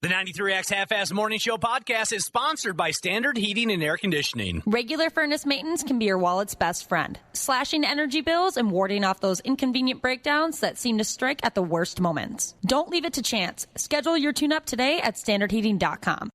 The 93X Half-Ass Morning Show podcast is sponsored by Standard Heating and Air Conditioning. Regular furnace maintenance can be your wallet's best friend, slashing energy bills and warding off those inconvenient breakdowns that seem to strike at the worst moments. Don't leave it to chance. Schedule your tune-up today at standardheating.com.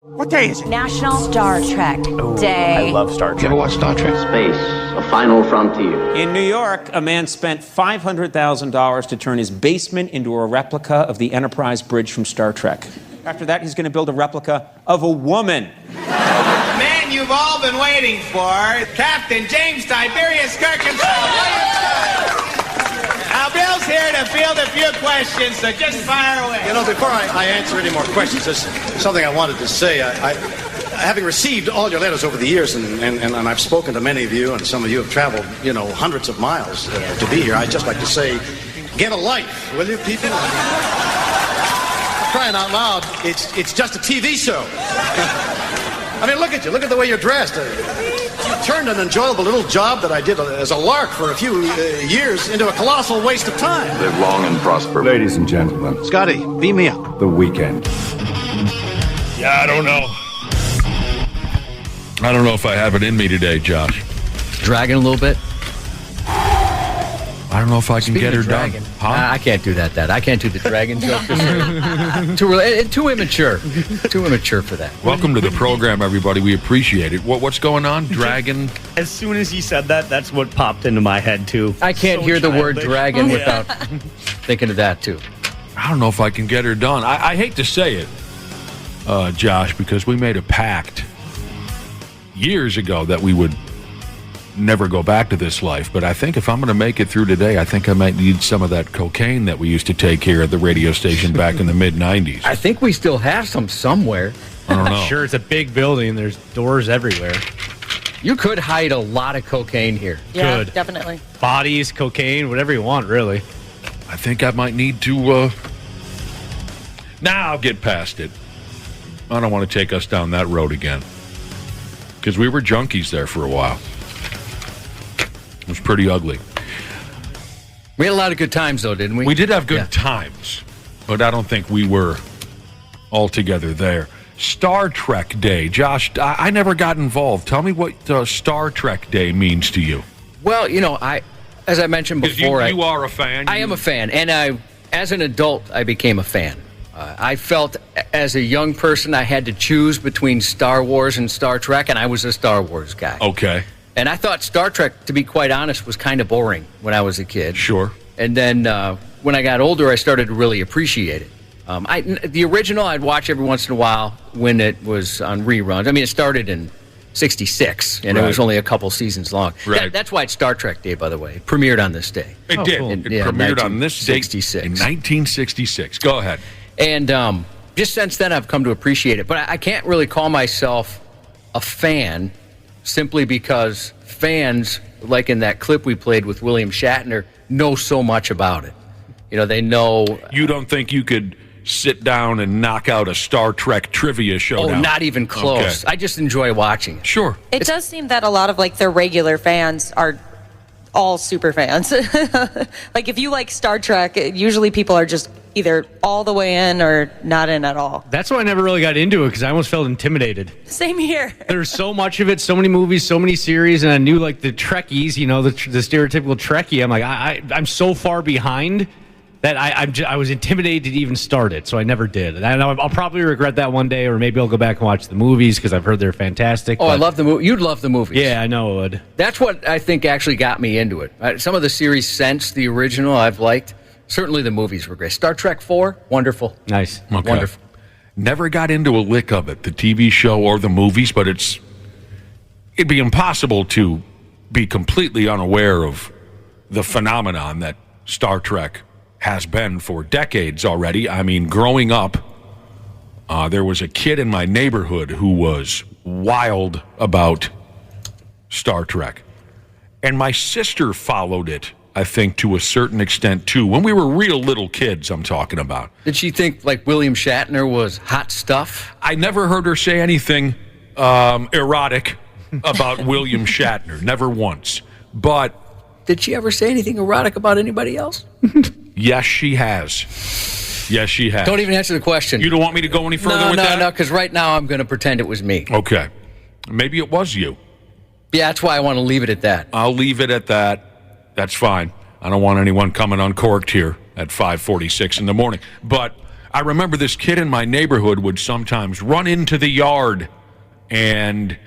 What day is it? National Star Trek Day. I love Star Trek. You ever watch Star Trek? Space, a final frontier. In New York, a man spent $500,000 to turn his basement into a replica of the Enterprise bridge from Star Trek. After that, he's going to build a replica of a woman. The man you've all been waiting for, Captain James Tiberius Kirk himself. Now, Bill's here to field a few questions, so just fire away. You know, before I answer any more questions, there's something I wanted to say. Having received all your letters over the years, and I've spoken to many of you, and some of you have traveled, hundreds of miles to be here, I'd just like to say, get a life, will you, people? Crying out loud, it's just a TV show. I mean, look at you. Look at the way you're dressed. You turned an enjoyable little job that I did as a lark for a few years into a colossal waste of time. Live long and prosper. Ladies and gentlemen. Scotty, beam me up. The Weekend. Yeah, I don't know. I don't know if I have it in me today, Josh. Dragging a little bit? I don't know if I can get her done. Huh? I can't do that. I can't do the dragon joke. Too immature. Too immature for that. Welcome to the program, everybody. We appreciate it. What's going on? Dragon? As soon as he said that, that's what popped into my head, too. I can't hear the word dragon without thinking of that, too. I don't know if I can get her done. I hate to say it, Josh, because we made a pact years ago that we would never go back to this life, but I think if I'm going to make it through today, I think I might need some of that cocaine that we used to take here at the radio station back in the mid-90s. I think we still have some somewhere. I don't know. Sure, it's a big building. There's doors everywhere. You could hide a lot of cocaine here. Yeah, Could. definitely. Bodies, cocaine, whatever you want, really. I think I might need to, I'll get past it. I don't want to take us down that road again. Because we were junkies there for a while. It was pretty ugly. We had a lot of good times, though, didn't we? We did have good times, but I don't think we were all together there. Star Trek Day. Josh, I never got involved. Tell me what Star Trek Day means to you. Well, as I mentioned before... You are a fan. I am a fan, and as an adult, I became a fan. I felt as a young person I had to choose between Star Wars and Star Trek, and I was a Star Wars guy. Okay. And I thought Star Trek, to be quite honest, was kind of boring when I was a kid. Sure. And then when I got older, I started to really appreciate it. The original I'd watch every once in a while when it was on reruns. I mean, it started in 1966, and it was only a couple seasons long. Right. That's why it's Star Trek Day, by the way. It premiered on this day. It did. Cool. It premiered on this day in 1966. Go ahead. And just since then, I've come to appreciate it. But I can't really call myself a fan simply because fans, like in that clip we played with William Shatner, know so much about it. They know... You don't think you could sit down and knock out a Star Trek trivia showdown? Oh, not even close. Okay. I just enjoy watching it. Sure. It does seem that a lot of, their regular fans are all super fans. If you like Star Trek, usually people are just either all the way in or not in at all. That's why I never really got into it, because I almost felt intimidated. Same here. There's so much of it, so many movies, so many series, and I knew, the Trekkies, the stereotypical Trekkie. I'm like, I'm so far behind that I was intimidated to even start it, so I never did. And I know I'll probably regret that one day, or maybe I'll go back and watch the movies, because I've heard they're fantastic. Oh, I love the movie. You'd love the movies. Yeah, I know I would. That's what I think actually got me into it. Some of the series since the original I've liked. Certainly the movies were great. Star Trek 4, wonderful. Nice. Okay. Wonderful. Never got into a lick of it, the TV show or the movies, but it'd be impossible to be completely unaware of the phenomenon that Star Trek has been for decades already. I mean, growing up, there was a kid in my neighborhood who was wild about Star Trek. And my sister followed it, I think, to a certain extent, too. When we were real little kids, I'm talking about. Did she think, William Shatner was hot stuff? I never heard her say anything erotic about William Shatner. Never once. But... Did she ever say anything erotic about anybody else? Yes, she has. Yes, she has. Don't even answer the question. You don't want me to go any further with that? No, because right now I'm going to pretend it was me. Okay. Maybe it was you. Yeah, that's why I want to leave it at that. I'll leave it at that. That's fine. I don't want anyone coming uncorked here at 5:46 in the morning. But I remember this kid in my neighborhood would sometimes run into the yard and,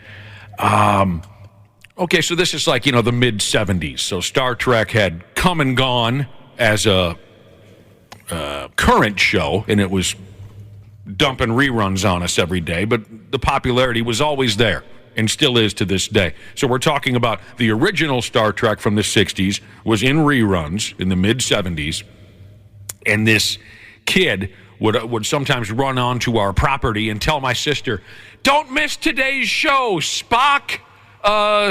okay, so this is like, the mid-'70s. So Star Trek had come and gone as a current show, and it was dumping reruns on us every day, but the popularity was always there and still is to this day. So we're talking about the original Star Trek from the 60s was in reruns in the mid-'70s, and this kid would sometimes run onto our property and tell my sister, "Don't miss today's show, Spock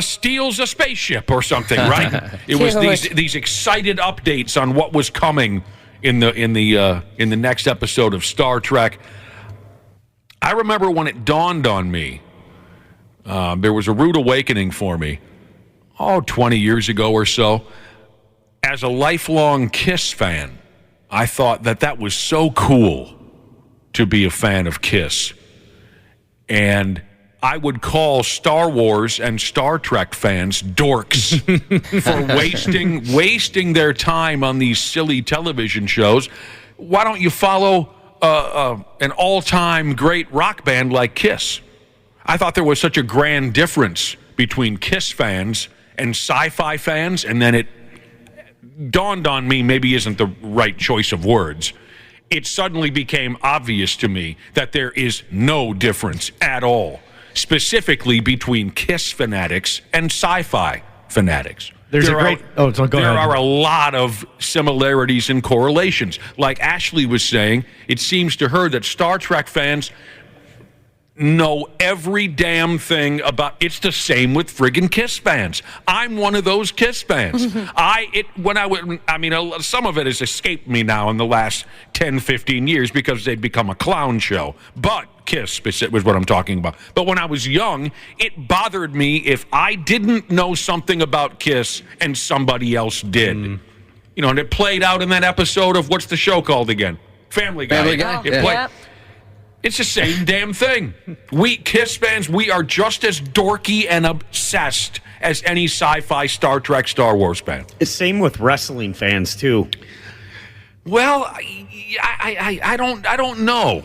steals a spaceship," or something, right? It was these excited updates on what was coming in the next episode of Star Trek. I remember when it dawned on me, there was a rude awakening for me, 20 years ago or so. As a lifelong Kiss fan, I thought that was so cool to be a fan of Kiss. And I would call Star Wars and Star Trek fans dorks for wasting their time on these silly television shows. Why don't you follow an all-time great rock band like Kiss? I thought there was such a grand difference between Kiss fans and sci-fi fans, and then it dawned on me, maybe isn't the right choice of words. It suddenly became obvious to me that there is no difference at all, specifically between Kiss fanatics and sci-fi fanatics. There are a lot of similarities and correlations. Like Ashley was saying, it seems to her that Star Trek fans know every damn thing about. It's the same with friggin' Kiss fans. I'm one of those Kiss fans. Some of it has escaped me now in the last 10, 15 years because they've become a clown show. But Kiss was what I'm talking about. But when I was young, it bothered me if I didn't know something about Kiss and somebody else did. And it played out in that episode of, what's the show called again? Family Guy. Family Guy. It's the same damn thing. We Kiss fans, we are just as dorky and obsessed as any sci-fi, Star Trek, Star Wars fan. Same with wrestling fans too. Well, I don't know.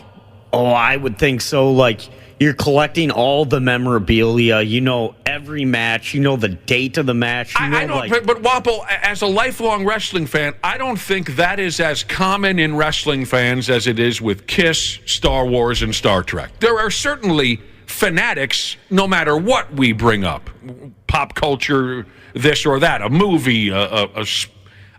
Oh, I would think so. Like, you're collecting all the memorabilia. You know every match. You know the date of the match. I don't. But Wapple, as a lifelong wrestling fan, I don't think that is as common in wrestling fans as it is with Kiss, Star Wars, and Star Trek. There are certainly fanatics, no matter what we bring up, pop culture, this or that, a movie,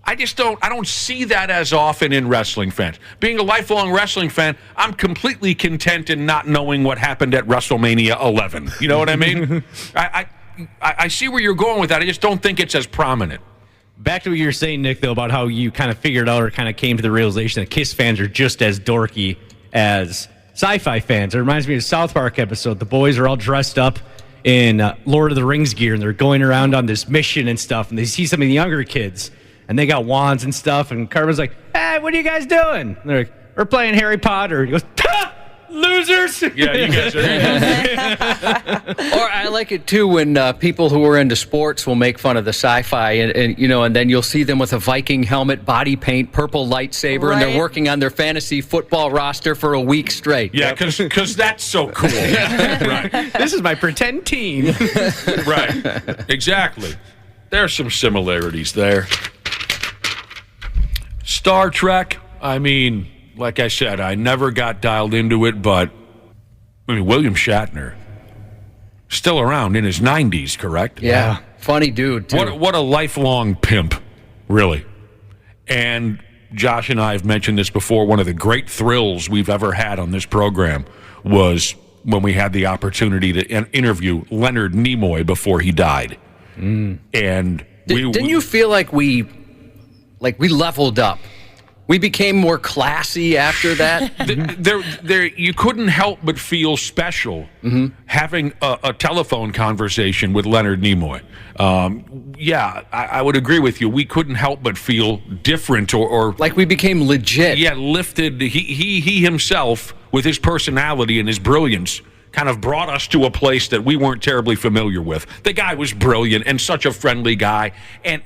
I don't see that as often in wrestling fans. Being a lifelong wrestling fan, I'm completely content in not knowing what happened at WrestleMania 11. You know what I mean? I see where you're going with that. I just don't think it's as prominent. Back to what you were saying, Nick, though, about how you kind of figured out or kind of came to the realization that Kiss fans are just as dorky as sci-fi fans. It reminds me of a South Park episode. The boys are all dressed up in Lord of the Rings gear, and they're going around on this mission and stuff, and they see some of the younger kids, and they got wands and stuff, and Cartman's like, "Hey, what are you guys doing?" And they're like, "We're playing Harry Potter." He goes, "Ha! Losers!" Yeah, you guys are. Or I like it too when people who are into sports will make fun of the sci-fi, and then you'll see them with a Viking helmet, body paint, purple lightsaber, and they're working on their fantasy football roster for a week straight. Yeah, because that's so cool. Right. This is my pretend team. Right. Exactly. There's some similarities there. Star Trek, I mean, like I said, I never got dialed into it, but William Shatner, still around in his 90s, correct? Yeah. Funny dude, too. What a lifelong pimp, really. And Josh and I have mentioned this before. One of the great thrills we've ever had on this program was when we had the opportunity to interview Leonard Nimoy before he died. And didn't you feel like we leveled up We became more classy after that. You couldn't help but feel special having a telephone conversation with Leonard Nimoy. I would agree with you. We couldn't help but feel different or like we became legit. Yeah, lifted. He himself, with his personality and his brilliance, kind of brought us to a place that we weren't terribly familiar with. The guy was brilliant and such a friendly guy, and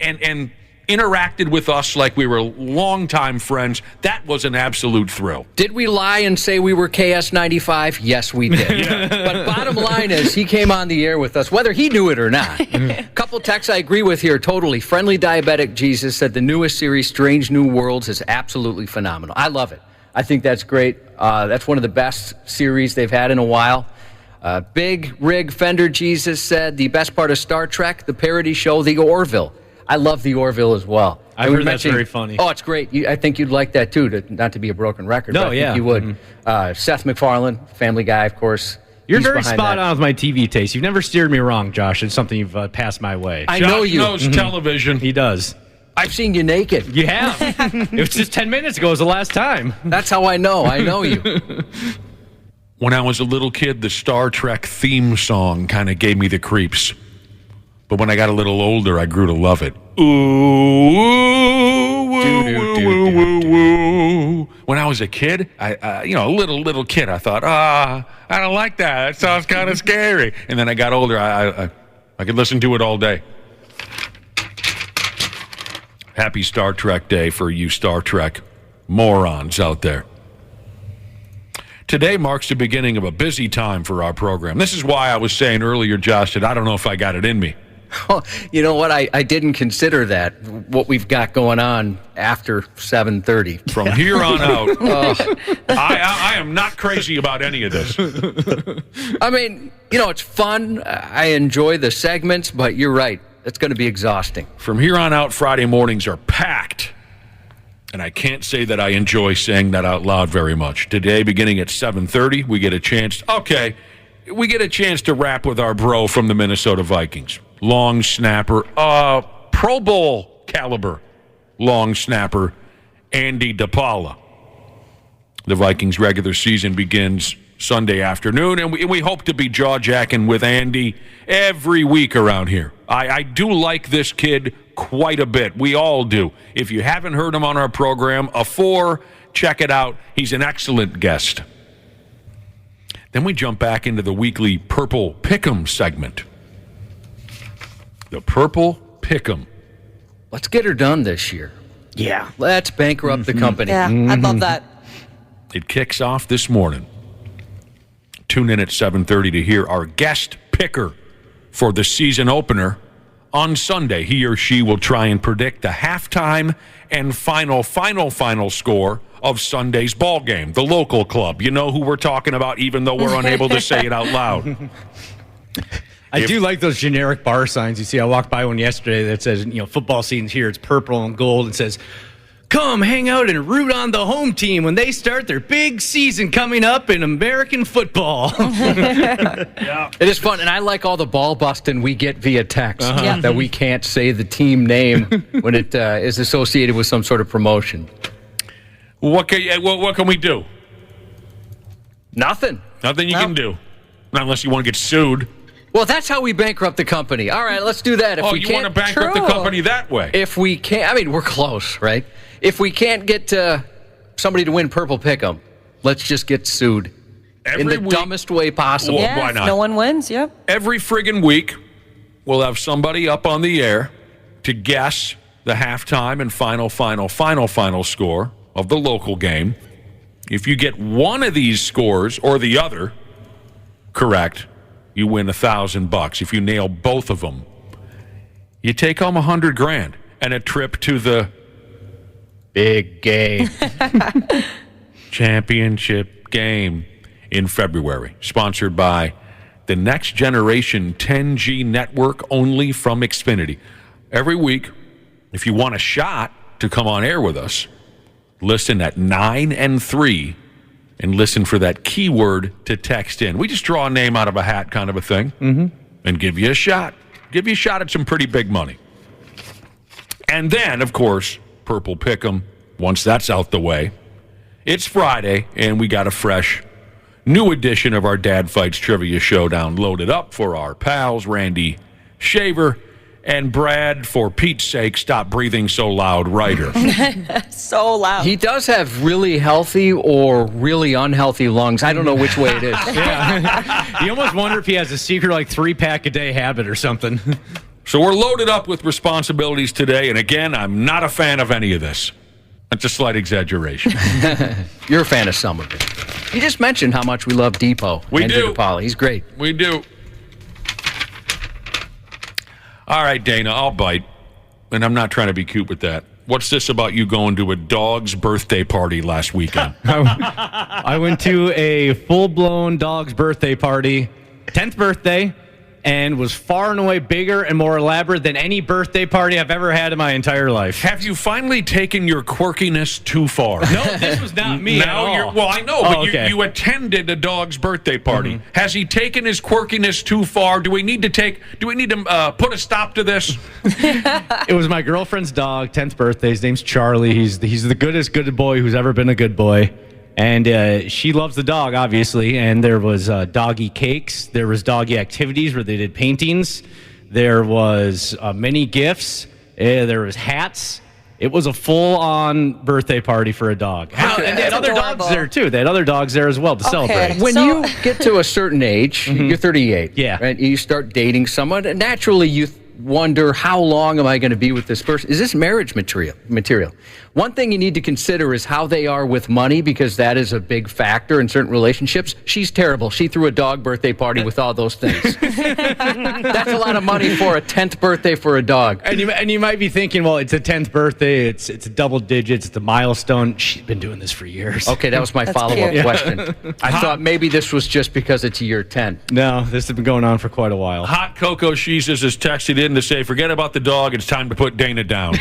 interacted with us like we were longtime friends. That was an absolute thrill. Did we lie and say we were KS95? Yes, we did. But bottom line is, he came on the air with us, whether he knew it or not. Couple texts I agree with here, totally. Friendly Diabetic Jesus said the newest series, Strange New Worlds, is absolutely phenomenal. I love it. I think that's great. That's one of the best series they've had in a while. Big Rig Fender Jesus said the best part of Star Trek, the parody show, The Orville. I love The Orville as well. I've heard that's very funny. Oh, it's great. I think you'd like that, too, not to be a broken record. No, but I think you would. Seth MacFarlane, Family Guy, of course. You're very spot on with my TV taste. You've never steered me wrong, Josh. It's something you've passed my way. I know you. Josh knows television. He does. I've seen you naked. You have. It was just 10 minutes ago was the last time. That's how I know. I know you. When I was a little kid, the Star Trek theme song kind of gave me the creeps. But when I got a little older, I grew to love it. Ooh, when I was a kid, a little kid, I thought, I don't like that. That sounds kind of scary. And then I got older, I could listen to it all day. Happy Star Trek Day for you Star Trek morons out there. Today marks the beginning of a busy time for our program. This is why I was saying earlier, Josh, that I don't know if I got it in me. Oh, you know what? I didn't consider that, what we've got going on after 7:30. From here on out, I am not crazy about any of this. I mean, it's fun. I enjoy the segments, but you're right. It's going to be exhausting. From here on out, Friday mornings are packed. And I can't say that I enjoy saying that out loud very much. Today, beginning at 7:30, we get a chance to rap with our bro from the Minnesota Vikings. Long snapper, Pro Bowl caliber long snapper, Andy Depaola. The Vikings regular season begins Sunday afternoon, and we hope to be jaw-jacking with Andy every week around here. I do like this kid quite a bit. We all do. If you haven't heard him on our program, check it out. He's an excellent guest. Then we jump back into the weekly Purple Pick'em segment. The Purple Pick'em. Let's get her done this year. Yeah. Let's bankrupt the company. Yeah, I'd love that. It kicks off this morning. Tune in at 7:30 to hear our guest picker for the season opener. On Sunday, he or she will try and predict the halftime and final score of Sunday's ball game. The local club. You know who we're talking about, even though we're unable to say it out loud. I do like those generic bar signs. You see, I walked by one yesterday that says, football season's here. It's purple and gold. It says, come hang out and root on the home team when they start their big season coming up in American football. Yeah. It is fun, and I like all the ball busting we get via text that we can't say the team name when it is associated with some sort of promotion. What can we do? Nothing. Nothing you can do. Not unless you want to get sued. Well, that's how we bankrupt the company. All right, let's do that. If we you want to bankrupt the company that way? If we can't, we're close, right? If we can't get somebody to win Purple Pick'em, let's just get sued in the dumbest way possible. Yes, why not? No one wins, yep. Every friggin' week, we'll have somebody up on the air to guess the halftime and final score of the local game. If you get one of these scores or the other correct, you win $1,000. If you nail both of them, you take home $100,000 and a trip to the big game championship game in February. Sponsored by the Next Generation 10G network, only from Xfinity. Every week, if you want a shot to come on air with us, listen at 9 and 3 and listen for that keyword to text in. We just draw a name out of a hat kind of a thing and give you a shot. Give you a shot at some pretty big money. And then, of course, Purple Pick'em once that's out the way, it's Friday, and we got a fresh new edition of our Dad Fights Trivia Showdown loaded up for our pals, Randy Shaver and Brad, for Pete's sake, stop breathing so loud, Ryder. So loud. He does have really healthy or really unhealthy lungs. I don't know which way it is. Yeah. You almost wonder if he has a secret, like, 3-pack-a-day habit or something. So we're loaded up with responsibilities today, and again, I'm not a fan of any of this. That's a slight exaggeration. You're a fan of some of it. You just mentioned how much we love Depot. Andrew Depaola. He's great. We do. All right, Dana, I'll bite. And I'm not trying to be cute with that. What's this about you going to a dog's birthday party last weekend? I went to a full-blown dog's birthday party, 10th birthday, and was far and away bigger and more elaborate than any birthday party I've ever had in my entire life. Have you finally taken your quirkiness too far? No, this was not me at all. Well, I know, but you attended a dog's birthday party. Mm-hmm. Has he taken his quirkiness too far? Do we need to put a stop to this? It was my girlfriend's dog, 10th birthday. His name's Charlie. He's the goodest good boy who's ever been a good boy. And she loves the dog, obviously. And there was doggy cakes. There was doggy activities where they did paintings. There was many gifts. There was hats. It was a full-on birthday party for a dog. And they had other dogs there, too. They had other dogs there as well to celebrate. When you get to a certain age, you're 38. Yeah. Right? You start dating someone, and naturally you wonder, how long am I going to be with this person? Is this marriage material? One thing you need to consider is how they are with money, because that is a big factor in certain relationships. She's terrible. She threw a dog birthday party with all those things. That's a lot of money for a 10th birthday for a dog. And you might be thinking, well, it's a 10th birthday. It's a double digits. It's a milestone. She's been doing this for years. Okay, that was my follow-up question. I thought maybe this was just because it's year 10. No, this has been going on for quite a while. Hot Cocoa Sheezes has texted in to say, forget about the dog. It's time to put Dana down.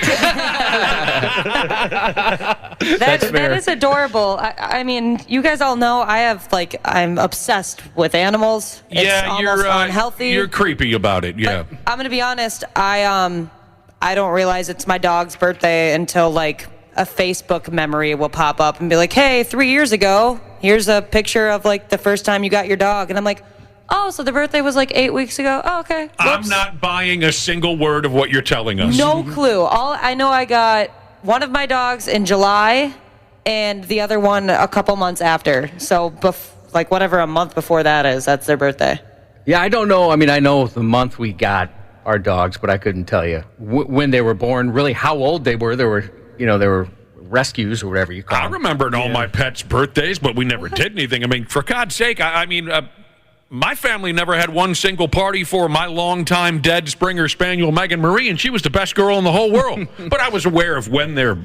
That is adorable. I mean, you guys all know I'm obsessed with animals. It's you're unhealthy. You're creepy about it. Yeah. But I'm gonna be honest. I don't realize it's my dog's birthday until like a Facebook memory will pop up and be like, "Hey, 3 years ago, here's a picture of like the first time you got your dog," and I'm like, "Oh, so the birthday was like 8 weeks ago? Oh, okay." Whoops. I'm not buying a single word of what you're telling us. No clue. All I know, I got one of my dogs in July and the other one a couple months after. So, whatever a month before that is, that's their birthday. Yeah, I don't know. I mean, I know the month we got our dogs, but I couldn't tell you when they were born, really how old they were. They were rescues or whatever you call them. I remembered all my pets' birthdays, but we never did anything. I mean, for God's sake, my family never had one single party for my longtime dead Springer Spaniel, Megan Marie, and she was the best girl in the whole world. But I was aware of when their,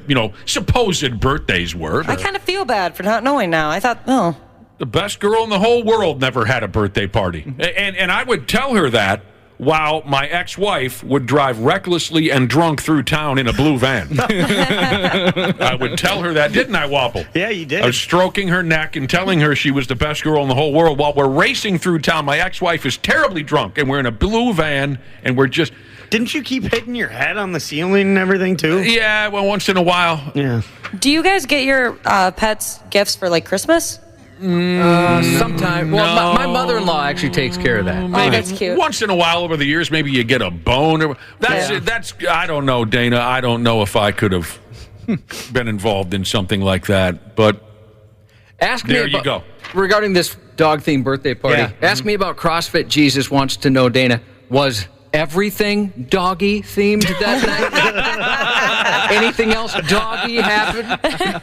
supposed birthdays were. I kind of feel bad for not knowing now. I thought, oh. The best girl in the whole world never had a birthday party. And I would tell her that while my ex-wife would drive recklessly and drunk through town in a blue van. I would tell her that, didn't I, Wapple? Yeah, you did. I was stroking her neck and telling her she was the best girl in the whole world while we're racing through town. My ex-wife is terribly drunk, and we're in a blue van, and we're just... Didn't you keep hitting your head on the ceiling and everything, too? Yeah, well, once in a while. Yeah. Do you guys get your pets gifts for, like, Christmas? Sometimes. Well, my mother-in-law actually takes care of that. Maybe that's cute. Once in a while over the years, maybe you get a bone. That's. I don't know, Dana. I don't know if I could have been involved in something like that. But there you go. Regarding this dog-themed birthday party, ask me about CrossFit. Jesus wants to know, Dana, was everything doggy-themed that night? Anything else doggy happened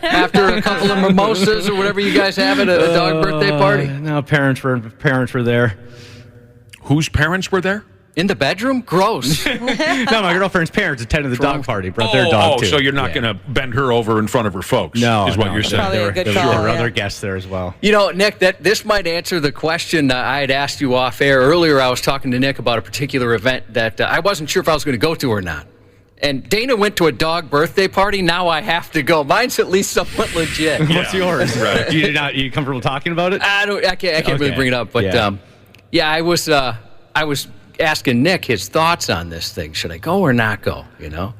after a couple of mimosas or whatever you guys have at a dog birthday party? No, parents were there. Whose parents were there? In the bedroom? Gross. No, my girlfriend's parents attended the dog party, brought their dog too. So you're not going to bend her over in front of her folks? No, is what you're saying. Probably a good there call, were other guests there as well. You know, Nick, this might answer the question I had asked you off air earlier. I was talking to Nick about a particular event that I wasn't sure if I was going to go to or not. And Dana went to a dog birthday party. Now I have to go. Mine's at least somewhat legit. What's yours? Right. You comfortable talking about it? I can't really bring it up. But I was asking Nick his thoughts on this thing. Should I go or not go? You know.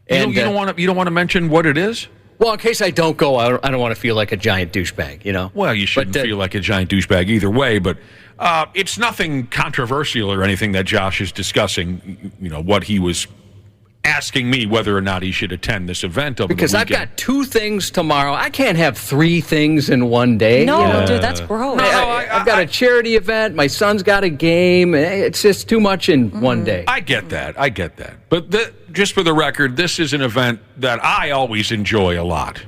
And you don't want to mention what it is? Well, in case I don't go, I don't want to feel like a giant douchebag, you know? Well, you shouldn't feel like a giant douchebag either way, but it's nothing controversial or anything that Josh is discussing, you know, what he was asking me whether or not he should attend this event over because the I've weekend. got 2 things tomorrow. I can't have 3 things in one day. No, dude, that's gross. I've got a charity event. My son's got a game. It's just too much in one day. I get that. But just for the record, this is an event that I always enjoy a lot.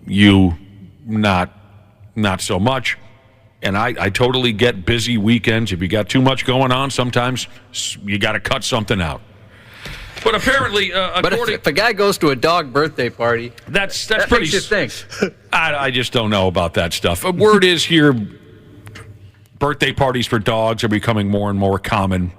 You, not so much. And I totally get busy weekends. If you got too much going on, sometimes you got to cut something out. But apparently, according... if a guy goes to a dog birthday party, that's that pretty... makes you think. I just don't know about that stuff. Word is here, birthday parties for dogs are becoming more and more common.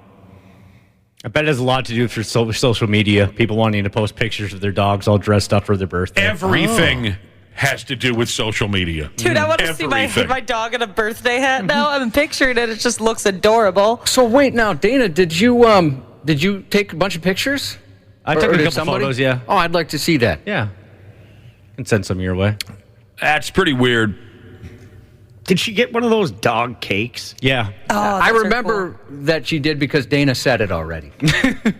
I bet it has a lot to do with social media. People wanting to post pictures of their dogs all dressed up for their birthday. Everything has to do with social media. Dude, I want to see my dog in a birthday hat now. I'm picturing it. It just looks adorable. So wait now, Dana, did you take a bunch of pictures? I took a couple photos, yeah. Oh, I'd like to see that. Yeah. And send some your way. That's pretty weird. Did she get one of those dog cakes? Yeah. Oh, I remember that she did because Dana said it already.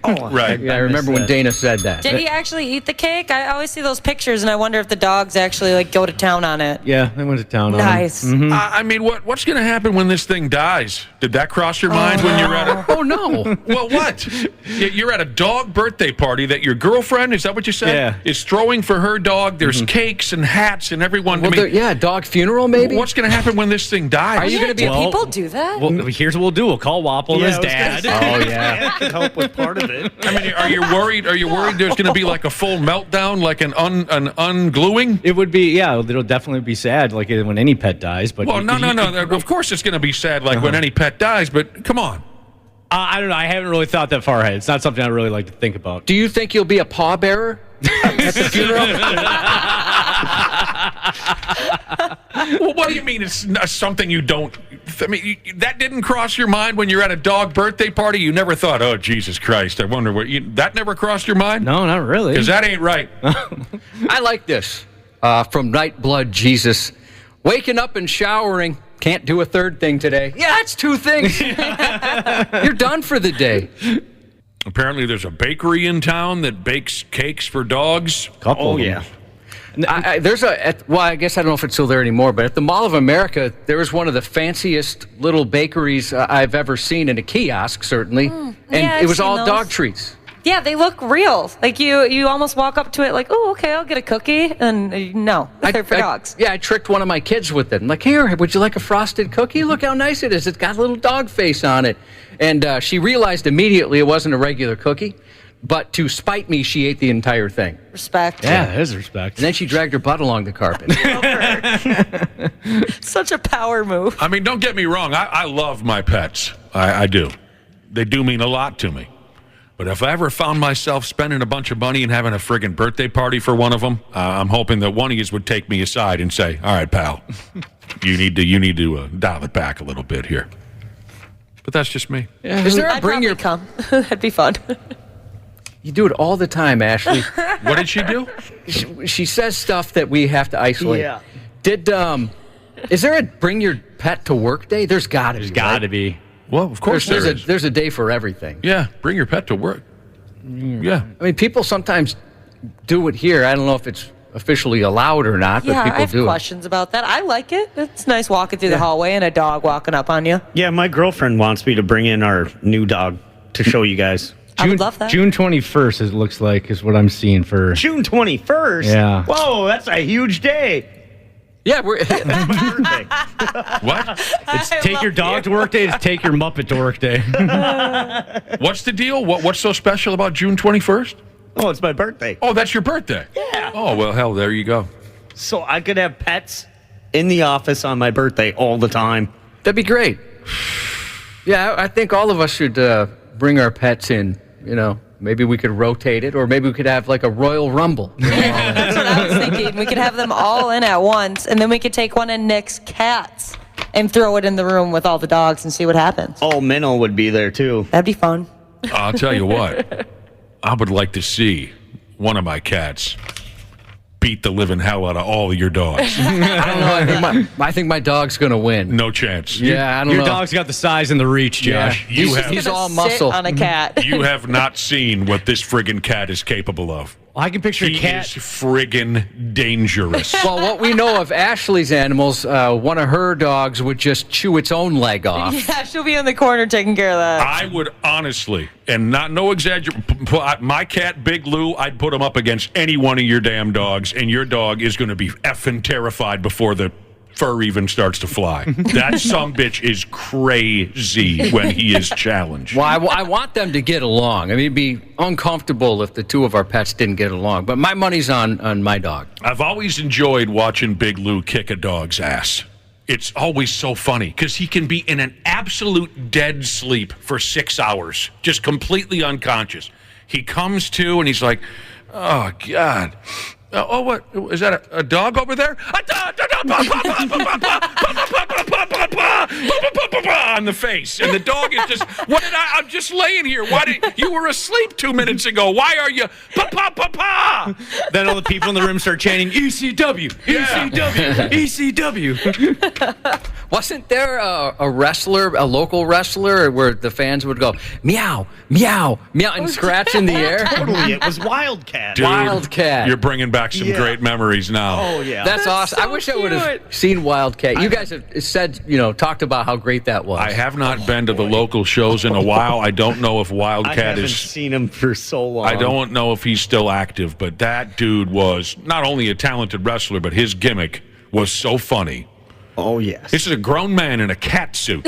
Right. Yeah, I remember when Dana said that. Did he actually eat the cake? I always see those pictures, and I wonder if the dogs actually like go to town on it. Yeah, they went to town on it. Nice. Mm-hmm. I mean, what's going to happen when this thing dies? Did that cross your mind when you're at it? Oh, no. Well, what? You're at a dog birthday party that your girlfriend, is that what you said? Yeah. Is throwing for her dog. There's cakes and hats and everyone. Well, dog funeral maybe? What's going to happen when this thing dies? Are you going to be people do that? Well, here's what we'll do. We'll call Wapple and his dad. Oh, yeah. Could help with part of it. I mean, are you worried there's going to be like a full meltdown, like an ungluing? It would be, yeah, it'll definitely be sad, like when any pet dies. But Well, no. Of course it's going to be sad, like when any pet dies, but come on. I don't know. I haven't really thought that far ahead. It's not something I really like to think about. Do you think you'll be a pawbearer at the funeral? Well, what do you mean it's something you don't... I mean, that didn't cross your mind when you're at a dog birthday party? You never thought, oh, Jesus Christ, I wonder what... that never crossed your mind? No, not really. Because that ain't right. I like this. From Nightblood Jesus. Waking up and showering. Can't do a third thing today. Yeah, it's 2 things. You're done for the day. Apparently there's a bakery in town that bakes cakes for dogs. Couple of them. Yeah. I guess I don't know if it's still there anymore, but at the Mall of America, there was one of the fanciest little bakeries I've ever seen in a kiosk, certainly. And yeah, it was I've all seen dog those. treats. Yeah, they look real. Like you almost walk up to it like, oh, okay, I'll get a cookie. And no, they're for dogs. Yeah, I tricked one of my kids with it. I'm like, here, would you like a frosted cookie? Look how nice it is. It's got a little dog face on it. And she realized immediately it wasn't a regular cookie. But to spite me, she ate the entire thing. Respect. Yeah, that is respect. And then she dragged her butt along the carpet. Such a power move. I mean, don't get me wrong. I love my pets. I do. They do mean a lot to me. But if I ever found myself spending a bunch of money and having a friggin' birthday party for one of them, I'm hoping that one of you would take me aside and say, all right, pal, you need to dial it back a little bit here. But that's just me. Yeah. Is there a I'd probably come. That'd be fun. You do it all the time, Ashley. What did she do? She says stuff that we have to isolate. Yeah. Is there a bring your pet to work day? There's got to be. There's got to be. Well, of course there is. There's a day for everything. Yeah, bring your pet to work. Yeah. I mean, people sometimes do it here. I don't know if it's officially allowed or not, but Yeah, people I have do questions about that. I like it. It's nice walking through the hallway and a dog walking up on you. Yeah, my girlfriend wants me to bring in our new dog to show you guys. I would love that. June 21st, it looks like, is what I'm seeing for... June 21st? Yeah. Whoa, that's a huge day. Yeah, we're... That's my birthday. What? It's take your dog to work day, it's take your Muppet to work day. What's the deal? What's so special about June 21st? Oh, it's my birthday. Oh, that's your birthday? Yeah. Oh, well, hell, there you go. So I could have pets in the office on my birthday all the time. That'd be great. Yeah, I think all of us should bring our pets in. You know, maybe we could rotate it, or maybe we could have like a Royal Rumble. That's what I was thinking. We could have them all in at once, and then we could take one of Nick's cats and throw it in the room with all the dogs and see what happens. Oh, Minnow would be there, too. That'd be fun. I'll tell you what. I would like to see one of my cats beat the living hell out of all of your dogs. I don't know. I think my dog's going to win. No chance. Yeah, I don't know. Your dog's got the size and the reach, Josh. Yeah. He's all muscle. On a cat. You have not seen what this friggin' cat is capable of. I can picture a cat. He is friggin' dangerous. Well, what we know of Ashley's animals, one of her dogs would just chew its own leg off. Yeah, she'll be in the corner taking care of that. I would honestly, and no exaggeration, my cat, Big Lou, I'd put him up against any one of your damn dogs, and your dog is going to be effing terrified before the fur even starts to fly. That sumbitch is crazy when he is challenged. Well, I want them to get along. I mean, it'd be uncomfortable if the two of our pets didn't get along. But my money's on my dog. I've always enjoyed watching Big Lou kick a dog's ass. It's always so funny because he can be in an absolute dead sleep for 6 hours, just completely unconscious. He comes to and he's like, oh, God. Oh, what? Is that a dog over there? A dog! On the face. And the dog is just, I'm just laying here. You were asleep 2 minutes ago. Why are you? Then all the people in the room start chanting, ECW, ECW, ECW. Wasn't there a wrestler, a local wrestler, where the fans would go, meow, meow, meow, and scratch in the air? Totally. It was Wildcat. Dude, Wildcat. You're bringing back some great memories now. Oh, yeah. That's awesome. so I wish I would have seen Wildcat. You guys have said, talked about how great that was. I have not been to the local shows in a while. I don't know if I Wildcat haven't seen him for so long. I don't know if he's still active, but that dude was not only a talented wrestler, but his gimmick was so funny. Oh, yes. This is a grown man in a cat suit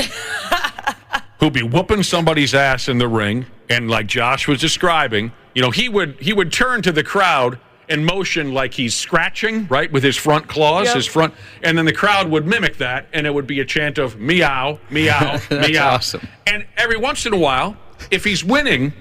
who'd be whooping somebody's ass in the ring, and like Josh was describing, he would turn to the crowd and motion like he's scratching, right, with his front claws, and then the crowd would mimic that, and it would be a chant of meow, meow, meow. Awesome. And every once in a while, if he's winning,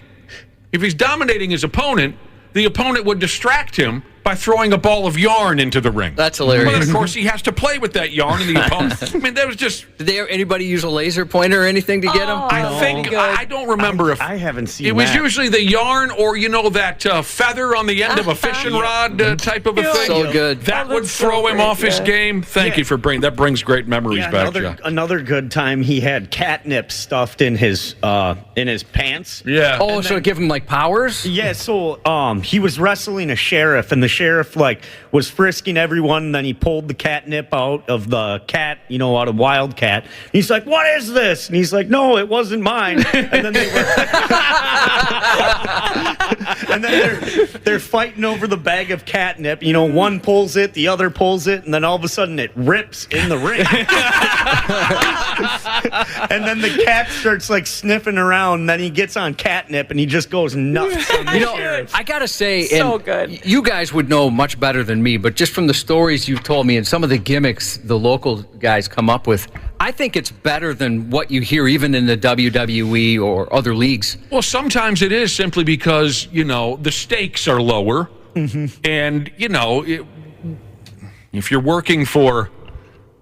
if he's dominating his opponent, the opponent would distract him by throwing a ball of yarn into the ring. That's hilarious. But of course, he has to play with that yarn, and the opponent. I mean, that was just. Did anybody use a laser pointer or anything to get him? I don't remember if I haven't seen. it was that. usually the yarn or that feather on the end of a fishing rod type of a thing. So good. That would throw him off his game. Thank you for bringing that. Brings great memories back. Another good time. He had catnip stuffed in his pants. Yeah. Oh, so it give him like powers? Yeah. So he was wrestling a sheriff, and the sheriff was frisking everyone. And then he pulled the catnip out of the cat, out of Wildcat. And he's like, "What is this?" And he's like, "No, it wasn't mine." And then they're fighting over the bag of catnip. One pulls it, the other pulls it, and then all of a sudden it rips in the ring. And then the cat starts sniffing around. And then he gets on catnip and he just goes nuts. I gotta say, So and good. You guys would know much better than me, but just from the stories you've told me and some of the gimmicks the local guys come up with, I think it's better than what you hear even in the WWE or other leagues. Well, sometimes it is simply because the stakes are lower, and if you're working for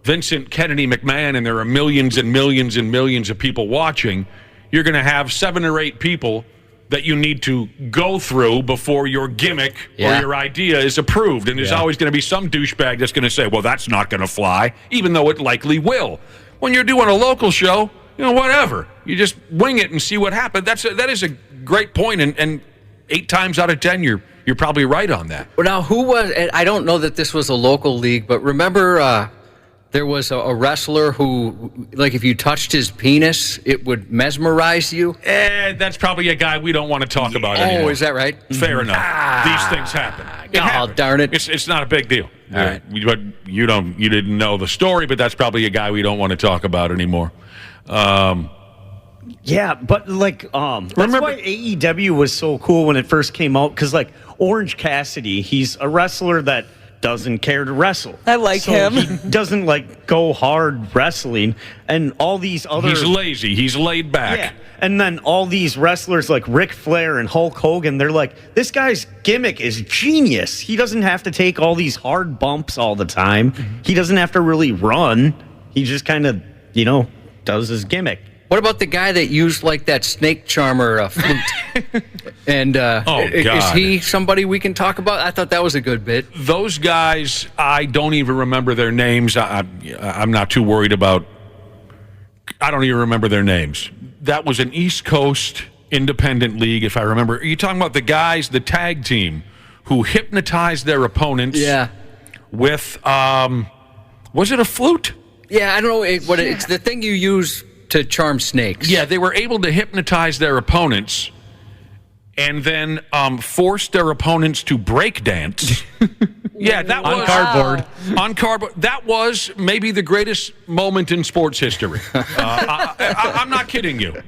Vincent Kennedy McMahon and there are millions and millions and millions of people watching, you're going to have 7 or 8 people that you need to go through before your gimmick or your idea is approved. And there's always going to be some douchebag that's going to say, well, that's not going to fly, even though it likely will. When you're doing a local show, whatever. You just wing it and see what happens. That is a great point, and 8 times out of 10, you're probably right on that. Well, now, who was, and I don't know that this was a local league, but remember there was a wrestler who, if you touched his penis, it would mesmerize you? That's probably a guy we don't want to talk about anymore. Oh, is that right? Fair enough. These things happen. Darn it. It's not a big deal. All right. But you didn't know the story, but that's probably a guy we don't want to talk about anymore. Yeah, but that's why AEW was so cool when it first came out, because Orange Cassidy, he's a wrestler that doesn't care to wrestle. I like him. He doesn't go hard wrestling, and all these other. He's lazy. He's laid back. Yeah, and then all these wrestlers like Ric Flair and Hulk Hogan, they're like, this guy's gimmick is genius. He doesn't have to take all these hard bumps all the time. He doesn't have to really run. He just kind of, does his gimmick. What about the guy that used like that snake charmer flute? And is he somebody we can talk about? I thought that was a good bit. Those guys, I don't even remember their names. I'm not too worried about. I don't even remember their names. That was an East Coast independent league, if I remember. Are you talking about the guys, the tag team, who hypnotized their opponents? Yeah. With was it a flute? Yeah, I don't know it's the thing you use to charm snakes. Yeah, they were able to hypnotize their opponents and then force their opponents to break dance. Yeah, that was on cardboard. On cardboard. That was maybe the greatest moment in sports history. I'm not kidding you.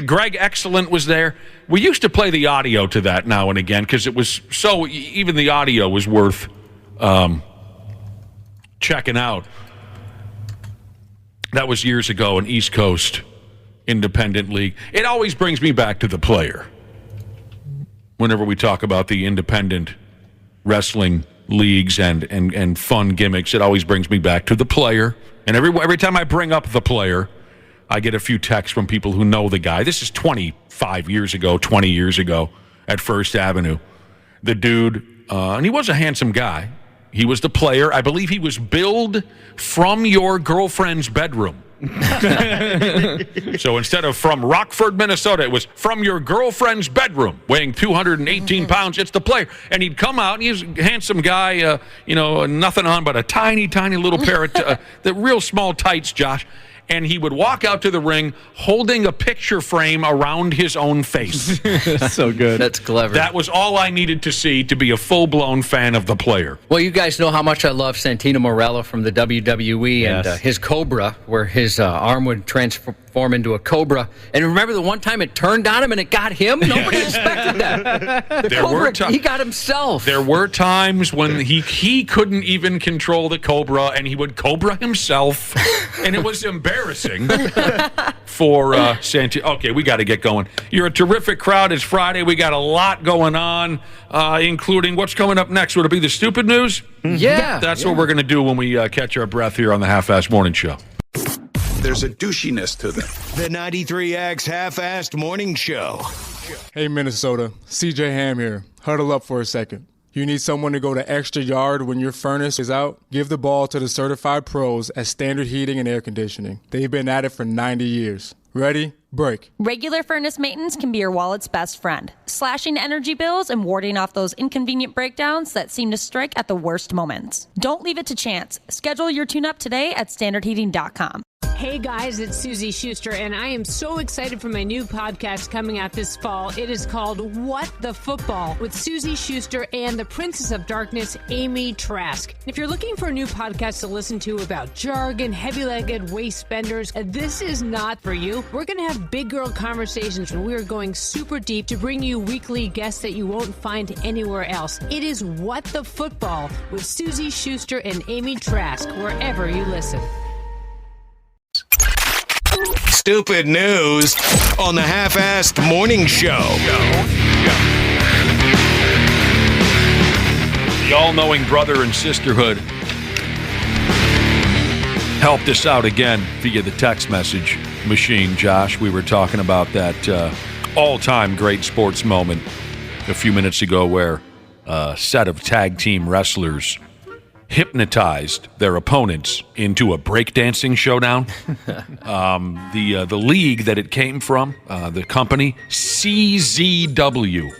Greg Excellent was there. We used to play the audio to that now and again because it was so. Even the audio was worth checking out. That was years ago, an East Coast independent league. It always brings me back to the player. Whenever we talk about the independent wrestling leagues and fun gimmicks, it always brings me back to the player. And every time I bring up the player, I get a few texts from people who know the guy. This is 25 years ago, 20 years ago at First Avenue. The dude, and he was a handsome guy. He was the player. I believe he was billed from your girlfriend's bedroom. So instead of from Rockford, Minnesota, it was from your girlfriend's bedroom, weighing 218 pounds. It's the player. And he'd come out, and he was a handsome guy, nothing on but a tiny, tiny little pair of the real small tights, Josh. And he would walk out to the ring holding a picture frame around his own face. So good. That's clever. That was all I needed to see to be a full-blown fan of the player. Well, you guys know how much I love Santino Marella from the WWE Yes. and his Cobra, where his arm would transform into a Cobra. And remember the one time it turned on him and it got him? Nobody expected that. The Cobra, he got himself. There were times when he couldn't even control the Cobra, and he would Cobra himself, and it was embarrassing for Santino. Okay, we got to get going. You're a terrific crowd. It's Friday. We got a lot going on, including what's coming up next. Would it be the stupid news? Yeah. That's what we're going to do when we catch our breath here on the Half-Assed Morning Show. There's a douchiness to them. The 93X Half-Assed Morning Show. Hey, Minnesota. CJ Ham here. Huddle up for a second. You need someone to go the extra yard when your furnace is out? Give the ball to the certified pros at Standard Heating and Air Conditioning. They've been at it for 90 years. Ready? Break. Regular furnace maintenance can be your wallet's best friend, slashing energy bills and warding off those inconvenient breakdowns that seem to strike at the worst moments. Don't leave it to chance. Schedule your tune-up today at standardheating.com. Hey guys, it's Susie Schuster, and I am so excited for my new podcast coming out this fall. It is called What the Football with Susie Schuster and the Princess of Darkness, Amy Trask. If you're looking for a new podcast to listen to about jargon, heavy-legged waist benders, this is not for you. We're going to have big girl conversations and we are going super deep to bring you weekly guests that you won't find anywhere else. It is What the Football with Susie Schuster and Amy Trask, wherever you listen. Stupid news on the Half-Assed Morning Show. The all-knowing brother and sisterhood helped us out again via the text message machine, Josh. We were talking about that all-time great sports moment a few minutes ago where a set of tag team wrestlers hypnotized their opponents into a breakdancing showdown. The league that it came from, the company, CZW.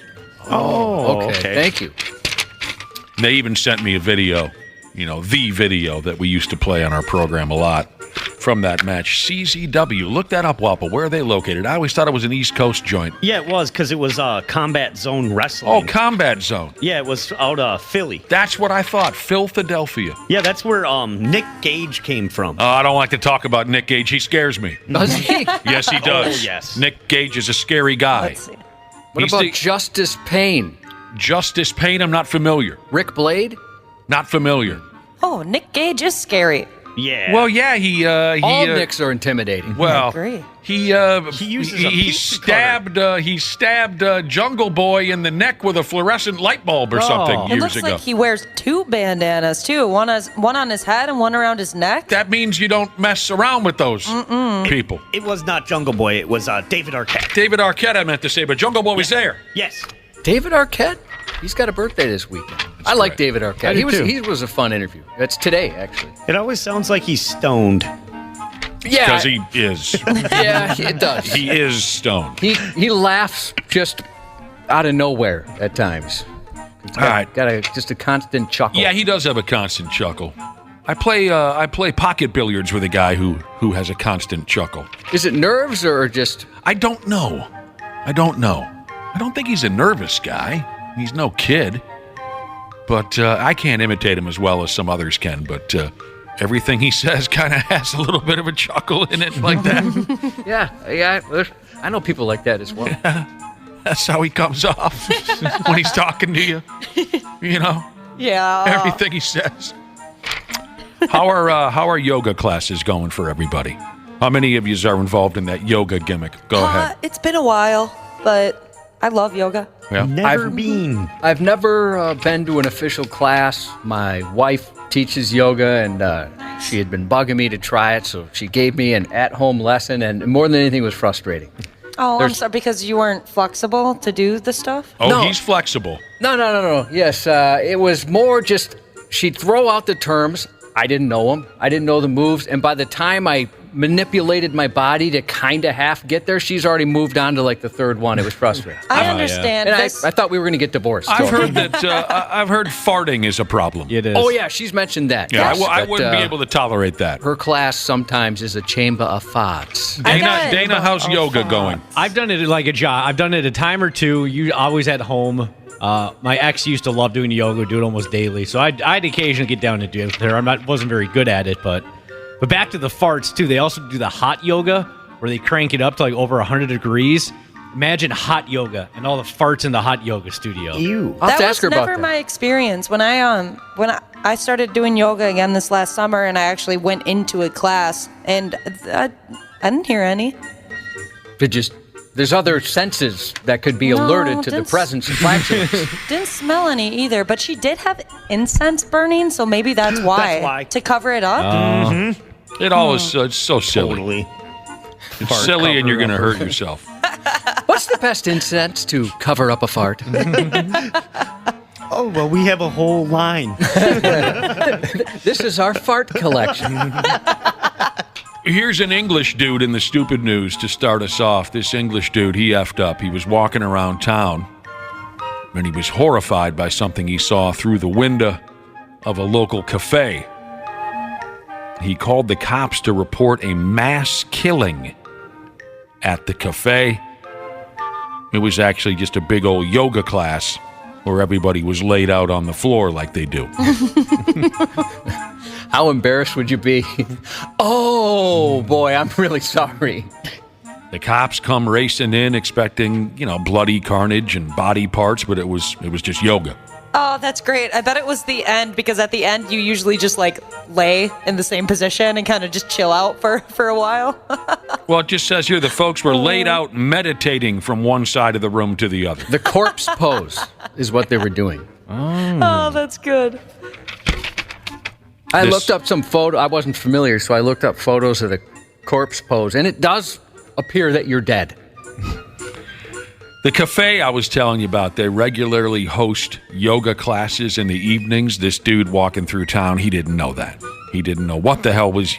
Oh, okay. Thank you. They even sent me a video, the video that we used to play on our program a lot from that match. CZW. Look that up, Walpole. Where are they located? I always thought it was an East Coast joint. Yeah, it was, because it was Combat Zone Wrestling. Oh, Combat Zone. Yeah, it was out of Philly. That's what I thought. Philadelphia. Yeah, that's where Nick Gage came from. I don't like to talk about Nick Gage. He scares me. Does he? Yes, he does. Oh, yes. Nick Gage is a scary guy. Let's see. What about Justice Payne? Justice Payne, I'm not familiar. Rick Blade? Not familiar. Oh, Nick Gage is scary. Yeah. Well, yeah, he All Knicks are intimidating. Well, I agree. he uses a he pizza stabbed Jungle Boy in the neck with a fluorescent light bulb or something It years looks ago. like he wears 2 bandanas, too. One on his head and one around his neck. That means you don't mess around with those people. It was not Jungle Boy. It was David Arquette. David Arquette, I meant to say, but Jungle Boy was there. Yes. David Arquette? He's got a birthday this weekend. I like David Arquette. He was a fun interview. That's today, actually. It always sounds like he's stoned. Yeah. Because he is. Yeah, it does. He is stoned. He laughs just out of nowhere at times. All right. Got just a constant chuckle. Yeah, he does have a constant chuckle. I play pocket billiards with a guy who has a constant chuckle. Is it nerves or just... I don't know. I don't think he's a nervous guy. He's no kid. But I can't imitate him as well as some others can. But everything he says kind of has a little bit of a chuckle in it like that. Yeah. I know people like that as well. Yeah, that's how he comes off when he's talking to you. You know? Yeah. Everything he says. How are yoga classes going for everybody? How many of you are involved in that yoga gimmick? Go ahead. It's been a while, but I love yoga. Yeah. I've never been to an official class. My wife teaches yoga, and she had been bugging me to try it, so she gave me an at-home lesson, and more than anything, it was frustrating. Oh, I'm sorry, because you weren't flexible to do the stuff? Oh, No. he's flexible. No. Yes, it was more just she'd throw out the terms. I didn't know them. I didn't know the moves, and by the time I manipulated my body to kind of half get there, she's already moved on to like the third one. It was frustrating. I understand. And This, I thought we were going to get divorced. I've heard that. I've heard farting is a problem. It is. Oh, yeah, she's mentioned that. Yeah, Yes, I but, wouldn't be able to tolerate that. Her class sometimes is a chamber of farts. Dana, how's yoga going? I've done it like a job. I've done it a time or two. You always at home. My ex used to love doing yoga, do it almost daily. So I'd occasionally get down and do it with her. Wasn't very good at it, but back to the farts too. They also do the hot yoga where they crank it up to like over 100 degrees. Imagine hot yoga and all the farts in the hot yoga studio. Ew. I'll have to ask her about never that. my experience. When I started doing yoga again this last summer, and I actually went into a class, and I didn't hear any. There's other senses that could be alerted to the presence of flatulence. Didn't smell any either, but she did have incense burning, so maybe that's why. That's why. To cover it up. It all is it's so silly. Totally. It's silly, and you're going to hurt yourself. What's the best incense to cover up a fart? Oh, well, we have a whole line. This is our fart collection. Here's an English dude in the stupid news to start us off. This English dude, he effed up. He was walking around town, and he was horrified by something he saw through the window of a local cafe. He called the cops to report a mass killing at the cafe. It was actually just a big old yoga class where everybody was laid out on the floor like they do. How embarrassed would you be? Oh, boy, I'm really sorry. The cops come racing in expecting, bloody carnage and body parts, but it was just yoga. Oh, that's great. I bet it was the end, because at the end you usually just like lay in the same position and kind of just chill out for a while. Well, it just says here the folks were laid out meditating from one side of the room to the other. The corpse pose is what they were doing. Oh, that's good. I looked up some photo. I wasn't familiar, so I looked up photos of the corpse pose, and it does appear that you're dead. The cafe I was telling you about, they regularly host yoga classes in the evenings. This dude walking through town, he didn't know that. He didn't know what the hell was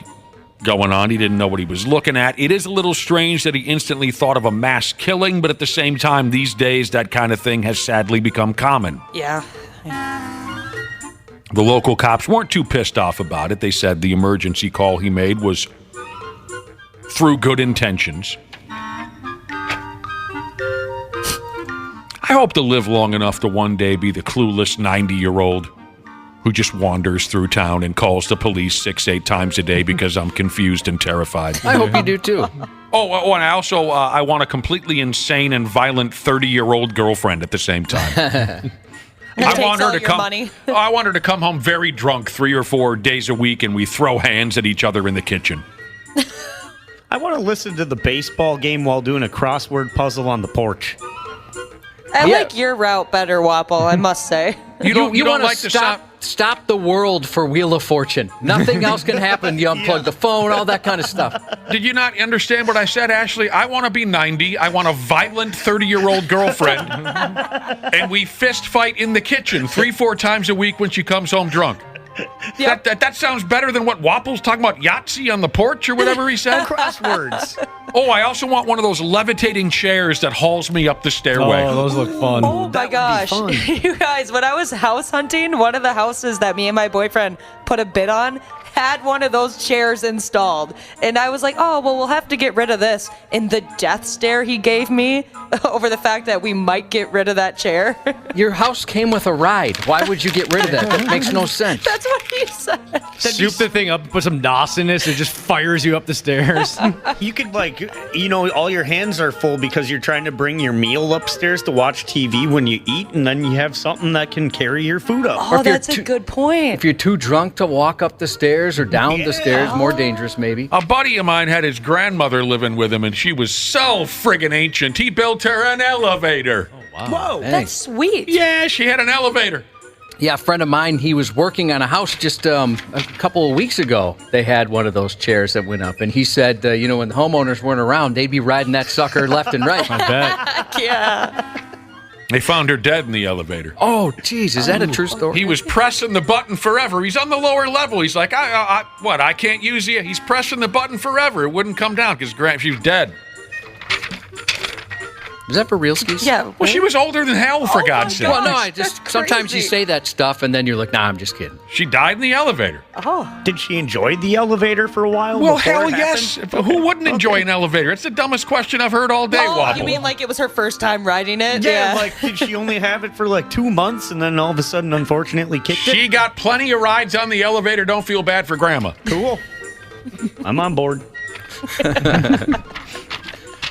going on. He didn't know what he was looking at. It is a little strange that he instantly thought of a mass killing, but at the same time, these days, that kind of thing has sadly become common. Yeah. The local cops weren't too pissed off about it. They said the emergency call he made was through good intentions. I hope to live long enough to one day be the clueless 90-year-old who just wanders through town and calls the police 6-8 times a day because I'm confused and terrified. I hope you do, too. Oh, and I also I want a completely insane and violent 30-year-old girlfriend at the same time. I want her to come. Money. I want her to come home very drunk 3 or 4 days a week, and we throw hands at each other in the kitchen. I want to listen to the baseball game while doing a crossword puzzle on the porch. I like your route better, Wapple, I must say. You don't like to stop the world for Wheel of Fortune. Nothing else can happen. You unplug the phone, all that kind of stuff. Did you not understand what I said, Ashley? I want to be 90. I want a violent 30-year-old girlfriend. And we fist fight in the kitchen 3-4 times a week when she comes home drunk. Yep. That sounds better than what Wapple's talking about, Yahtzee on the porch or whatever he said. Crosswords. Oh, I also want one of those levitating chairs that hauls me up the stairway. Oh, those look fun. Oh my gosh. You guys, when I was house hunting, one of the houses that me and my boyfriend put a bid on had one of those chairs installed. And I was like, oh, well, we'll have to get rid of this. And the death stare he gave me over the fact that we might get rid of that chair. Your house came with a ride. Why would you get rid of that? That makes no sense. That's what he said. Soup the thing up, put some NOS in it, so it just fires you up the stairs. You could, all your hands are full because you're trying to bring your meal upstairs to watch TV when you eat, and then you have something that can carry your food up. Oh, that's a good point. If you're too drunk to walk up the stairs or down the stairs, more dangerous maybe. A buddy of mine had his grandmother living with him, and she was so friggin' ancient. He built her an elevator. Oh, wow. Whoa, that's sweet. Yeah, she had an elevator. Yeah, a friend of mine, he was working on a house just a couple of weeks ago. They had one of those chairs that went up, and he said, when the homeowners weren't around, they'd be riding that sucker left and right. I bet. Yeah. They found her dead in the elevator. Oh, geez, is that a true story? He was pressing the button forever. He's on the lower level. He's like, I can't use you. He's pressing the button forever. It wouldn't come down because she was dead. Is that for real, Skis? Yeah. Well, she was older than hell, for God's sake. Well, no, sometimes you say that stuff, and then you're like, nah, I'm just kidding. She died in the elevator. Oh. Did she enjoy the elevator for a while? Well, hell yes. Who wouldn't enjoy an elevator? It's the dumbest question I've heard all day, Wobble. You mean like it was her first time riding it? Yeah, did she only have it for 2 months and then all of a sudden, unfortunately, kicked it? She got plenty of rides on the elevator. Don't feel bad for Grandma. Cool. I'm on board.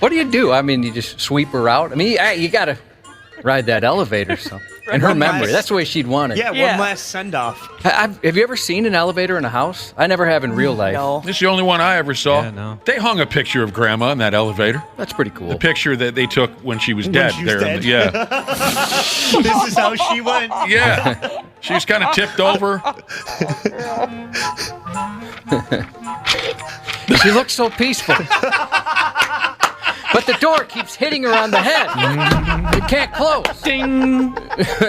What do you do? I mean, you just sweep her out? I mean, you got to ride that elevator. So. In her memory. That's the way she'd want it. Yeah, one last send-off. Have you ever seen an elevator in a house? I never have in real life. No. This is the only one I ever saw. Yeah, no. They hung a picture of Grandma in that elevator. That's pretty cool. The picture that they took when she was dead. She was dead. This is how she went. Yeah. She was kind of tipped over. She looks so peaceful. But the door keeps hitting her on the head. It can't close. Ding.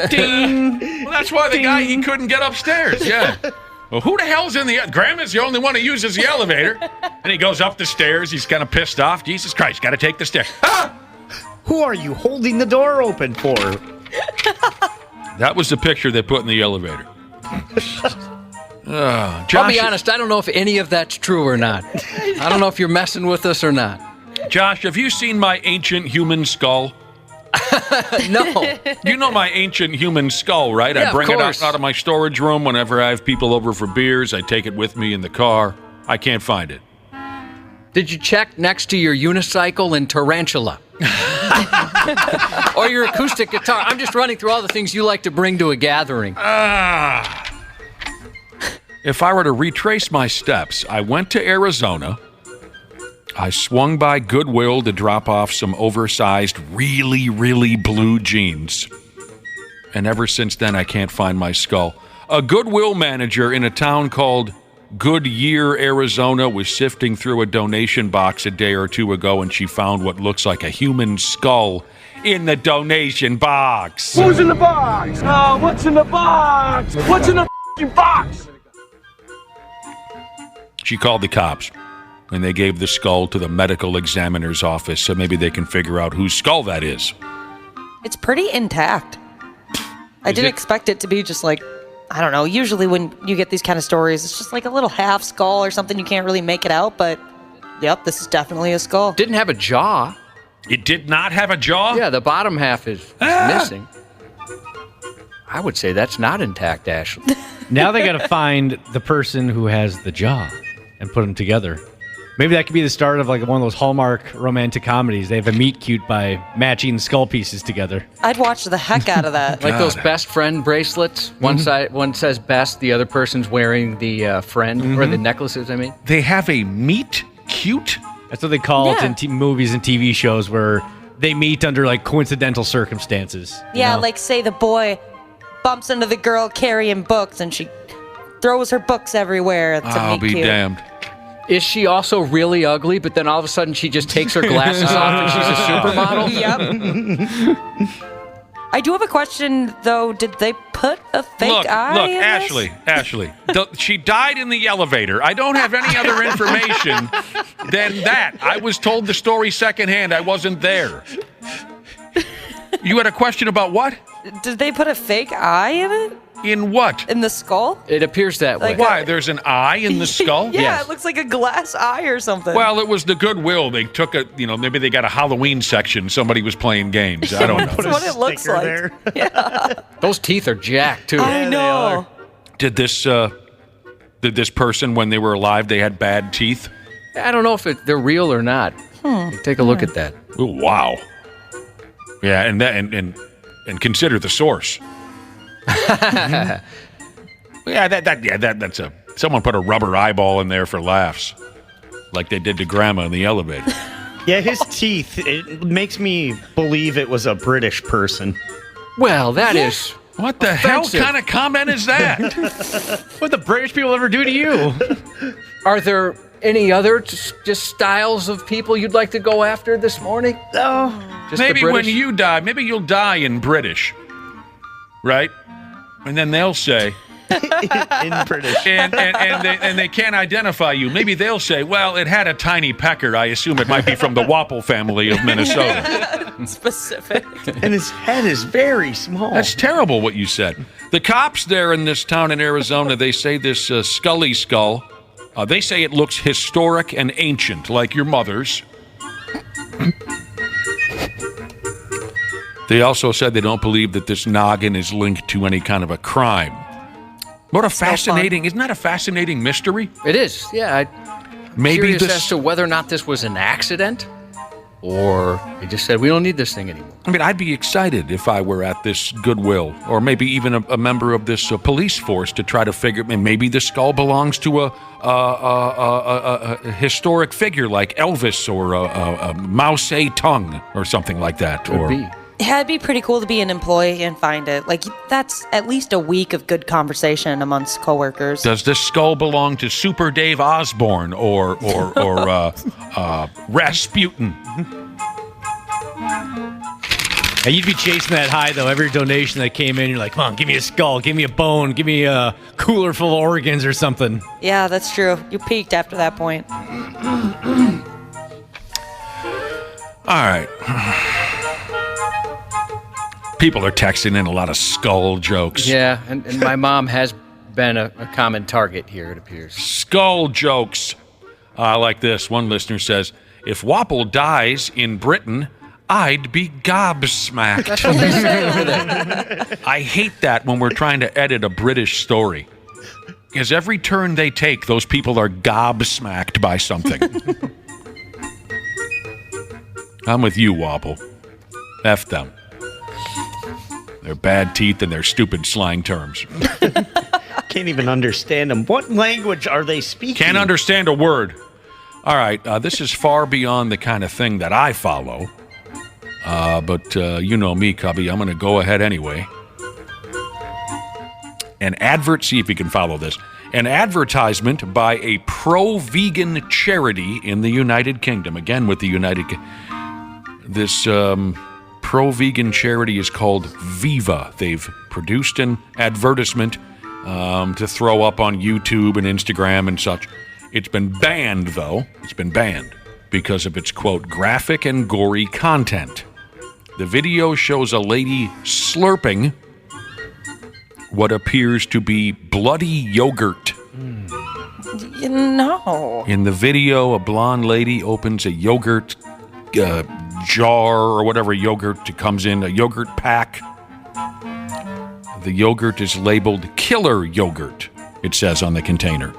Ding. Well, that's why the guy, he couldn't get upstairs. Yeah. Well, who the hell's in the... Grandma's the only one who uses the elevator. And he goes up the stairs. He's kind of pissed off. Jesus Christ, got to take the stairs. Ah! Who are you holding the door open for? That was the picture they put in the elevator. Josh, I'll be honest, I don't know if any of that's true or not. I don't know if you're messing with us or not. Josh, have you seen my ancient human skull? No. You know my ancient human skull, right? Yeah, I bring of it out of my storage room whenever I have people over for beers. I take it with me in the car. I can't find it. Did you check next to your unicycle and tarantula? Or your acoustic guitar? I'm just running through all the things you like to bring to a gathering. If I were to retrace my steps, I went to Arizona. I swung by Goodwill to drop off some oversized, really, really blue jeans. And ever since then, I can't find my skull. A Goodwill manager in a town called Goodyear, Arizona, was sifting through a donation box a day or two ago, and she found what looks like a human skull in the donation box. Who's in the box? What's in the box? What's in the f***ing box? She called the cops, and they gave the skull to the medical examiner's office so maybe they can figure out whose skull that is. It's pretty intact. I didn't expect it to be just like, I don't know, usually when you get these kind of stories, it's just like a little half skull or something. You can't really make it out, but yep, this is definitely a skull. Didn't have a jaw. It did not have a jaw? Yeah, the bottom half is missing. I would say that's not intact, Ashley. Now they got to find the person who has the jaw and put them together. Maybe that could be the start of like one of those Hallmark romantic comedies. They have a meet cute by matching skull pieces together. I'd watch the heck out of that. Like those best friend bracelets. One says best, the other person's wearing the friend, or the necklaces, I mean. They have a meet cute? That's what they call it in movies and TV shows where they meet under like coincidental circumstances. Yeah, like say the boy bumps into the girl carrying books and she throws her books everywhere. I'll be damned. Is she also really ugly, but then all of a sudden she just takes her glasses off and she's a supermodel? Yep. I do have a question, though. Did they put a fake eye in this? Ashley, she died in the elevator. I don't have any other information than that. I was told the story secondhand. I wasn't there. You had a question about what? Did they put a fake eye in it? In what? In the skull? It appears that way. Why? There's an eye in the skull? Yeah, Yes. it looks like a glass eye or something. Well, it was the Goodwill. They took maybe they got a Halloween section. Somebody was playing games. I don't know. That's what it looks like. There. Yeah. Those teeth are jacked, too. I know. Did this person, when they were alive, they had bad teeth? I don't know if they're real or not. Take a look at that. Ooh, wow. Yeah, and consider the source. That's someone put a rubber eyeball in there for laughs, like they did to Grandma in the elevator. Yeah, his teeth. It makes me believe it was a British person. Well, that is what the offensive. hell kind of comment is that? What the British people ever do to you? Are there any other just styles of people you'd like to go after this morning? Oh, just maybe the when British? you die, maybe you'll die in British, right? And then they'll say. in British. And they can't identify you. Maybe they'll say, well, it had a tiny pecker. I assume it might be from the Wapple family of Minnesota. Specific. And his head is very small. That's terrible what you said. The cops there in this town in Arizona, they say this Scully skull, they say it looks historic and ancient, like your mother's. They also said they don't believe that this noggin is linked to any kind of a crime. What a fascinating, isn't that a fascinating mystery? It is, yeah. Maybe curious this, as to whether or not this was an accident, or they just said, we don't need this thing anymore. I mean, I'd be excited if I were at this Goodwill, or maybe even a member of this police force to try to figure, maybe the skull belongs to a historic figure like Elvis or a Mao Zedong or something like that. Could be. Yeah, it'd be pretty cool to be an employee and find it. Like, that's at least a week of good conversation amongst coworkers. Does this skull belong to Super Dave Osborne or Rasputin? And you'd be chasing that high, though. Every donation that came in, you're like, come on, give me a skull, give me a bone, give me a cooler full of organs or something. Yeah, that's true. You peaked after that point. All right. People are texting in a lot of skull jokes. Yeah, and my mom has been a common target here, it appears. Skull jokes. Like this. One listener says, if Wapple dies in Britain, I'd be gobsmacked. That's what they say over there. I hate that when we're trying to edit a British story. Because every turn they take, those people are gobsmacked by something. I'm with you, Wapple. F them. Their bad teeth and their stupid slang terms. Can't even understand them. What language are they speaking? Can't understand a word. All right, this is far beyond the kind of thing that I follow. But you know me, Cubby. I'm going to go ahead anyway. See if you can follow this. An advertisement by a pro-vegan charity in the United Kingdom. Again, with the United Kingdom. This pro-vegan charity is called Viva. They've produced an advertisement to throw up on YouTube and Instagram and such. It's been banned, though. It's been banned because of its, quote, graphic and gory content. The video shows a lady slurping what appears to be bloody yogurt. No. In the video, a blonde lady opens a yogurt jar or whatever yogurt comes in, a yogurt pack. The yogurt is labeled killer yogurt, it says on the container.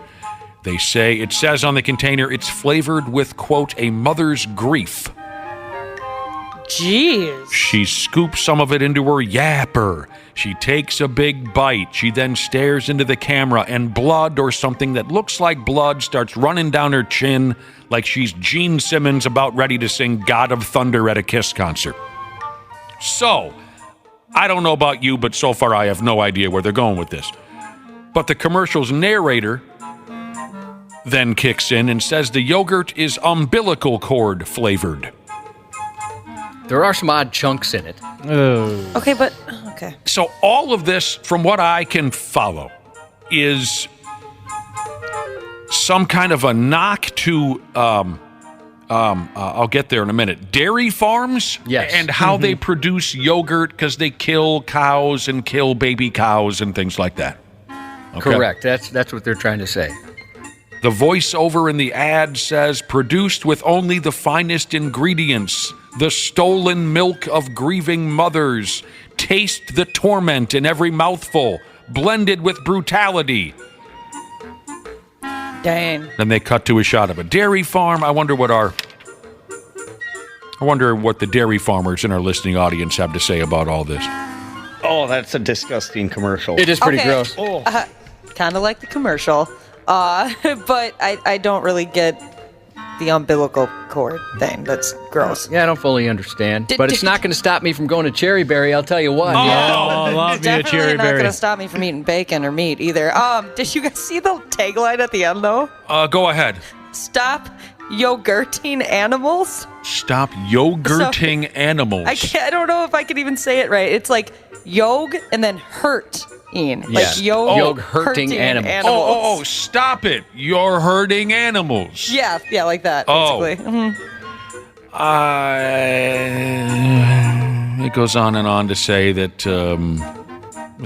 They say, it says on the container, it's flavored with, quote, a mother's grief. Jeez. She scoops some of it into her yapper. She takes a big bite. She then stares into the camera, and blood or something that looks like blood starts running down her chin like she's Gene Simmons about ready to sing God of Thunder at a Kiss concert. So, I don't know about you, but so far I have no idea where they're going with this. But the commercial's narrator then kicks in and says the yogurt is umbilical cord flavored. There are some odd chunks in it. Okay, but okay. So all of this, from what I can follow, is some kind of a knock to, I'll get there in a minute, dairy farms? Yes. And how they produce yogurt because they kill cows and kill baby cows and things like that. Okay? Correct. That's what they're trying to say. The voiceover in the ad says, produced with only the finest ingredients, the stolen milk of grieving mothers. Taste the torment in every mouthful, blended with brutality. Dang. Then they cut to a shot of a dairy farm. I wonder what the dairy farmers in our listening audience have to say about all this. Oh, that's a disgusting commercial. It is pretty gross. Kind of like the commercial. But I don't really get the umbilical cord thing. That's gross. Yeah, I don't fully understand. But it's not going to stop me from going to Cherry Berry, I'll tell you what. I love It's me a definitely Cherry not Berry. going to stop me from eating bacon or meat either. Did you guys see the tagline at the end, though? Go ahead. Stop yogurting animals? Stop yogurting animals. I don't know if I can even say it right. It's like yog and then hurt. Yes. Like yog hurting animals. Oh, stop it. You're hurting animals. Yeah, like that, basically. It goes on and on to say that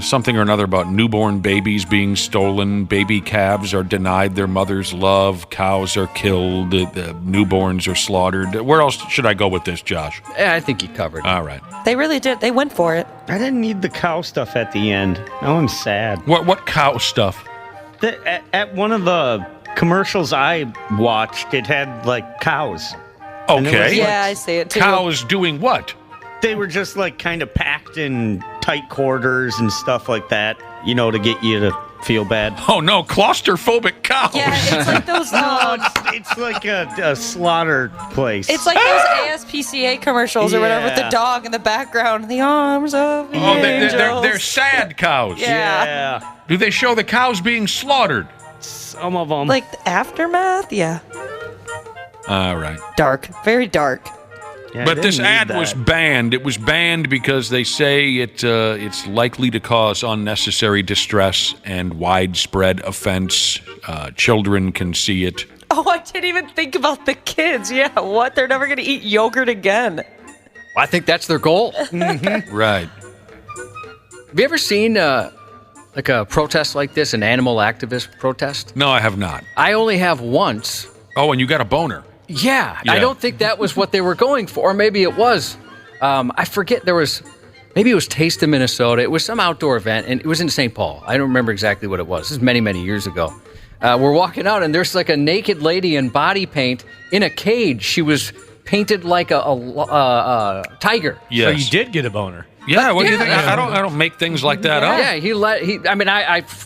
something or another about newborn babies being stolen. Baby calves are denied their mother's love. Cows are killed. The newborns are slaughtered. Where else should I go with this, Josh? Yeah, I think you covered it. All right. They really did. They went for it. I didn't need the cow stuff at the end. Now I'm sad. What cow stuff? At one of the commercials I watched, it had, like, cows. Okay. Yeah, I see it too. Cows doing what? They were just, like, kind of packed in tight quarters and stuff like that, to get you to feel bad. Oh, no, claustrophobic cows. Yeah, it's like those. It's like a slaughter place. It's like those ASPCA commercials or whatever with the dog in the background. The arms of the angels. They're sad cows. Yeah. Do they show the cows being slaughtered? Some of them. Like the aftermath? Yeah. All right. Dark. Very dark. Yeah, But this ad was banned. It was banned because they say it's likely to cause unnecessary distress and widespread offense. Children can see it. Oh, I didn't even think about the kids. Yeah, what? They're never going to eat yogurt again. I think that's their goal. Right. Have you ever seen like a protest like this, an animal activist protest? No, I have not. I only have once. Oh, and you got a boner. Yeah, I don't think that was what they were going for. Or maybe it was. I forget. Maybe it was Taste of Minnesota. It was some outdoor event, and it was in St. Paul. I don't remember exactly what it was. This is many, many years ago. We're walking out, and there's like a naked lady in body paint in a cage. She was painted like a tiger. Yes. So you did get a boner. Yeah, what do you think? I don't make things like that up. Yeah,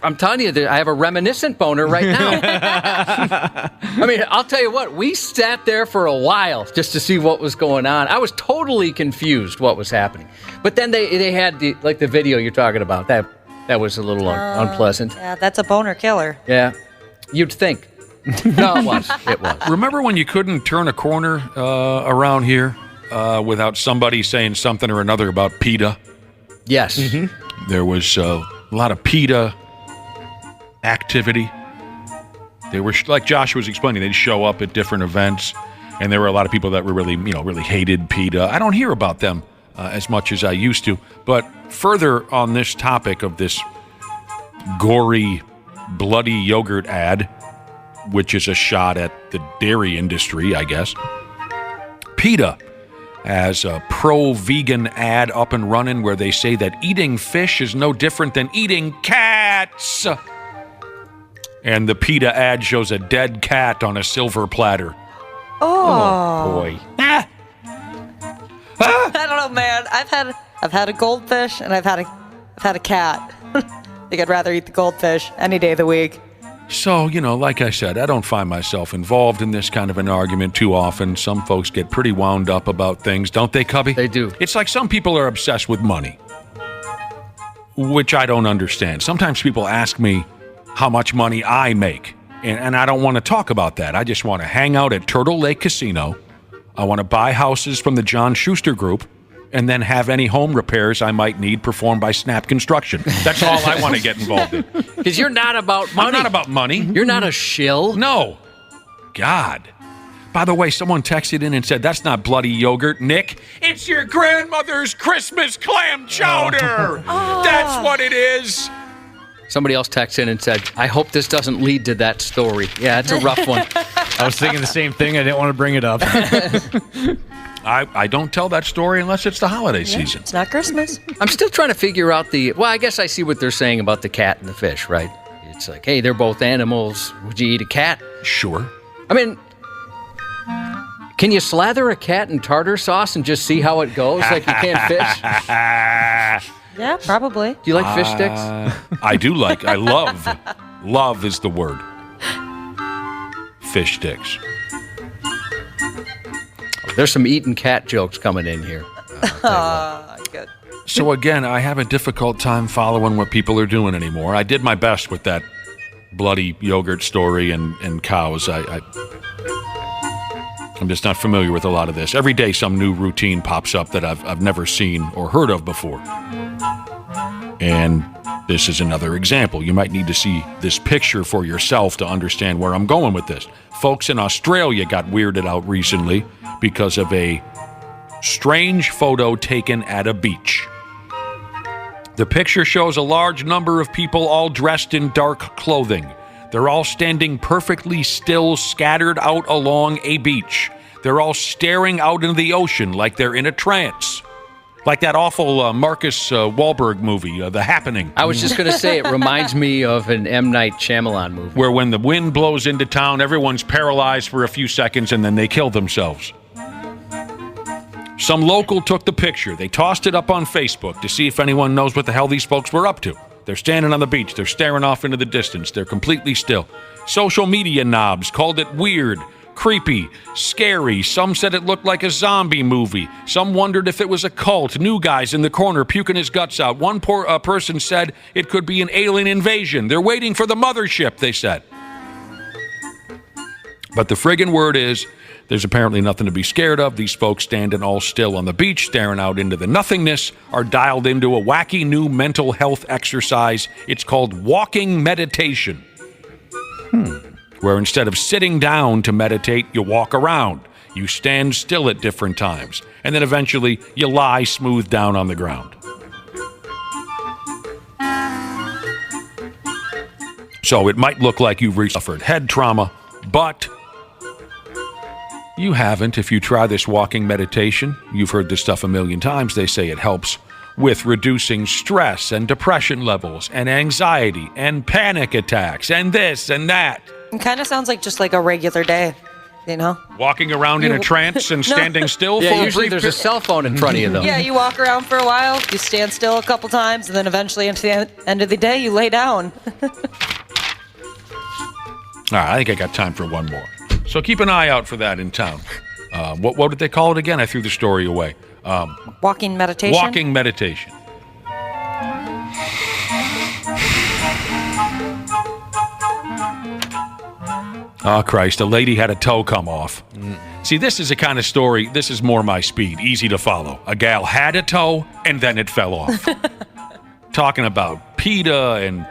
I'm telling you, I have a reminiscent boner right now. I mean, I'll tell you what, we sat there for a while just to see what was going on. I was totally confused what was happening. But then they had the video you're talking about. That was a little unpleasant. Yeah, that's a boner killer. Yeah, you'd think. No, it was. It was. Remember when you couldn't turn a corner around here without somebody saying something or another about PETA? Yes. Mm-hmm. There was a lot of PETA activity. They were, like Josh was explaining, they'd show up at different events, and there were a lot of people that were really hated PETA. I don't hear about them as much as I used to. But further on this topic of this gory, bloody yogurt ad, which is a shot at the dairy industry, I guess. PETA has a pro-vegan ad up and running where they say that eating fish is no different than eating cats. And the PETA ad shows a dead cat on a silver platter. Oh, boy. I don't know, man. I've had a goldfish and I've had a cat. I think I'd rather eat the goldfish any day of the week. So, like I said, I don't find myself involved in this kind of an argument too often. Some folks get pretty wound up about things, don't they, Cubby? They do. It's like some people are obsessed with money, which I don't understand. Sometimes people ask me how much money I make, and I don't want to talk about that. I just want to hang out at Turtle Lake Casino. I want to buy houses from the John Schuster Group, and then have any home repairs I might need performed by Snap Construction. That's all I want to get involved in. Because you're not about money. I'm not about money. You're not a shill. No. God. By the way, someone texted in and said, that's not bloody yogurt, Nick. It's your grandmother's Christmas clam chowder. That's what it is. Somebody else texted in and said, I hope this doesn't lead to that story. Yeah, it's a rough one. I was thinking the same thing. I didn't want to bring it up. I don't tell that story unless it's the holiday season. It's not Christmas. I'm still trying to figure out I guess I see what they're saying about the cat and the fish, right? It's like, hey, they're both animals. Would you eat a cat? Sure. I mean, can you slather a cat in tartar sauce and just see how it goes like you can fish? Yeah, probably. Do you like fish sticks? I do like, I love is the word. Fish sticks. There's some eating cat jokes coming in here. Good. So again, I have a difficult time following what people are doing anymore. I did my best with that bloody yogurt story and cows. I'm just not familiar with a lot of this. Every day some new routine pops up that I've never seen or heard of before. And this is another example. You might need to see this picture for yourself to understand where I'm going with this. Folks in Australia got weirded out recently because of a strange photo taken at a beach. The picture shows a large number of people all dressed in dark clothing. They're all standing perfectly still, scattered out along a beach. They're all staring out into the ocean like they're in a trance. Like that awful Marcus Wahlberg movie, The Happening. I was just going to say, it reminds me of an M. Night Shyamalan movie. Where when the wind blows into town, everyone's paralyzed for a few seconds and then they kill themselves. Some local took the picture. They tossed it up on Facebook to see if anyone knows what the hell these folks were up to. They're standing on the beach. They're staring off into the distance. They're completely still. Social media knobs called it weird, creepy, scary. Some said it looked like a zombie movie. Some wondered if it was a cult. New guys in the corner puking his guts out. One person said it could be an alien invasion. They're waiting for the mothership, they said. But the friggin' word is, there's apparently nothing to be scared of. These folks standing all still on the beach, staring out into the nothingness, are dialed into a wacky new mental health exercise. It's called walking meditation. Where instead of sitting down to meditate, you walk around. You stand still at different times. And then eventually, you lie smooth down on the ground. So it might look like you've suffered head trauma, but you haven't. If you try this walking meditation, you've heard this stuff a million times. They say it helps with reducing stress and depression levels and anxiety and panic attacks and this and that. It kind of sounds like just like a regular day, you know? Walking around in a trance and standing still for a usually brief there's a cell phone in front of you, though. Yeah, you walk around for a while, you stand still a couple times, and then eventually, into the end of the day, you lay down. All right, I think I got time for one more. So keep an eye out for that in town. What did they call it again? I threw the story away. Walking meditation? Walking meditation. Oh, Christ, a lady had a toe come off. See, this is a kind of story, this is more my speed, easy to follow. A gal had a toe, and then it fell off. Talking about PETA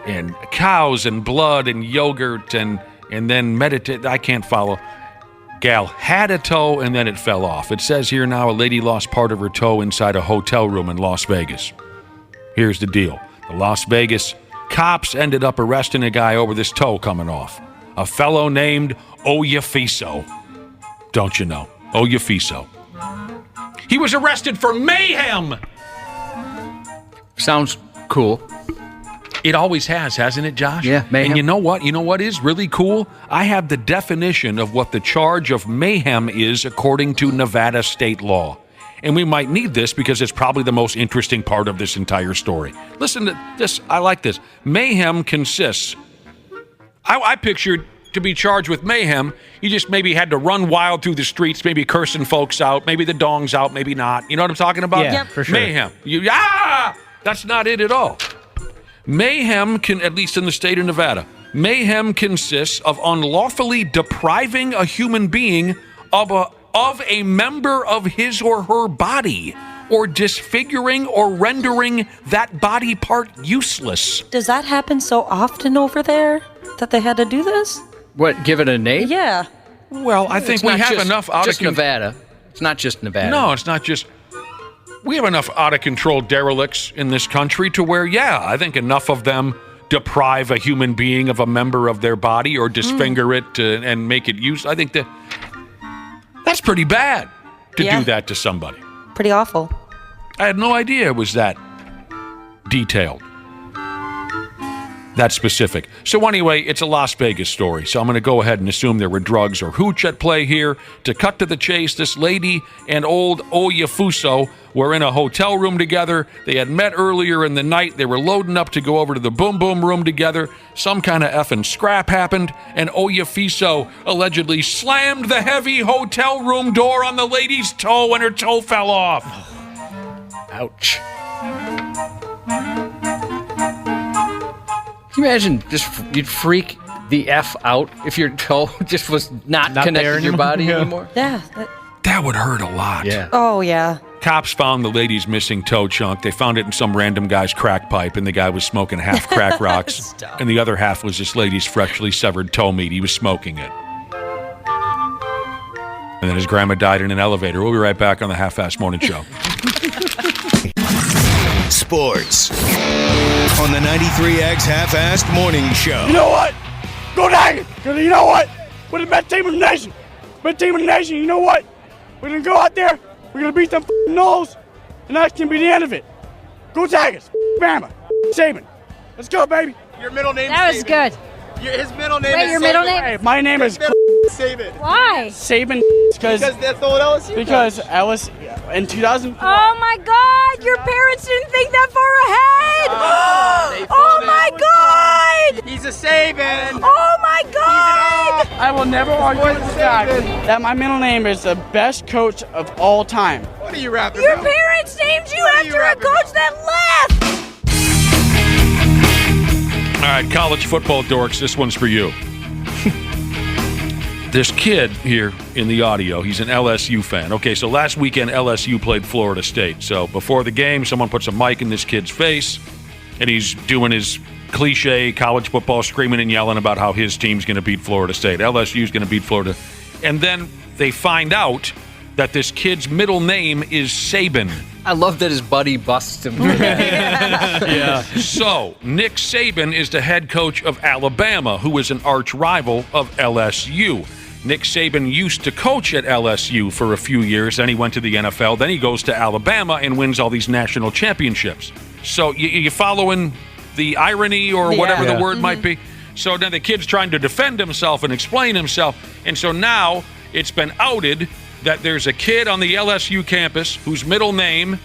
and cows and blood and yogurt and then meditate. I can't follow. Gal had a toe, and then it fell off. It says here now a lady lost part of her toe inside a hotel room in Las Vegas. Here's the deal. The Las Vegas cops ended up arresting a guy over this toe coming off. A fellow named Oyafiso. Don't you know? Oyafiso. He was arrested for mayhem. Sounds cool. It always has, hasn't it, Josh? Yeah, mayhem. And you know what? You know what is really cool? I have the definition of what the charge of mayhem is according to Nevada state law. And we might need this because it's probably the most interesting part of this entire story. Listen to this. I like this. Mayhem consists. I pictured to be charged with mayhem, you just maybe had to run wild through the streets, maybe cursing folks out, maybe the dong's out, maybe not. You know what I'm talking about? Yeah, for sure. Mayhem. That's not it at all. Mayhem can, at least in the state of Nevada, mayhem consists of unlawfully depriving a human being of a member of his or her body, or disfiguring or rendering that body part useless. Does that happen so often over there that they had to do this? What, give it a name? Yeah. Well, I think we have enough out of Nevada. It's not just Nevada. No, it's not just. We have enough out-of-control derelicts in this country to where, I think enough of them deprive a human being of a member of their body or disfigure it and make it useless. I think that's pretty bad to do that to somebody. Pretty awful. I had no idea it was that detailed. That specific. So anyway, it's a Las Vegas story, so I'm going to go ahead and assume there were drugs or hooch at play here. To cut to the chase, this lady and old Oyafuso were in a hotel room together. They had met earlier in the night. They were loading up to go over to the Boom Boom room together. Some kind of effing scrap happened, and Oyafuso allegedly slammed the heavy hotel room door on the lady's toe, and her toe fell off. Ouch. Can you imagine you'd freak the F out if your toe just was not connected to your body anymore? Yeah. That would hurt a lot. Yeah. Oh, yeah. Cops found the lady's missing toe chunk. They found it in some random guy's crack pipe, and the guy was smoking half crack rocks, and the other half was this lady's freshly severed toe meat. He was smoking it. And then his grandma died in an elevator. We'll be right back on the Half-Assed Morning Show. Sports on the 93X Half-Assed Morning Show. You know what? Go Tigers! Because you know what? We're the best team in the nation. Best team in the nation. You know what? We're going to go out there. We're going to beat them Knowles. And that's going to be the end of it. Go Tigers. Bama. Saban. Let's go, baby. Your middle name That is was Saban. good. His middle name Wait, is your Saban. middle name? Hey, my name is Saban. Why? Saban because that's the old LSU. Because LSU in 2000. Oh my God! Your parents didn't think that far ahead. Oh my God! He's a Saban. Oh my God! I will never argue with the fact that my middle name is the best coach of all time. What are you rapping Your about? parents named you after a coach that left. All right, college football dorks, this one's for you. This kid here in the audio, he's an LSU fan. Okay, so last weekend LSU played Florida State. So before the game, someone puts a mic in this kid's face, and he's doing his cliche college football screaming and yelling about how his team's going to beat Florida State. LSU's going to beat Florida. And then they find out that this kid's middle name is Saban. I love that his buddy busts him. Yeah. So, Nick Saban is the head coach of Alabama, who is an arch rival of LSU. Nick Saban used to coach at LSU for a few years, then he went to the NFL, then he goes to Alabama and wins all these national championships. So, you following the irony or whatever the word might be? So then the kid's trying to defend himself and explain himself, and so now it's been outed that there's a kid on the LSU campus whose middle name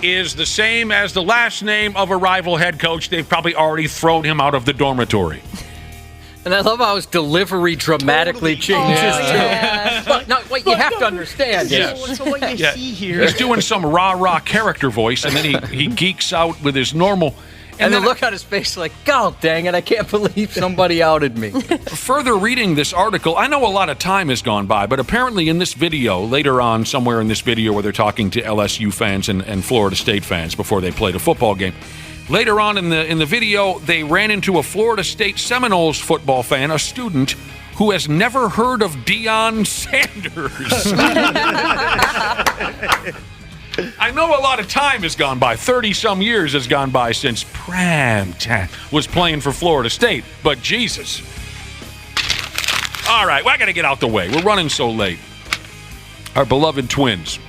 is the same as the last name of a rival head coach. They've probably already thrown him out of the dormitory. And I love how his delivery dramatically changes, too. But no, wait, you have to understand. Yes. So what you see here. He's doing some rah-rah character voice, and then he geeks out with his normal... And the look on his face like, God dang it, I can't believe somebody outed me. Further reading this article, I know a lot of time has gone by, but apparently in this video, later on, somewhere in this video where they're talking to LSU fans and Florida State fans before they played a football game, later on in the video, they ran into a Florida State Seminoles football fan, a student, who has never heard of Deion Sanders. I know a lot of time has gone by. 30-some years has gone by since Pram was playing for Florida State. But Jesus. All right, well, I got to get out the way. We're running so late. Our beloved Twins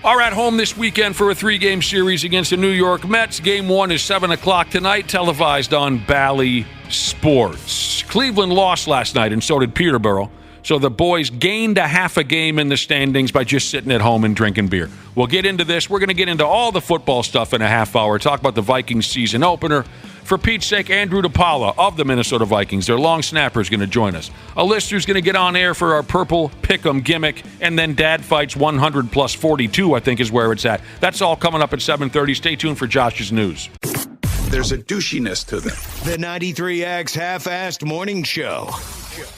are at home this weekend for a 3-game series against the New York Mets. Game 1 is 7 o'clock tonight, televised on Bally Sports. Cleveland lost last night, and so did Peterborough. So the boys gained a half a game in the standings by just sitting at home and drinking beer. We'll get into this. We're going to get into all the football stuff in a half hour. Talk about the Vikings season opener. For Pete's sake, Andrew Depaola of the Minnesota Vikings, their long snapper, is going to join us. A listener's going to get on air for our Purple Pick'em gimmick, and then Dad Fights 100 plus 42, I think, is where it's at. That's all coming up at 7:30. Stay tuned for Josh's news. There's a douchiness to them. The 93X Half-Assed Morning Show.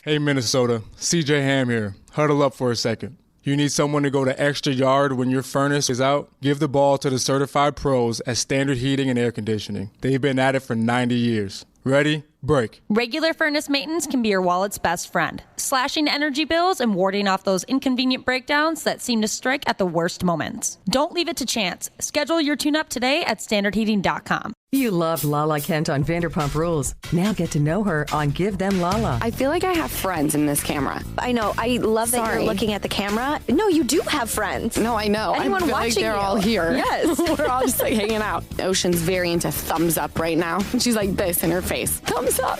Hey, Minnesota. CJ Ham here. Huddle up for a second. You need someone to go the extra yard when your furnace is out? Give the ball to the certified pros at Standard Heating and Air Conditioning. They've been at it for 90 years. Ready? Break. Regular furnace maintenance can be your wallet's best friend, slashing energy bills and warding off those inconvenient breakdowns that seem to strike at the worst moments. Don't leave it to chance. Schedule your tune-up today at standardheating.com. You loved Lala Kent on Vanderpump Rules. Now get to know her on Give Them Lala. I feel like I have friends in this camera. I know. I love that you're looking at the camera. No, you do have friends. No, I know. Anyone I feel watching like they're you. all here. Yes. We're all just like hanging out. Ocean's very into thumbs up right now. She's like this in her face. Thumbs up.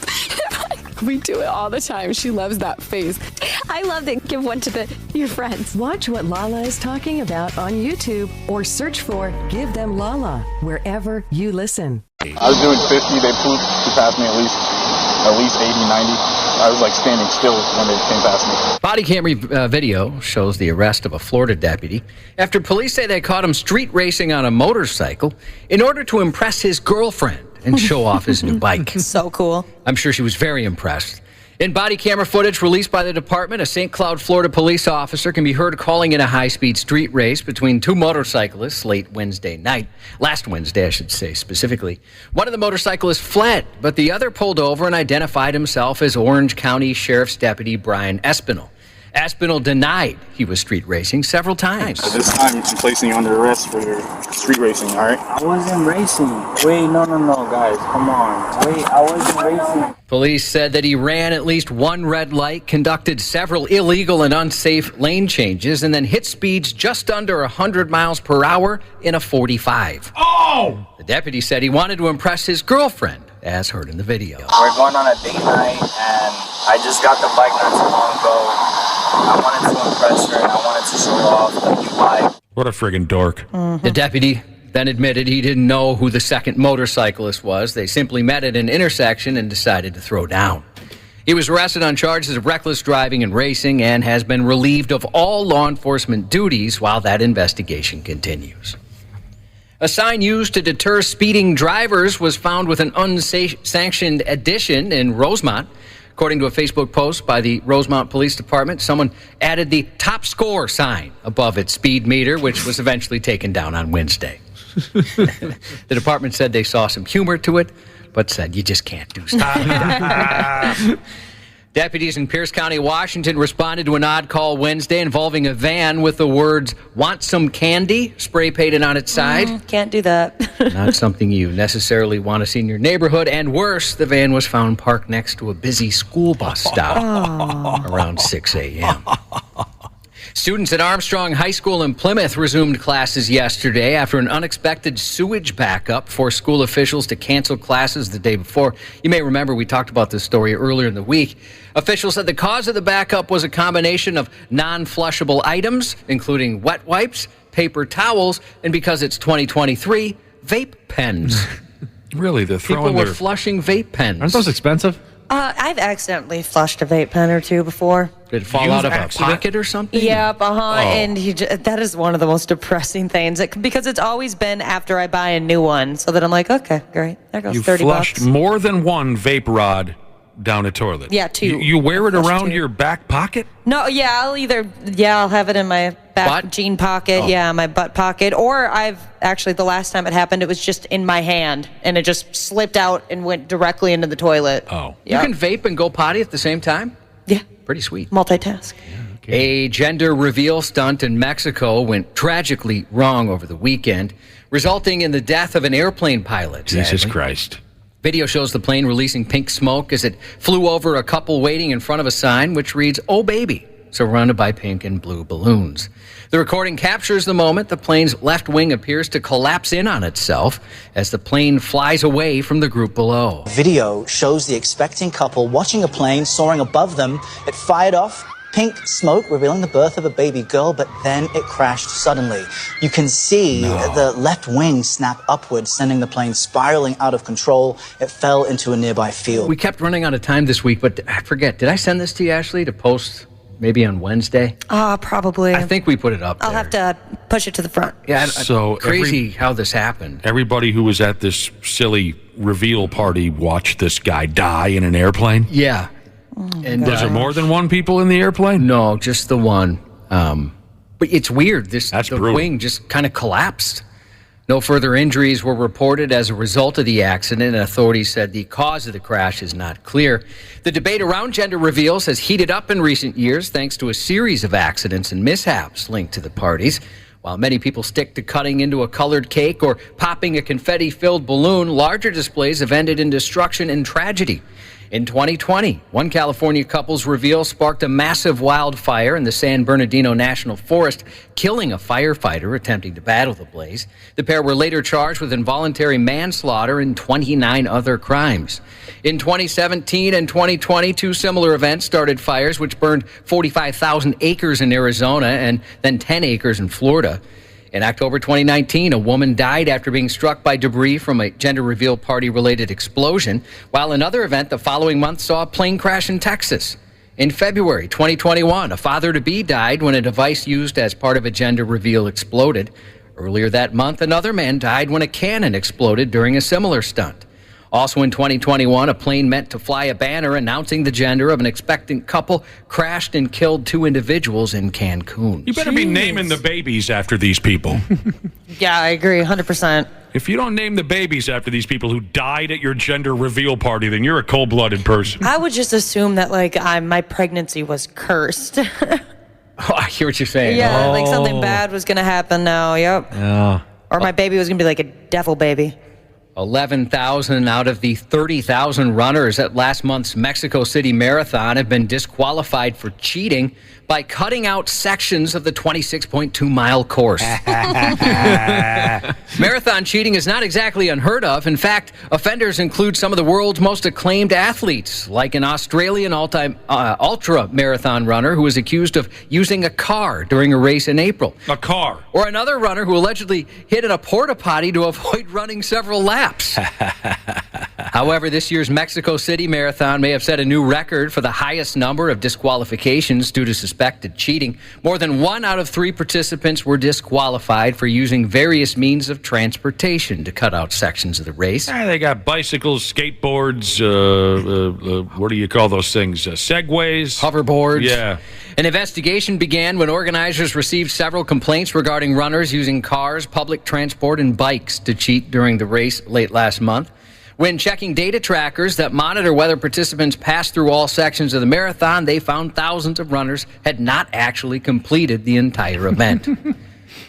We do it all the time. She loves that face. I love that. Give one to your friends. Watch what Lala is talking about on YouTube or search for Give Them Lala wherever you listen. I was doing 50. They flew past me at least 80, 90. I was like standing still when they came past me. Body camera video shows the arrest of a Florida deputy after police say they caught him street racing on a motorcycle in order to impress his girlfriend and show off his new bike. So cool. I'm sure she was very impressed. In body camera footage released by the department, a St. Cloud, Florida police officer can be heard calling in a high-speed street race between two motorcyclists late Wednesday night. Last Wednesday, I should say specifically. One of the motorcyclists fled, but the other pulled over and identified himself as Orange County Sheriff's Deputy Brian Espinal. Espinal denied he was street racing several times. At this time, I'm placing you under arrest for your street racing, all right? I wasn't racing. Wait, no, guys. Come on. Wait, I wasn't racing. Police said that he ran at least one red light, conducted several illegal and unsafe lane changes, and then hit speeds just under 100 miles per hour in a 45. Oh! The deputy said he wanted to impress his girlfriend, as heard in the video. We're going on a date night, and I just got the bike not too long ago. I wanted to impress her, and I wanted to show off the new bike. What a friggin' dork. The deputy then admitted he didn't know who the second motorcyclist was. They simply met at an intersection and decided to throw down. He was arrested on charges of reckless driving and racing and has been relieved of all law enforcement duties while that investigation continues. A sign used to deter speeding drivers was found with an unsanctioned addition in Rosemont. According to a Facebook post by the Rosemont Police Department, someone added the top score sign above its speed meter, which was eventually taken down on Wednesday. The department said they saw some humor to it, but said you just can't do stuff. Deputies in Pierce County, Washington responded to an odd call Wednesday involving a van with the words, "Want some candy?" spray painted on its side. Can't do that. Not something you necessarily want to see in your neighborhood. And worse, the van was found parked next to a busy school bus stop around 6 a.m. Students at Armstrong High School in Plymouth resumed classes yesterday after an unexpected sewage backup forced school officials to cancel classes the day before. You may remember we talked about this story earlier in the week. Officials said the cause of the backup was a combination of non-flushable items, including wet wipes, paper towels, and because it's 2023, vape pens. Really? They're throwing People were flushing vape pens. Aren't those expensive? I've accidentally flushed a vape pen or two before. Did it fall out of a pocket or something? Yep, and that is one of the most depressing things because it's always been after I buy a new one, so that I'm like, okay, great, there goes You $30. flushed more than one vape rod down a toilet. Yeah, two. You wear it around your back pocket? No, yeah, I'll have it in my back jean pocket, my butt pocket, or the last time it happened, it was just in my hand, and it just slipped out and went directly into the toilet. Oh. You can vape and go potty at the same time? Yeah. Pretty sweet. Multitask. A gender reveal stunt in Mexico went tragically wrong over the weekend, resulting in the death of an airplane pilot. Jesus Christ. Video shows the plane releasing pink smoke as it flew over a couple waiting in front of a sign which reads, "Oh, baby." surrounded by pink and blue balloons. The recording captures the moment the plane's left wing appears to collapse in on itself as the plane flies away from the group below. Video shows the expecting couple watching a plane soaring above them. It fired off pink smoke, revealing the birth of a baby girl, but then it crashed suddenly. You can see the left wing snap upwards, sending the plane spiraling out of control. It fell into a nearby field. We kept running out of time this week, but I forget, did I send this to you, Ashley, to post maybe on Wednesday? Probably. I think we put it up there. I'll have to push it to the front. Yeah, so crazy how this happened. Everybody who was at this silly reveal party watched this guy die in an airplane? Yeah. And was there more than one people in the airplane? No, just the one. But it's weird. The wing just kind of collapsed. No further injuries were reported as a result of the accident, and authorities said the cause of the crash is not clear. The debate around gender reveals has heated up in recent years thanks to a series of accidents and mishaps linked to the parties. While many people stick to cutting into a colored cake or popping a confetti-filled balloon, larger displays have ended in destruction and tragedy. In 2020, one California couple's reveal sparked a massive wildfire in the San Bernardino National Forest, killing a firefighter attempting to battle the blaze. The pair were later charged with involuntary manslaughter and 29 other crimes. In 2017 and 2020, two similar events started fires which burned 45,000 acres in Arizona and then 10 acres in Florida. In October 2019, a woman died after being struck by debris from a gender reveal party-related explosion, while another event the following month saw a plane crash in Texas. In February 2021, a father-to-be died when a device used as part of a gender reveal exploded. Earlier that month, another man died when a cannon exploded during a similar stunt. Also in 2021, a plane meant to fly a banner announcing the gender of an expectant couple crashed and killed two individuals in Cancun. You better be naming the babies after these people. Yeah, I agree, 100%. If you don't name the babies after these people who died at your gender reveal party, then you're a cold-blooded person. I would just assume that, my pregnancy was cursed. Oh, I hear what you're saying. Yeah, like something bad was going to happen now, yep. Yeah. Or my baby was going to be like a devil baby. 11,000 out of the 30,000 runners at last month's Mexico City Marathon have been disqualified for cheating by cutting out sections of the 26.2-mile course. Marathon cheating is not exactly unheard of. In fact, offenders include some of the world's most acclaimed athletes, like an Australian ultra-marathon runner who was accused of using a car during a race in April. A car? Or another runner who allegedly hid in a porta potty to avoid running several laps. However, this year's Mexico City Marathon may have set a new record for the highest number of disqualifications due to suspected cheating. More than 1 out of 3 participants were disqualified for using various means of transportation to cut out sections of the race. They got bicycles, skateboards, what do you call those things? Segways? Hoverboards. Yeah. An investigation began when organizers received several complaints regarding runners using cars, public transport, and bikes to cheat during the race late last month. When checking data trackers that monitor whether participants pass through all sections of the marathon, they found thousands of runners had not actually completed the entire event.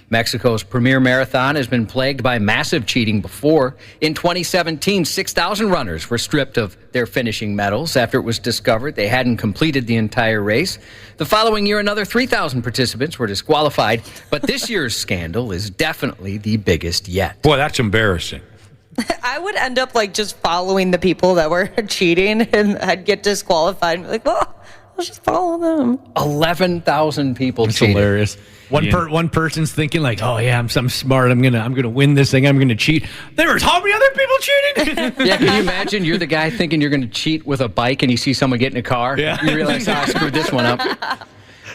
Mexico's premier marathon has been plagued by massive cheating before. In 2017, 6,000 runners were stripped of their finishing medals after it was discovered they hadn't completed the entire race. The following year, another 3,000 participants were disqualified, but this year's scandal is definitely the biggest yet. Boy, that's embarrassing. I would end up just following the people that were cheating, and I'd get disqualified and be like, well, I'll just follow them. 11,000 people That's cheated. hilarious. One person's thinking oh yeah, I'm smart. I'm gonna win this thing. I'm gonna cheat. There's how many other people cheating? Yeah, can you imagine? You're the guy thinking you're gonna cheat with a bike, and you see someone get in a car. Yeah. You realize, I screwed this one up.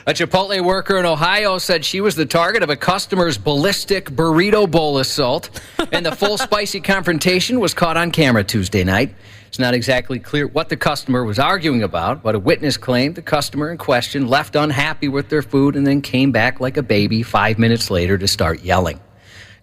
A Chipotle worker in Ohio said she was the target of a customer's ballistic burrito bowl assault, and the full spicy confrontation was caught on camera Tuesday night. It's not exactly clear what the customer was arguing about, but a witness claimed the customer in question left unhappy with their food and then came back like a baby 5 minutes later to start yelling.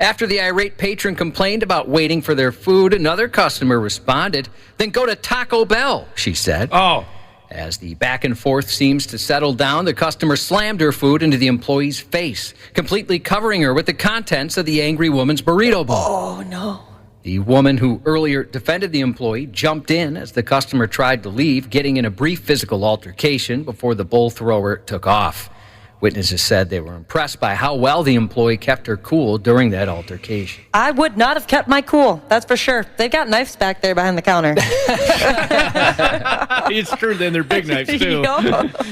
After the irate patron complained about waiting for their food, another customer responded, "Then go to Taco Bell," she said. Oh. As the back and forth seems to settle down, the customer slammed her food into the employee's face, completely covering her with the contents of the angry woman's burrito bowl. Oh, no. The woman who earlier defended the employee jumped in as the customer tried to leave, getting in a brief physical altercation before the bull thrower took off. Witnesses said they were impressed by how well the employee kept her cool during that altercation. I would not have kept my cool, that's for sure. They've got knives back there behind the counter. It's true, then they're big knives, too.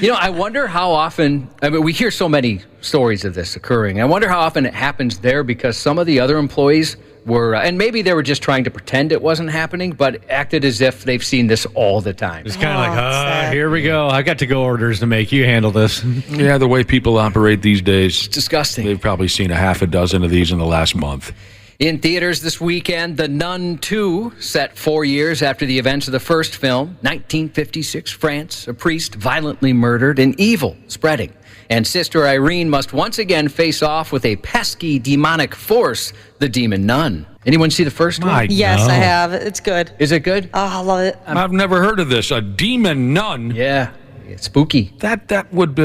You know, I wonder how often, I mean, we hear so many stories of this occurring. I wonder how often it happens there because some of the other employees were, and maybe they were just trying to pretend it wasn't happening, but acted as if they've seen this all the time. It's kind of like, here we go. I got to-go orders to make. You handle this. Yeah, the way people operate these days. It's disgusting. They've probably seen a half a dozen of these in the last month. In theaters this weekend, The Nun 2, set 4 years after the events of the first film. 1956, France, a priest violently murdered and evil spreading. And Sister Irene must once again face off with a pesky demonic force, the demon nun. Anyone see the first one? Yes, I have. It's good. Is it good? Oh, I love it. I've never heard of this. A demon nun. Yeah, it's spooky. That would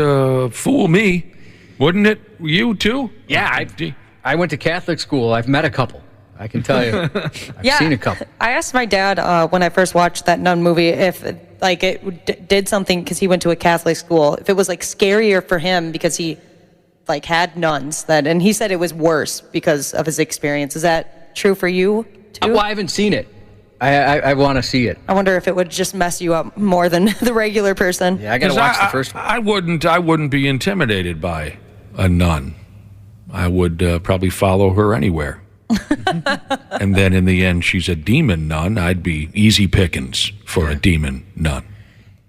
fool me, wouldn't it? You too? Yeah, I went to Catholic school. I've met a couple. I can tell you. I've seen a couple. I asked my dad when I first watched that nun movie if it did something, because he went to a Catholic school, if it was like scarier for him because he like had nuns then, and he said it was worse because of his experience. Is that true for you too? Well, I haven't seen it. I want to see it. I wonder if it would just mess you up more than the regular person. Yeah, I got to watch the first one. I wouldn't be intimidated by a nun. I would probably follow her anywhere. And then in the end, she's a demon nun. I'd be easy pickings for a demon nun.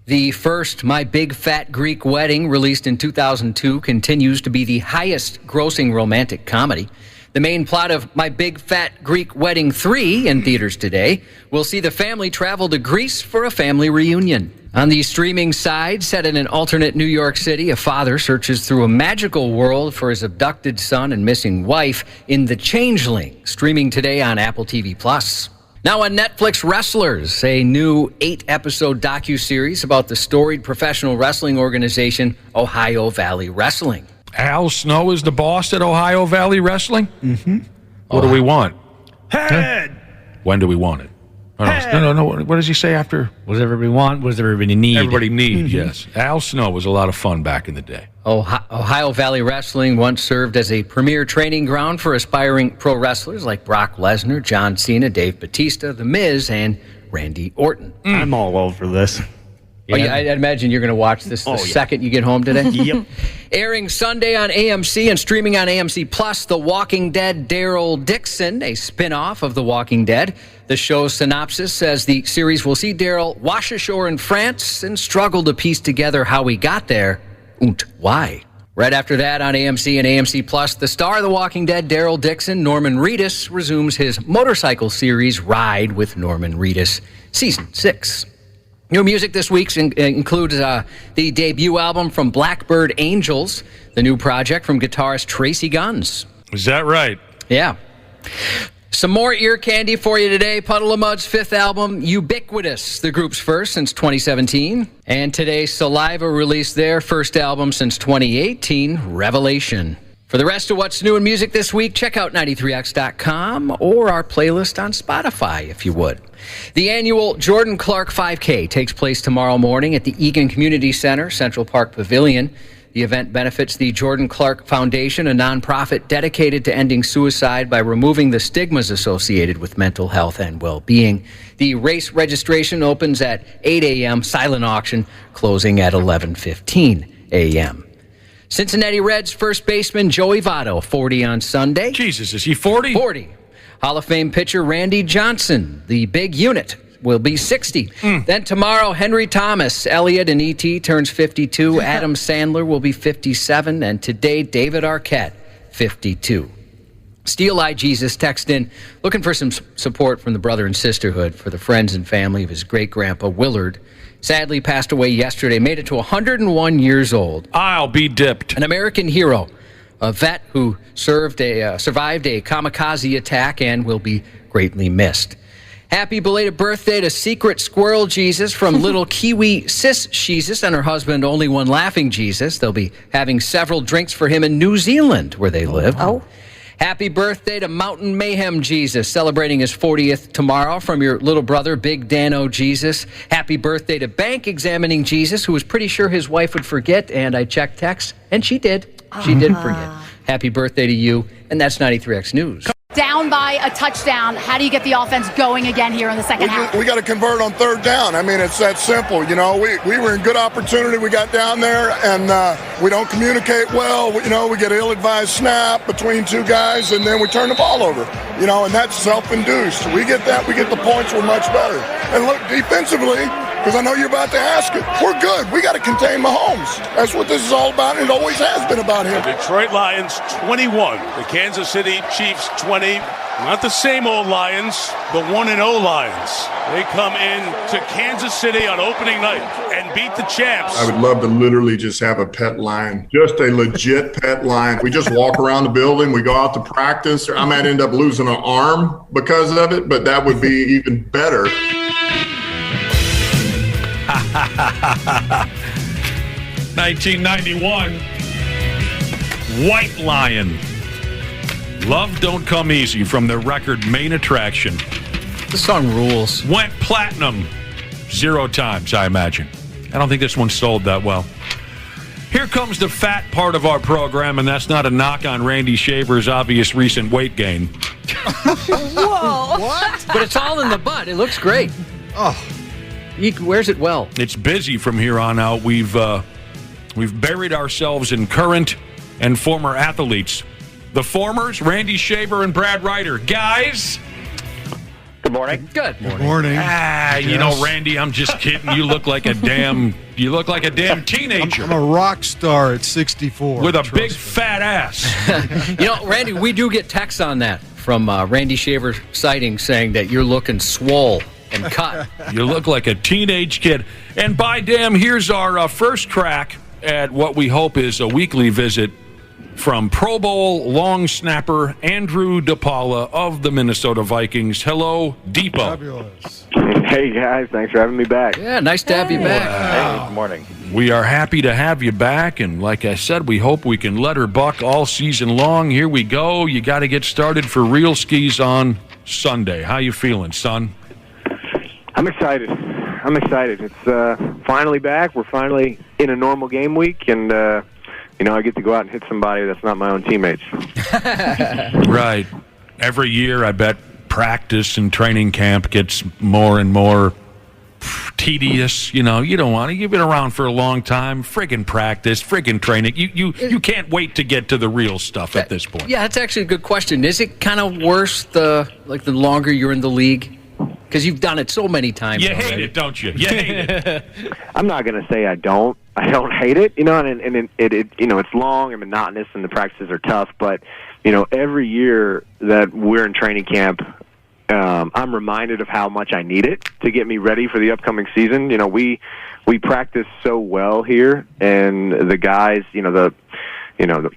The first My Big Fat Greek Wedding, released in 2002, continues to be the highest grossing romantic comedy. The main plot of My Big Fat Greek Wedding 3, in theaters today, will see the family travel to Greece for a family reunion. On the streaming side, set in an alternate New York City, a father searches through a magical world for his abducted son and missing wife in The Changeling, streaming today on Apple TV+. Now on Netflix, Wrestlers, a new 8-episode docuseries about the storied professional wrestling organization, Ohio Valley Wrestling. Al Snow is the boss at Ohio Valley Wrestling? Mm-hmm. What do we want? Head! When do we want it? No. What does he say after? What does everybody want? What does everybody need? Everybody need, yes. Al Snow was a lot of fun back in the day. Ohio Valley Wrestling once served as a premier training ground for aspiring pro wrestlers like Brock Lesnar, John Cena, Dave Bautista, The Miz, and Randy Orton. I'm all over this. Oh, yeah, I'd imagine you're going to watch this the second you get home today. Yep. Airing Sunday on AMC and streaming on AMC Plus, The Walking Dead Daryl Dixon, a spin-off of The Walking Dead. The show's synopsis says the series will see Daryl wash ashore in France and struggle to piece together how he got there and why. Right after that on AMC and AMC Plus, the star of The Walking Dead, Daryl Dixon, Norman Reedus, resumes his motorcycle series Ride with Norman Reedus, Season 6. New music this week includes the debut album from Blackbird Angels, the new project from guitarist Tracy Guns. Is that right? Yeah. Some more ear candy for you today. Puddle of Mudd's fifth album, Ubiquitous, the group's first since 2017. And today, Saliva released their first album since 2018, Revelation. For the rest of what's new in music this week, check out 93x.com or our playlist on Spotify, if you would. The annual Jordan Clark 5K takes place tomorrow morning at the Eagan Community Center, Central Park Pavilion. The event benefits the Jordan Clark Foundation, a nonprofit dedicated to ending suicide by removing the stigmas associated with mental health and well-being. The race registration opens at 8 a.m., silent auction closing at 11:15 a.m. Cincinnati Reds first baseman Joey Votto, 40 on Sunday. Jesus, is he 40? 40. Hall of Fame pitcher Randy Johnson, the big unit, will be 60. Then tomorrow, Henry Thomas, Elliott, and E.T. turns 52. Adam Sandler will be 57. And today, David Arquette, 52. Steel-Eyed Jesus text in, looking for some support from the brother and sisterhood for the friends and family of his great-grandpa Willard. Sadly passed away yesterday, made it to 101 years old. I'll be dipped. An American hero, a vet who survived a kamikaze attack and will be greatly missed. Happy belated birthday to Secret Squirrel Jesus from Little Kiwi Sis Jesus and her husband Only One Laughing Jesus. They'll be having several drinks for him in New Zealand, where they live. Oh. Happy birthday to Mountain Mayhem Jesus, celebrating his 40th tomorrow from your little brother, Big Dano Jesus. Happy birthday to Bank Examining Jesus, who was pretty sure his wife would forget, and I checked text, and she did. She did forget. Happy birthday to you, and that's 93X News. Down by a touchdown, how do you get the offense going again here in the second half? We got to convert on third down. I mean, it's that simple. You know, we were in good opportunity. We got down there, and we don't communicate well. We get an ill-advised snap between two guys, and then we turn the ball over. You know, and that's self-induced. We get that. We get the points. We're much better. And look, defensively, because I know you're about to ask it, we're good. We got to contain Mahomes. That's what this is all about, and it always has been about him. The Detroit Lions 21, the Kansas City Chiefs 20. Not the same old Lions, the 1-0 Lions. They come in to Kansas City on opening night and beat the champs. I would love to literally just have a pet lion, just a legit pet lion. We just walk around the building. We go out to practice. I might end up losing an arm because of it, but that would be even better. 1991, White Lion. Love Don't Come Easy from the record Main Attraction. The song rules. Went platinum 0 times, I imagine. I don't think this one sold that well. Here comes the fat part of our program, and that's not a knock on Randy Shaver's obvious recent weight gain. Whoa. What? But it's all in the butt. It looks great. Oh. He wears it well. It's busy from here on out. We've buried ourselves in current and former athletes. The formers, Randy Shaver and Brad Ryder. Guys. Good morning. Good morning. Good morning. You know, Randy, I'm just kidding. You look like a damn teenager. I'm a rock star at 64. With a big fat ass. You know, Randy, we do get texts on that from Randy Shaver sighting saying that you're looking swole and cut. You look like a teenage kid. And by damn, here's our first crack at what we hope is a weekly visit from Pro Bowl long snapper Andrew Depaola of the Minnesota Vikings. Hello, Depo. Fabulous. Hey, guys. Thanks for having me back. Yeah, nice to have you back. Hey, good morning. We are happy to have you back, and like I said, we hope we can let her buck all season long. Here we go. You got to get started for real skis on Sunday. How you feeling, son? I'm excited. It's finally back. We're finally in a normal game week, and I get to go out and hit somebody that's not my own teammates. Right. Every year, I bet practice and training camp gets more and more tedious. You know, you don't want to. You've been around for a long time. Friggin' practice, friggin' training. You can't wait to get to the real stuff at this point. Yeah, that's actually a good question. Is it kind of worse the longer you're in the league? Because you've done it so many times. You hate it, don't you? You hate it. I'm not going to say I don't. I don't hate it, and it's long and monotonous, and the practices are tough. But every year that we're in training camp, I'm reminded of how much I need it to get me ready for the upcoming season. We practice so well here, and the guys, the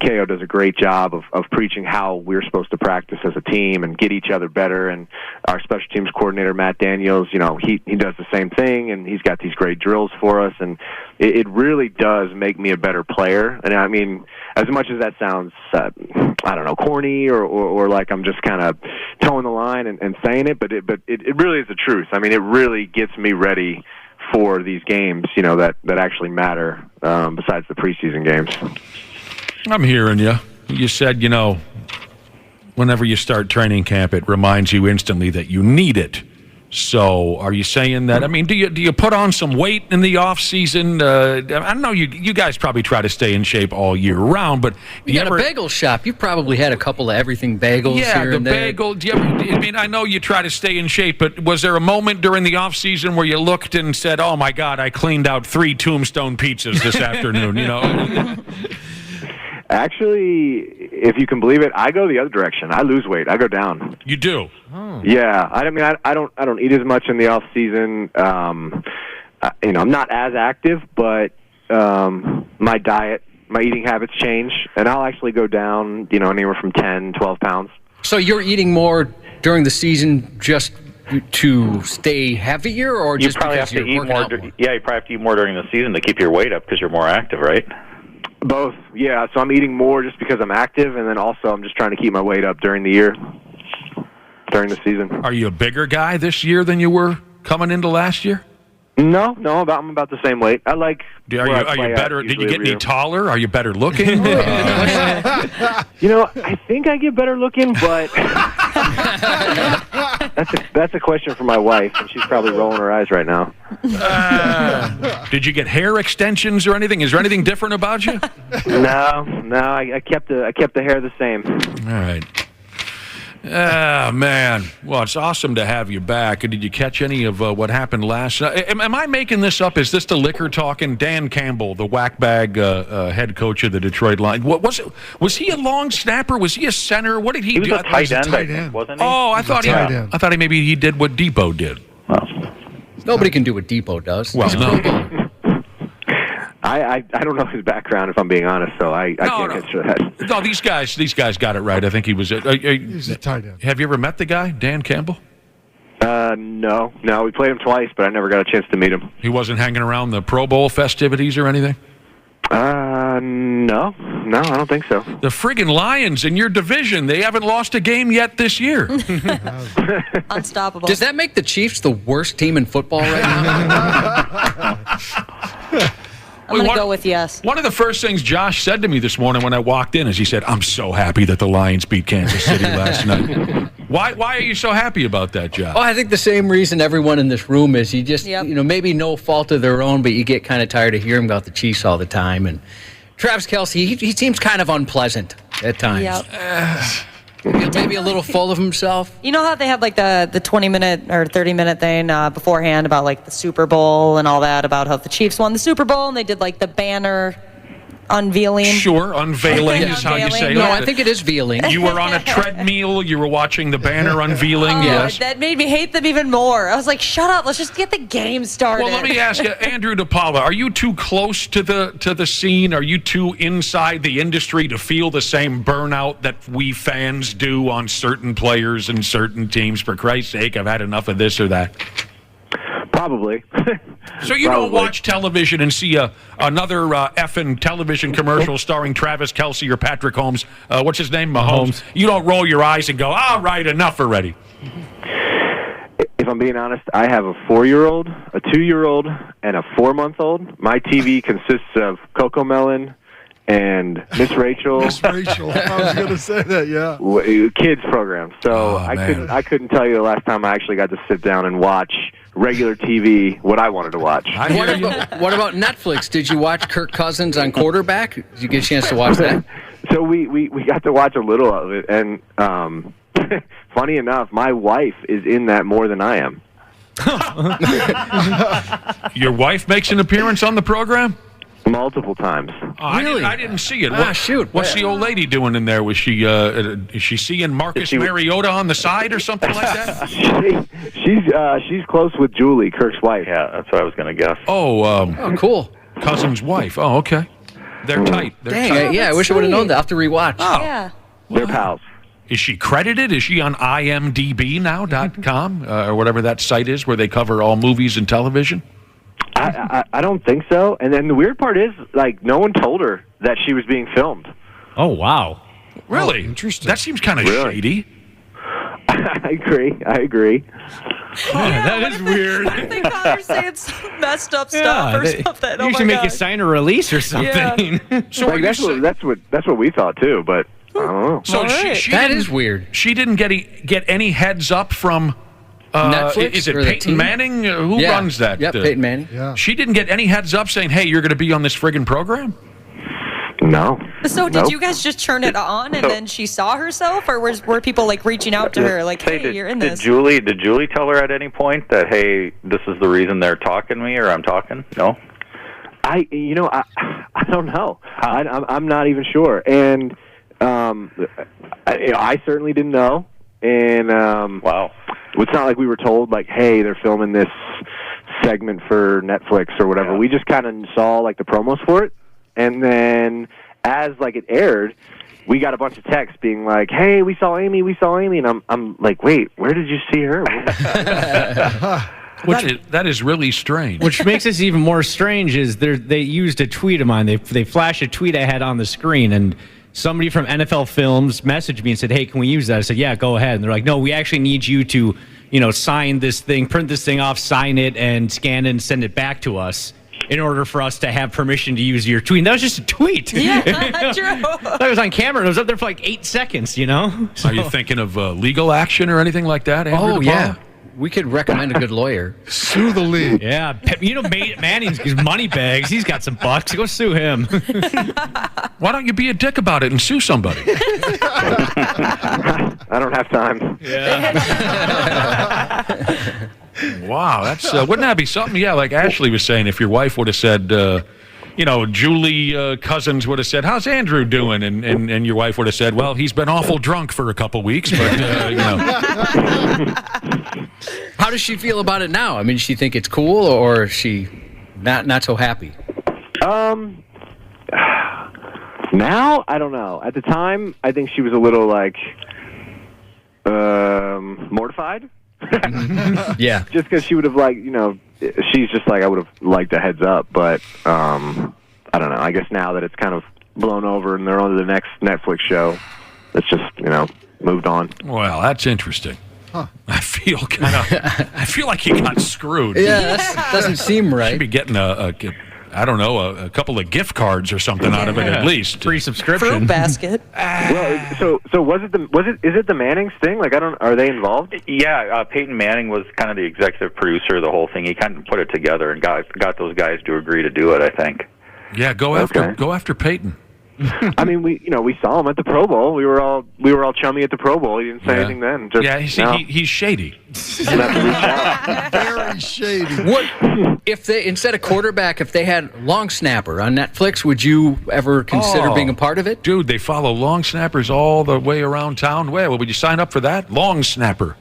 KO does a great job of preaching how we're supposed to practice as a team and get each other better. And our special teams coordinator, Matt Daniels, he does the same thing, and he's got these great drills for us. And it really does make me a better player. And I mean, as much as that sounds, corny or like I'm just kind of towing the line and saying it, but it really is the truth. I mean, it really gets me ready for these games, that actually matter besides the preseason games. I'm hearing you. You said, whenever you start training camp, it reminds you instantly that you need it. So are you saying that? I mean, do you put on some weight in the off season? I don't know. You guys probably try to stay in shape all year round, but you got a bagel shop. You probably had a couple of everything bagels here and there. Bagel. I know you try to stay in shape, but was there a moment during the off season where you looked and said, "Oh my God, I cleaned out 3 Tombstone pizzas this afternoon"? Actually, if you can believe it, I go the other direction. I lose weight. I go down. You do? Oh. Yeah. I don't eat as much in the off season. I'm not as active, but my diet, my eating habits change, and I'll actually go down, anywhere from 10, 12 pounds. So you're eating more during the season just to stay heavier, or just you probably have to eat more? You probably have to eat more during the season to keep your weight up because you're more active, right? Both, yeah. So I'm eating more just because I'm active, and then also I'm just trying to keep my weight up during the year, during the season. Are you a bigger guy this year than you were coming into last year? No, I'm about the same weight. Are you better? Did you get any taller? Are you better looking? I think I get better looking, but that's a question for my wife, and she's probably rolling her eyes right now. Did you get hair extensions or anything? Is there anything different about you? No, I kept the hair the same. All right. Man. Well, it's awesome to have you back. Did you catch any of what happened last night? Am I making this up? Is this the liquor talking? Dan Campbell, the whackbag head coach of the Detroit Lions. What was it? Was he a long snapper? Was he a center? What did he do? He was a tight end, I think, wasn't he? Oh, I thought maybe he did what Depot did. Nobody can do what Depot does. Well, no. I don't know his background, if I'm being honest, so I can't answer that. No, these guys got it right. I think he was. He's a tight end. Have you ever met the guy, Dan Campbell? No. We played him twice, but I never got a chance to meet him. He wasn't hanging around the Pro Bowl festivities or anything? No, I don't think so. The friggin' Lions in your division, they haven't lost a game yet this year. Unstoppable. Does that make the Chiefs the worst team in football right now? I'm going to go with yes. One of the first things Josh said to me this morning when I walked in is he said, I'm so happy that the Lions beat Kansas City last night. Why are you so happy about that, Josh? Oh, I think the same reason everyone in this room is. You just, maybe no fault of their own, but you get kind of tired of hearing about the Chiefs all the time. And Travis Kelce, he seems kind of unpleasant at times. Yep. Maybe a little full of himself. You know how they have like the 20-minute or 30-minute thing beforehand about like the Super Bowl and all that, about how the Chiefs won the Super Bowl and they did like the banner unveiling. Sure, unveiling is how you say it. No, I think it is veiling. You were on a treadmill. You were watching the banner unveiling. Yes. That made me hate them even more. I was like, shut up. Let's just get the game started. Well, let me ask you, Andrew Depaola, are you too close to the scene? Are you too inside the industry to feel the same burnout that we fans do on certain players and certain teams? For Christ's sake, I've had enough of this or that. Probably. So you don't watch television and see another effing television commercial starring Travis Kelce or Patrick Holmes. What's his name? Mahomes. You don't roll your eyes and go, all right, enough already. If I'm being honest, I have a 4-year-old, a 2-year-old, and a 4-month-old. My TV consists of Coco Melon and Miss Rachel. Miss Rachel. I was going to say that, yeah. Kids programs. So I couldn't tell you the last time I actually got to sit down and watch regular TV, what I wanted to watch. What about Netflix? Did you watch Kirk Cousins on quarterback? Did you get a chance to watch that? So we got to watch a little of it, and funny enough, my wife is in that more than I am. Your wife makes an appearance on the program? Multiple times. Really? I didn't see it. Shoot. What's the old lady doing in there? Was she is she seeing Marcus Mariota on the side or something like that? She's close with Julie, Kirk's wife. Yeah, that's what I was going to guess. Oh, cool. Cousin's wife. Oh, okay. They're tight. They're tight. I wish I would have known that. I'll have to rewatch. Oh. Yeah. They're pals. Is she credited? Is she on imdbnow.com or whatever that site is where they cover all movies and television? I don't think so. And then the weird part is, like, no one told her that she was being filmed. Oh, wow. Really? Oh, interesting. That seems kind of shady. I agree. That is weird. What if they caught her saying some messed up stuff or something? You should make you sign a release or something. Yeah. So like, that's what we thought too, but I don't know. So that is weird. She didn't get any heads up from Netflix? Is it or the Peyton team? Manning? Who runs that? Yep, Peyton Manning. Yeah. She didn't get any heads up saying, hey, you're going to be on this friggin' program? No. So did you guys just turn it on and then she saw herself, or were people like reaching out to her like, hey, you're in this? Did Julie tell her at any point that, hey, this is the reason they're talking to me or I'm talking? No? I don't know. I'm not even sure. And I certainly didn't know. And wow. It's not like we were told, like, hey, they're filming this segment for Netflix or whatever. Yeah. We just kind of saw, like, the promos for it. And then as, like, it aired, we got a bunch of texts being like, hey, we saw Amy. And I'm like, wait, where did you see her? That is really strange. Which makes this even more strange is they used a tweet of mine. They flashed a tweet I had on the screen, and somebody from NFL Films messaged me and said, "Hey, can we use that?" I said, "Yeah, go ahead." And they're like, "No, we actually need you to, sign this thing, print this thing off, sign it, and scan it and send it back to us in order for us to have permission to use your tweet." And that was just a tweet. Yeah, true. I was on camera. And it was up there for like 8 seconds. So, are you thinking of legal action or anything like that, Andrew Depaola? Yeah. We could recommend a good lawyer. Sue the league. Yeah, Manning's money bags. He's got some bucks. Go sue him. Why don't you be a dick about it and sue somebody? I don't have time. Yeah. Wow, that's wouldn't that be something? Yeah, like Ashley was saying, if your wife would have said, Julie Cousins would have said, "How's Andrew doing?" And your wife would have said, "Well, he's been awful drunk for a couple weeks, but How does she feel about it now? I mean, does she think it's cool, or is she not so happy? Now, I don't know. At the time, I think she was a little, mortified. Yeah. Just because she would have, she's just like, I would have liked a heads up, but I don't know. I guess now that it's kind of blown over and they're on to the next Netflix show, it's just, moved on. Well, that's interesting. Huh. I feel like you got screwed. Yeah, that doesn't seem right. Should be getting a couple of gift cards or something out of it at least. Free subscription. Fruit basket. Well, so is it the Mannings thing? Are they involved? Yeah, Peyton Manning was kind of the executive producer of the whole thing. He kind of put it together and got those guys to agree to do it, I think. Yeah, go after Peyton. I mean, we saw him at the Pro Bowl. We were all chummy at the Pro Bowl. He didn't say anything then. He's shady. Very shady. What if they, instead of quarterback, if they had long snapper on Netflix? Would you ever consider being a part of it? Dude, they follow long snappers all the way around town. Well, would you sign up for that? Long snapper.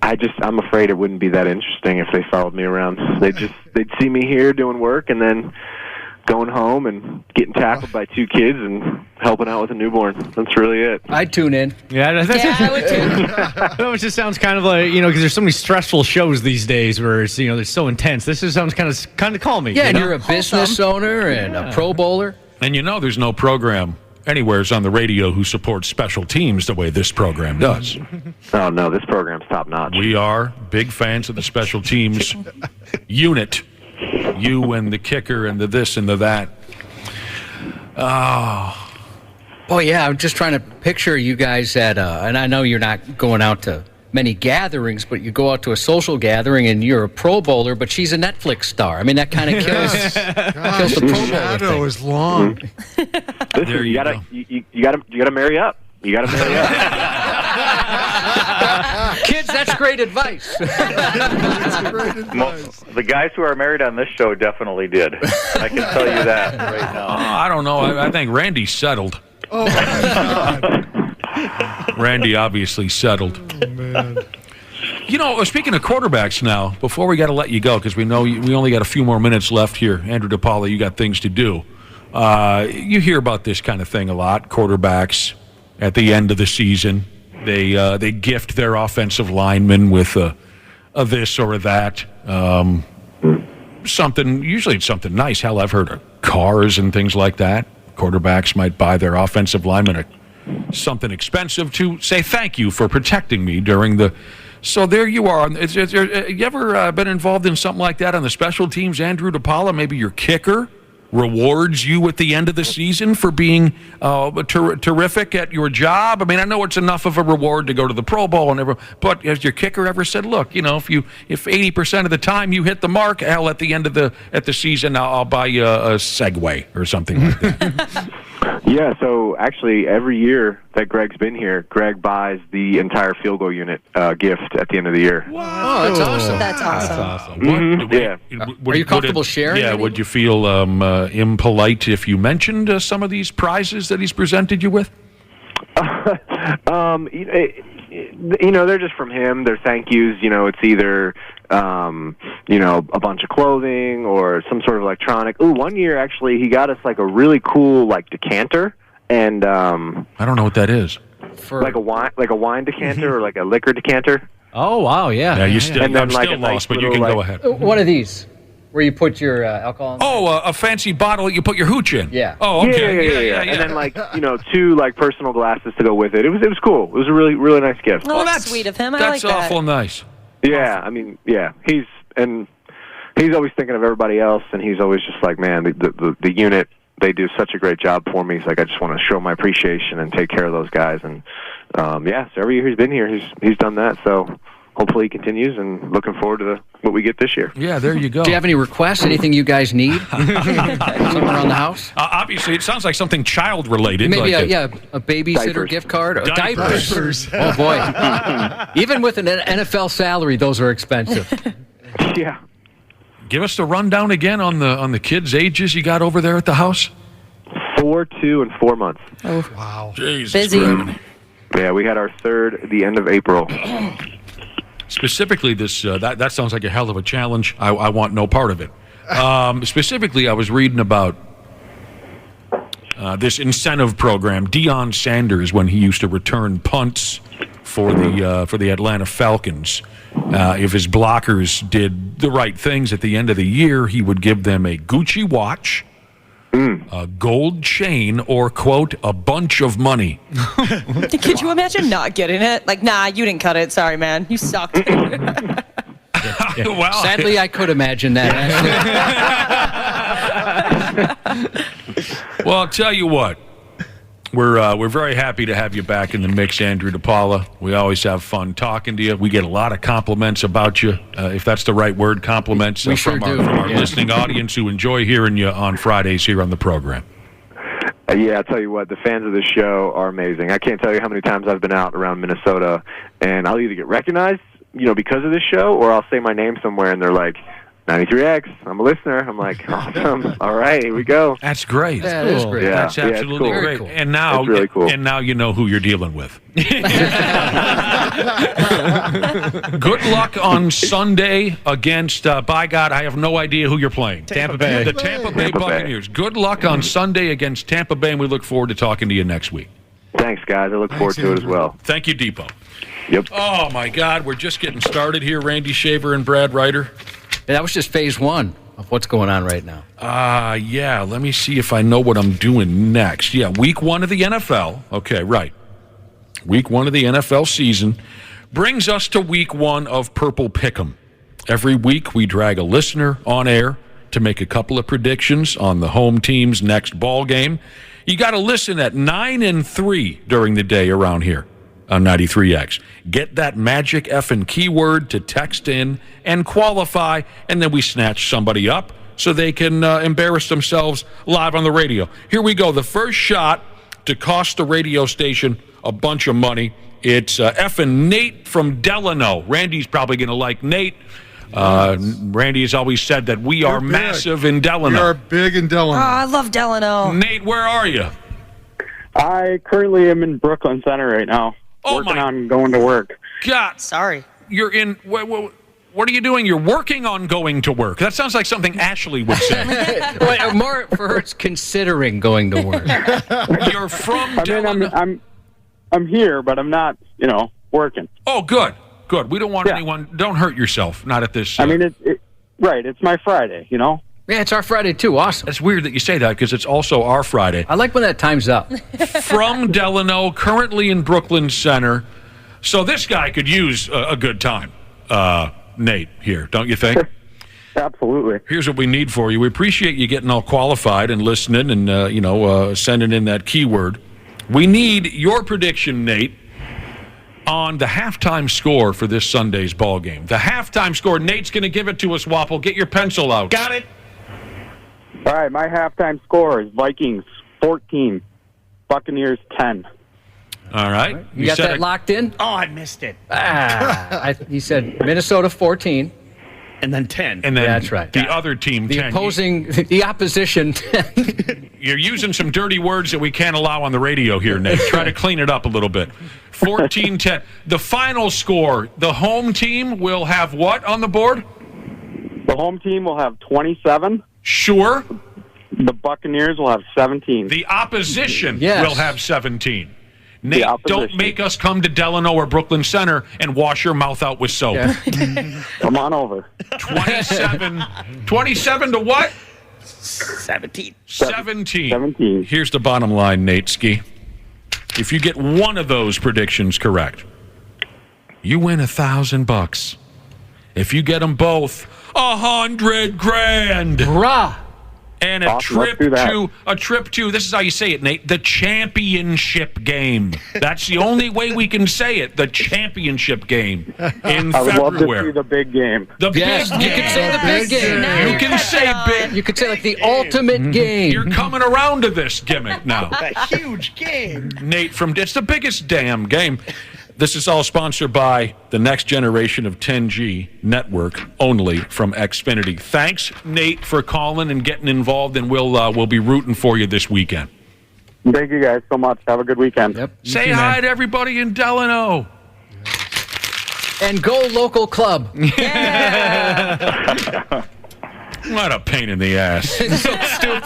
I'm afraid it wouldn't be that interesting if they followed me around. They'd see me here doing work and then going home and getting tackled by two kids and helping out with a newborn. That's really it. I'd tune in. Yeah, I would too. It just sounds kind of like, because there's so many stressful shows these days where it's, they're so intense. This just sounds kind of calming. Yeah, and you're a business owner and a Pro Bowler. And there's no program anywheres on the radio who supports special teams the way this program does. Oh, no, this program's top notch. We are big fans of the special teams unit. You and the kicker and the this and the that. Oh, yeah, I'm just trying to picture you guys at, and I know you're not going out to many gatherings, but you go out to a social gathering and you're a Pro Bowler, but she's a Netflix star. I mean, that kind of kills the Pro Bowler shadow thing. is long. Listen, you gotta marry up. You gotta marry up. Kids, that's great advice. The guys who are married on this show definitely did. I can tell you that right now. I don't know. I think Randy settled. Oh, my God. Randy obviously settled. Oh, man. Speaking of quarterbacks now, before we got to let you go, because we know we only got a few more minutes left here. Andrew Depaola, you got things to do. You hear about this kind of thing a lot. Quarterbacks at the end of the season, they gift their offensive linemen with a this or a that. Usually it's something nice. Hell, I've heard of cars and things like that. Quarterbacks might buy their offensive linemen something expensive to say thank you for protecting me during the. So there you are. You ever been involved in something like that on the special teams, Andrew Depaola? Maybe your kicker rewards you at the end of the season for being terrific at your job. I mean, I know it's enough of a reward to go to the Pro Bowl and everything, but has your kicker ever said, "Look, if 80% of the time you hit the mark, hell, at the end of the season, I'll buy you a Segway or something like that." Yeah, so actually every year that Greg's been here, Greg buys the entire field goal unit gift at the end of the year. Wow. Oh, that's awesome. That's awesome. Mm-hmm. Yeah. Are you comfortable sharing? Yeah, would you feel impolite if you mentioned some of these prizes that he's presented you with? They're just from him. They're thank yous. It's either a bunch of clothing or some sort of electronic. Ooh, one year actually he got us a really cool decanter, and I don't know what that is. Like a wine decanter or a liquor decanter. Oh, wow, yeah. Yeah, you still, And then, I'm like, still a nice lost, but you little, can go like- ahead. One of these where you put your alcohol in. Oh, a fancy bottle that you put your hooch in. Yeah. Oh, okay. Yeah. And then, like, 2 like personal glasses to go with it. It was cool. It was a really, really nice gift. Oh, that's sweet of him. I like That's that. awful nice. Yeah, I mean, yeah, he's always thinking of everybody else, and he's always just like, man, the unit, they do such a great job for me. He's like, I just want to show my appreciation and take care of those guys. And so every year he's been here, he's done that. So hopefully he continues, and looking forward to what we get this year. Yeah, there you go. Do you have any requests? Anything you guys need? Something around the house? Obviously, it sounds like something child-related. Maybe like a babysitter Diapers. gift card? Or Diapers. Oh, boy. Even with an NFL salary, those are expensive. Yeah. Give us the rundown again on the kids' ages you got over there at the house. 4, 2, and 4 months. Oh, wow. Jesus. Busy. Yeah, we had our third at the end of April. Specifically, this that sounds like a hell of a challenge. I want no part of it. Specifically, I was reading about this incentive program. Deion Sanders, when he used to return punts for the Atlanta Falcons, if his blockers did the right things at the end of the year, he would give them a Gucci watch, a gold chain, or, quote, a bunch of money. Could you imagine not getting it? Like, nah, you didn't cut it. Sorry, man. You sucked. Well, Sadly, I could imagine that. Well, I'll tell you what. We're very happy to have you back in the mix, Andrew Depaola. We always have fun talking to you. We get a lot of compliments about you, if that's the right word, compliments We sure from do. our listening audience who enjoy hearing you on Fridays here on the program. Yeah, I'll tell you what, the fans of this show are amazing. I can't tell you how many times I've been out around Minnesota, and I'll either get recognized, because of this show, or I'll say my name somewhere, and they're like, 93X, I'm a listener. I'm like, awesome. All right, here we go. That's great. That is great. Yeah, That's it's absolutely cool. great. Cool. And now, It's really cool. and now you know who you're dealing with. Good luck on Sunday against, by God, I have no idea who you're playing. Tampa Bay. The Tampa Bay Buccaneers. Good luck on Sunday against Tampa Bay, and we look forward to talking to you next week. Thanks, guys. I look forward to it as well. Thank you, Depot. Yep. Oh, my God, we're just getting started here, Randy Shaver and Brad Ryder. That was just phase 1 of what's going on right now. Yeah, let me see if I know what I'm doing next. Yeah, week 1 of the NFL. Okay, right. Week 1 of the NFL season brings us to week 1 of Purple Pick'em. Every week we drag a listener on air to make a couple of predictions on the home team's next ball game. You got to listen at 9 and 3 during the day around here on 93X. Get that magic effing keyword to text in and qualify, and then we snatch somebody up so they can embarrass themselves live on the radio. Here we go. The first shot to cost the radio station a bunch of money. It's effing Nate from Delano. Randy's probably going to like Nate. Randy has always said that we are big. massive in Delano. We are big in Delano. Oh, I love Delano. Nate, where are you? I currently am in Brooklyn Center right now, working on going to work. God, sorry. You're in. What are you doing? You're working on going to work. That sounds like something Ashley would say. Wait, more for her, it's considering going to work. You're from Delano. I'm here, but I'm not, working. Oh, good. We don't want anyone. Don't hurt yourself. Not at this. Right. It's my Friday, Yeah, it's our Friday too. Awesome. It's weird that you say that because it's also our Friday. I like when that time's up. From Delano, currently in Brooklyn Center. So this guy could use a good time. Nate, here, don't you think? Absolutely. Here's what we need for you. We appreciate you getting all qualified and listening and, sending in that keyword. We need your prediction, Nate, on the halftime score for this Sunday's ball game. The halftime score. Nate's going to give it to us, Wapple. Get your pencil out. Got it. All right, my halftime score is Vikings 14, Buccaneers 10. All right. You got that locked in? Oh, I missed it. You said Minnesota 14. And then 10. And then that's right. The other team, the 10. The opposition 10. You're using some dirty words that we can't allow on the radio here, Nate. Try to clean it up a little bit. 14-10. The final score, the home team will have what on the board? The home team will have 27. Sure. The Buccaneers will have 17. The opposition Yes. will have 17. Nate, don't make us come to Delano or Brooklyn Center and wash your mouth out with soap. Come on over. 27 to what? 17. 17. Here's the bottom line, Nate Ski. If you get one of those predictions correct, you win $1,000. If you get them both, $100,000. Hurrah! And a trip to, this is how you say it, Nate, the championship game. That's the only way we can say it, the championship game in I would February. love to see the big game. The big game. You could say the big game. You can say big. You could say like the ultimate game. You're coming around to this gimmick now. A huge game. Nate, it's the biggest damn game. This is all sponsored by the next generation of 10G network, only from Xfinity. Thanks, Nate, for calling and getting involved, and we'll be rooting for you this weekend. Thank you guys so much. Have a good weekend. Yep. Say hi to everybody in Delano. And go local club. What a pain in the ass. So stupid.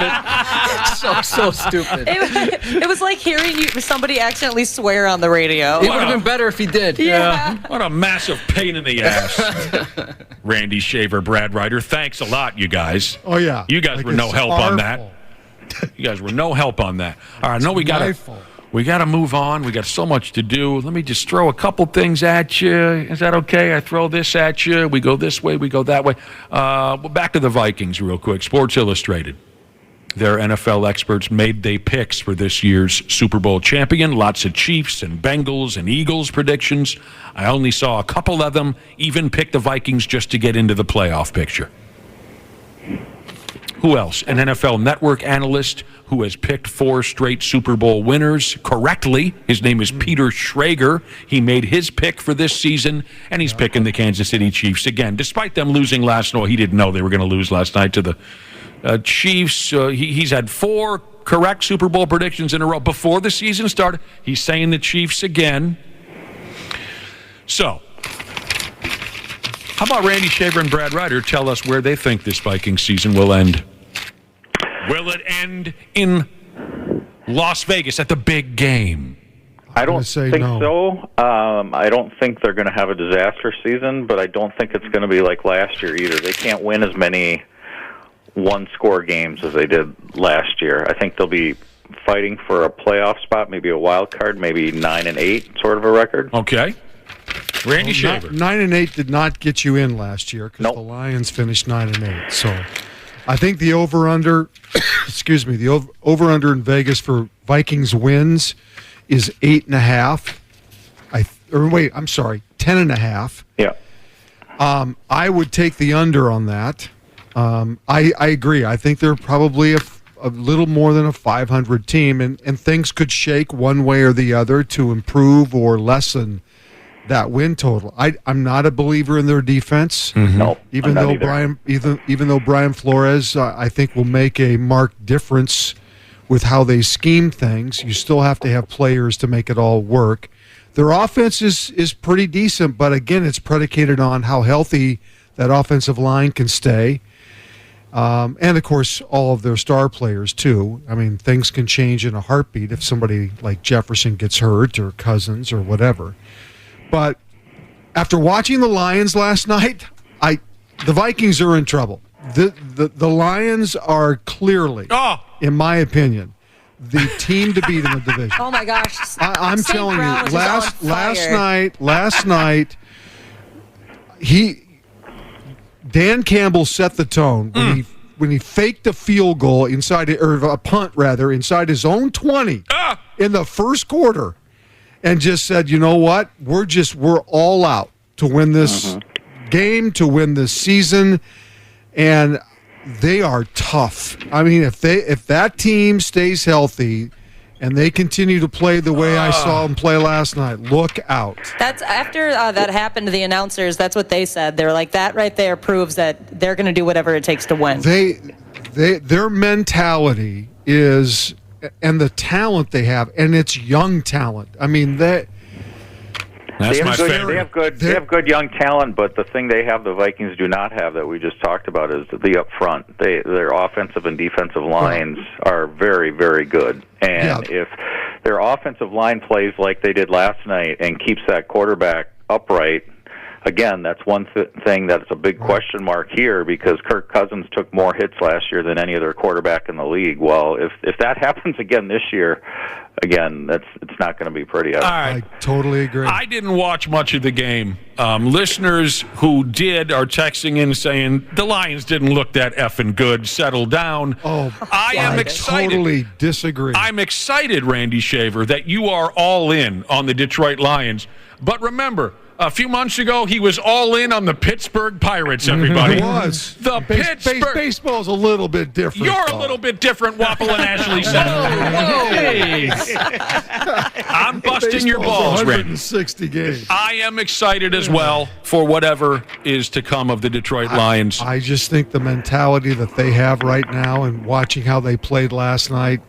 So stupid. It was like hearing somebody accidentally swear on the radio. It would have been better if he did. Yeah. What a massive pain in the ass. Randy Shaver, Brad Ryder, thanks a lot, you guys. Oh, yeah. You guys were no help on that. You guys were no help on that. All right, I know we got to move on. We got so much to do. Let me just throw a couple things at you. Is that okay? I throw this at you. We go this way. We go that way. Back to the Vikings real quick. Sports Illustrated. Their NFL experts made their picks for this year's Super Bowl champion. Lots of Chiefs and Bengals and Eagles predictions. I only saw a couple of them even pick the Vikings just to get into the playoff picture. Who else? An NFL Network analyst who has picked 4 straight Super Bowl winners correctly. His name is Peter Schrager. He made his pick for this season, and he's picking the Kansas City Chiefs again. Despite them losing last night, he didn't know they were going to lose last night to the Chiefs. He's had 4 correct Super Bowl predictions in a row before the season started. He's saying the Chiefs again. So, how about Randy Shaver and Brad Ryder tell us where they think this Viking season will end? Will it end in Las Vegas at the big game? I don't think so. I don't think they're going to have a disaster season, but I don't think it's going to be like last year either. They can't win as many one-score games as they did last year. I think they'll be fighting for a playoff spot, maybe a wild card, maybe 9-8 sort of a record. Okay. Randy Shaver. 9-8 did not get you in last year because the Lions finished 9-8. So I think the over/under, excuse me, the over/under in Vegas for Vikings wins is 8.5. I'm sorry, 10.5. Yeah. I would take the under on that. I agree. I think they're probably a little more than a 500 team, and things could shake one way or the other to improve or lessen that win total. I'm not a believer in their defense. Mm-hmm. No, even though Brian Flores, I think, will make a marked difference with how they scheme things. You still have to have players to make it all work. Their offense is pretty decent, but again, it's predicated on how healthy that offensive line can stay. And, of course, all of their star players, too. I mean, things can change in a heartbeat if somebody like Jefferson gets hurt or Cousins or whatever. But after watching the Lions last night, the Vikings are in trouble. The Lions are clearly, in my opinion, the team to beat in the division. Oh, my gosh. I'm telling you, last night, Dan Campbell set the tone when he faked a field goal or a punt rather, inside his own 20 in the first quarter, and just said, you know what, we're all out to win this game, to win this season, and they are tough. I mean, if that team stays healthy and they continue to play the way I saw them play last night, look out. That's after that happened to the announcers. That's what they said. They were like, that right there proves that they're going to do whatever it takes to win. Their mentality is, and the talent they have, and it's young talent. I mean, they have good young talent, but the thing they have the Vikings do not have that we just talked about is the up front. Their offensive and defensive lines are very, very good. And if their offensive line plays like they did last night and keeps that quarterback upright, again, that's one thing that's a big question mark here, because Kirk Cousins took more hits last year than any other quarterback in the league. Well, if that happens again this year, again, it's not going to be pretty. All right. I totally agree. I didn't watch much of the game. Listeners who did are texting in saying the Lions didn't look that effing good. Settle down. Oh, I am excited. Totally disagree. I'm excited, Randy Shaver, that you are all in on the Detroit Lions. But remember, a few months ago, he was all in on the Pittsburgh Pirates, everybody. It was. The Pittsburgh. Baseball's a little bit different. You're a little bit different, Wapple and Ashley said. I'm busting your balls, Randy. 160 games. I am excited as well for whatever is to come of the Detroit Lions. I just think the mentality that they have right now and watching how they played last night,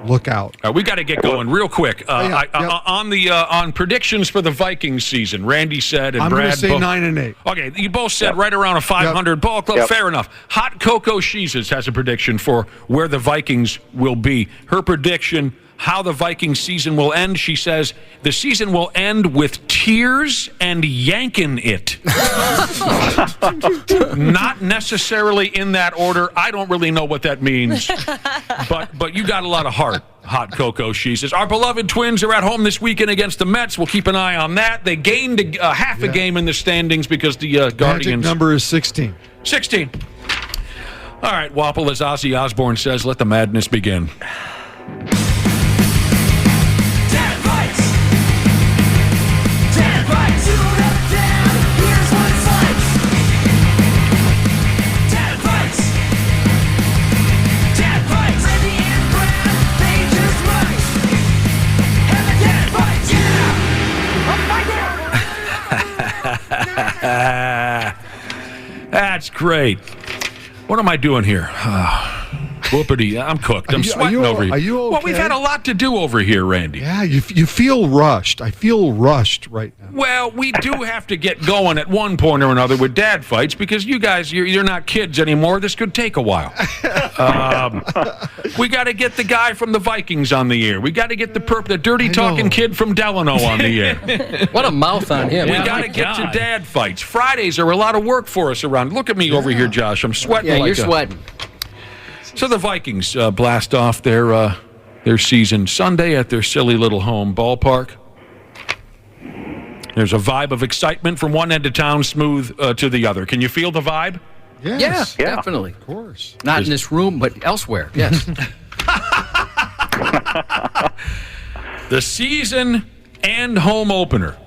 look out. We got to get going real quick. On predictions for the Vikings season, Randy said, and I'm Brad. I'm going to say 9-8. Okay, you both said right around a 500 ball club. Fair enough. Hot Coco Sheezes has a prediction for where the Vikings will be. Her prediction, how the Vikings season will end. She says the season will end with tears and yanking it. Not necessarily in that order. I don't really know what that means, but you got a lot of heart. Hot Coco, she says. Our beloved Twins are at home this weekend against the Mets. We'll keep an eye on that. They gained half a game in the standings because the Guardians. Magic number is 16. 16. All right, Wapple, as Ozzy Osbourne says, let the madness begin. That's great. What am I doing here? Whoopity, I'm cooked. I'm sweating over here. Are you okay? Well, we've had a lot to do over here, Randy. Yeah, you feel rushed. I feel rushed right now. Well, we do have to get going at one point or another with dad fights because you guys, you're not kids anymore. This could take a while. We got to get the guy from the Vikings on the air. We got to get the dirty-talking kid from Delano on the air. What a mouth on him. We got to get to dad fights. Fridays are a lot of work for us around. Look at me over here, Josh. I'm sweating. Yeah, you're sweating. So the Vikings blast off their season Sunday at their silly little home ballpark. There's a vibe of excitement from one end of town, smooth to the other. Can you feel the vibe? Yes. Yeah, definitely. Of course. Not in this room, but elsewhere. Yes. The season and home opener.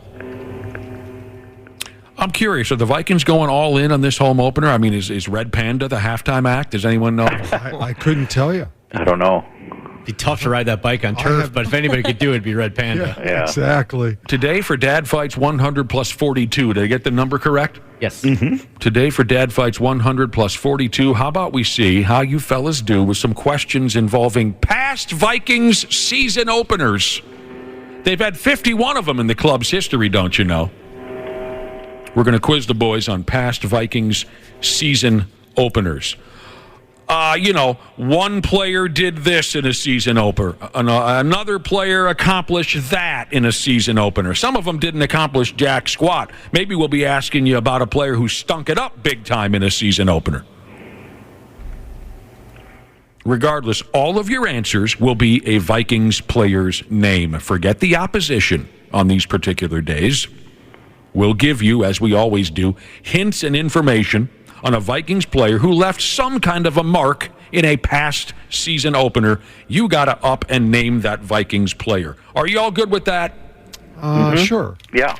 I'm curious, are the Vikings going all in on this home opener? I mean, is Red Panda the halftime act? Does anyone know? I couldn't tell you. I don't know. It'd be tough to ride that bike on turf, but if anybody could do it, it'd be Red Panda. Yeah. Exactly. Today for Dad Fights 100 plus 42. Did I get the number correct? Yes. Mm-hmm. Today for Dad Fights 100 plus 42. How about we see how you fellas do with some questions involving past Vikings season openers? They've had 51 of them in the club's history, don't you know? We're going to quiz the boys on past Vikings season openers. One player did this in a season opener. Another player accomplished that in a season opener. Some of them didn't accomplish jack squat. Maybe we'll be asking you about a player who stunk it up big time in a season opener. Regardless, all of your answers will be a Vikings player's name. Forget the opposition on these particular days. We'll give you, as we always do, hints and information on a Vikings player who left some kind of a mark in a past season opener. You got to up and name that Vikings player. Are you all good with that? Sure. Yeah.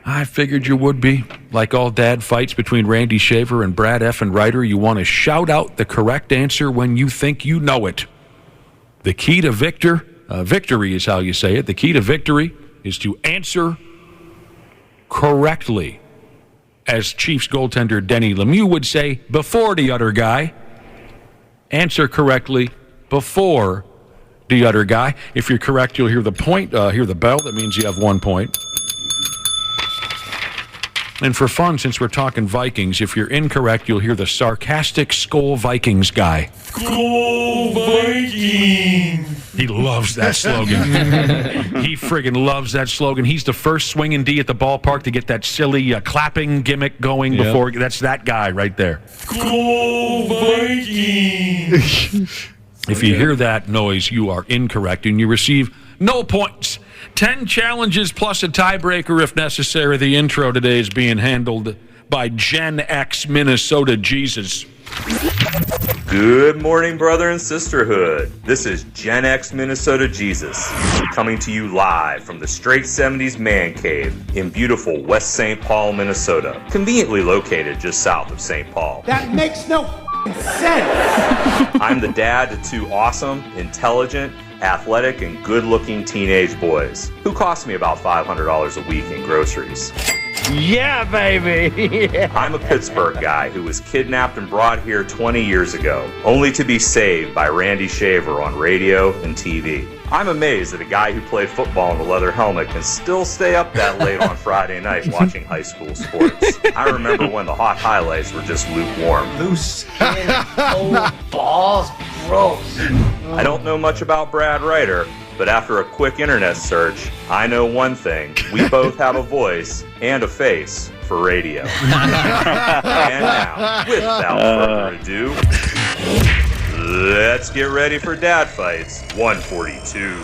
I figured you would be. Like all dad fights between Randy Shaver and Brad Effin Ryder, you want to shout out the correct answer when you think you know it. The key to victory is how you say it. The key to victory is to answer correctly. As Chiefs goaltender Denny Lemieux would say, before the other guy. Answer correctly before the other guy. If you're correct, you'll hear the point, hear the bell. That means you have 1 point. And for fun, since we're talking Vikings, if you're incorrect, you'll hear the sarcastic Skol Vikings guy. Skol Vikings! He loves that slogan. He friggin' loves that slogan. He's the first swinging D at the ballpark to get that silly clapping gimmick going before. That's that guy right there. Go Vikings! If you hear that noise, you are incorrect, and you receive no points. 10 challenges plus a tiebreaker if necessary. The intro today is being handled by Gen X Minnesota Jesus. Good morning, brother and sisterhood. This is Gen X Minnesota Jesus, coming to you live from the straight 70s man cave in beautiful West St. Paul, Minnesota, conveniently located just south of St. Paul. That makes no sense. I'm the dad to two awesome, intelligent, athletic, and good-looking teenage boys who cost me about $500 a week in groceries. Yeah, baby. Yeah. I'm a Pittsburgh guy who was kidnapped and brought here 20 years ago, only to be saved by Randy Shaver on radio and TV. I'm amazed that a guy who played football in a leather helmet can still stay up that late on Friday night watching high school sports. I remember when the hot highlights were just lukewarm. Loose skin, old balls, gross. I don't know much about Brad Ryder, but after a quick internet search, I know one thing. We both have a voice and a face for radio. And now, without further ado, let's get ready for Dad Fights 142.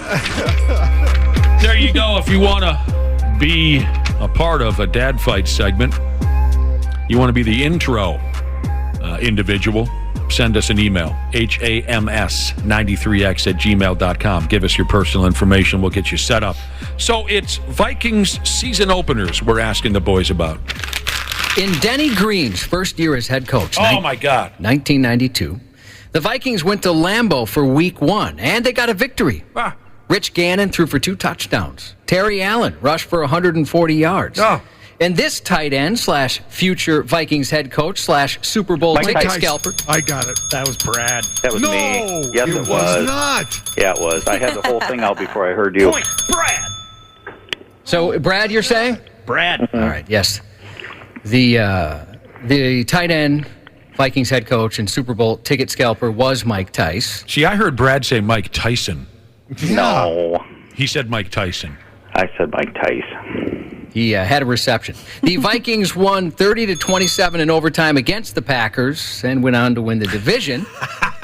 There you go. If you want to be a part of a Dad Fight segment, you want to be the intro individual, send us an email, hams93x@gmail.com. Give us your personal information. We'll get you set up. So it's Vikings season openers we're asking the boys about. In Denny Green's first year as head coach, Oh, my God. 1992, the Vikings went to Lambeau for week 1, and they got a victory. Rich Gannon threw for 2 touchdowns. Terry Allen rushed for 140 yards. And this tight end / future Vikings head coach / Super Bowl ticket scalper. I got it. That was Brad. That was me. Yes, it was not. Yeah, it was. I had the whole thing out before I heard you. Point, Brad. So, Brad, you're saying? Brad. All right, yes. The tight end, Vikings head coach, and Super Bowl ticket scalper was Mike Tice. See, I heard Brad say Mike Tyson. No. He said Mike Tyson. I said Mike Tice. He had a reception. The Vikings won 30-27 in overtime against the Packers and went on to win the division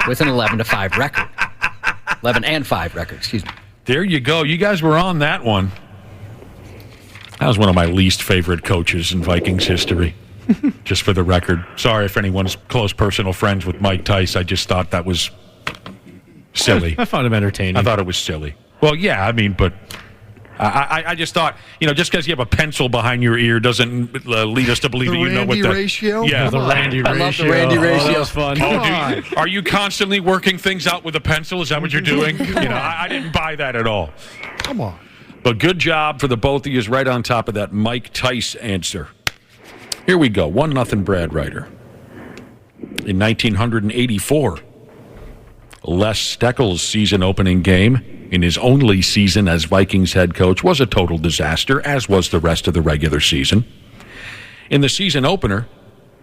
with an 11-5 record. 11-5 record, excuse me. There you go. You guys were on that one. That was one of my least favorite coaches in Vikings history. Just for the record. Sorry if anyone's close personal friends with Mike Tice. I just thought that was silly. I found him entertaining. I thought it was silly. Well, yeah, I mean, but I just thought, just because you have a pencil behind your ear doesn't lead us to believe that you know what the ratio? Yeah, the Randy ratio. I love the Randy ratio. That was fun. Are you constantly working things out with a pencil? Is that what you're doing? I didn't buy that at all. Come on. But good job for the both of you, right on top of that Mike Tice answer. Here we go. 1-0 Brad Ryder. In 1984, Les Steckel's season opening game in his only season as Vikings head coach was a total disaster, as was the rest of the regular season. In the season opener,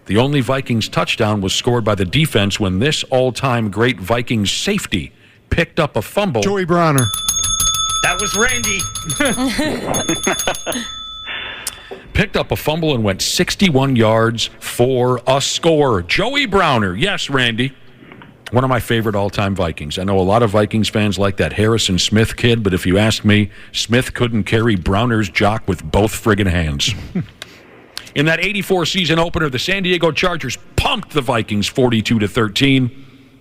the only Vikings touchdown was scored by the defense when this all-time great Vikings safety picked up a fumble. Joey Browner. That was Randy. Picked up a fumble and went 61 yards for a score. Joey Browner. Yes, Randy. One of my favorite all-time Vikings. I know a lot of Vikings fans like that Harrison Smith kid, but if you ask me, Smith couldn't carry Browner's jock with both friggin' hands. In that 84 season opener, the San Diego Chargers pumped the Vikings 42-13.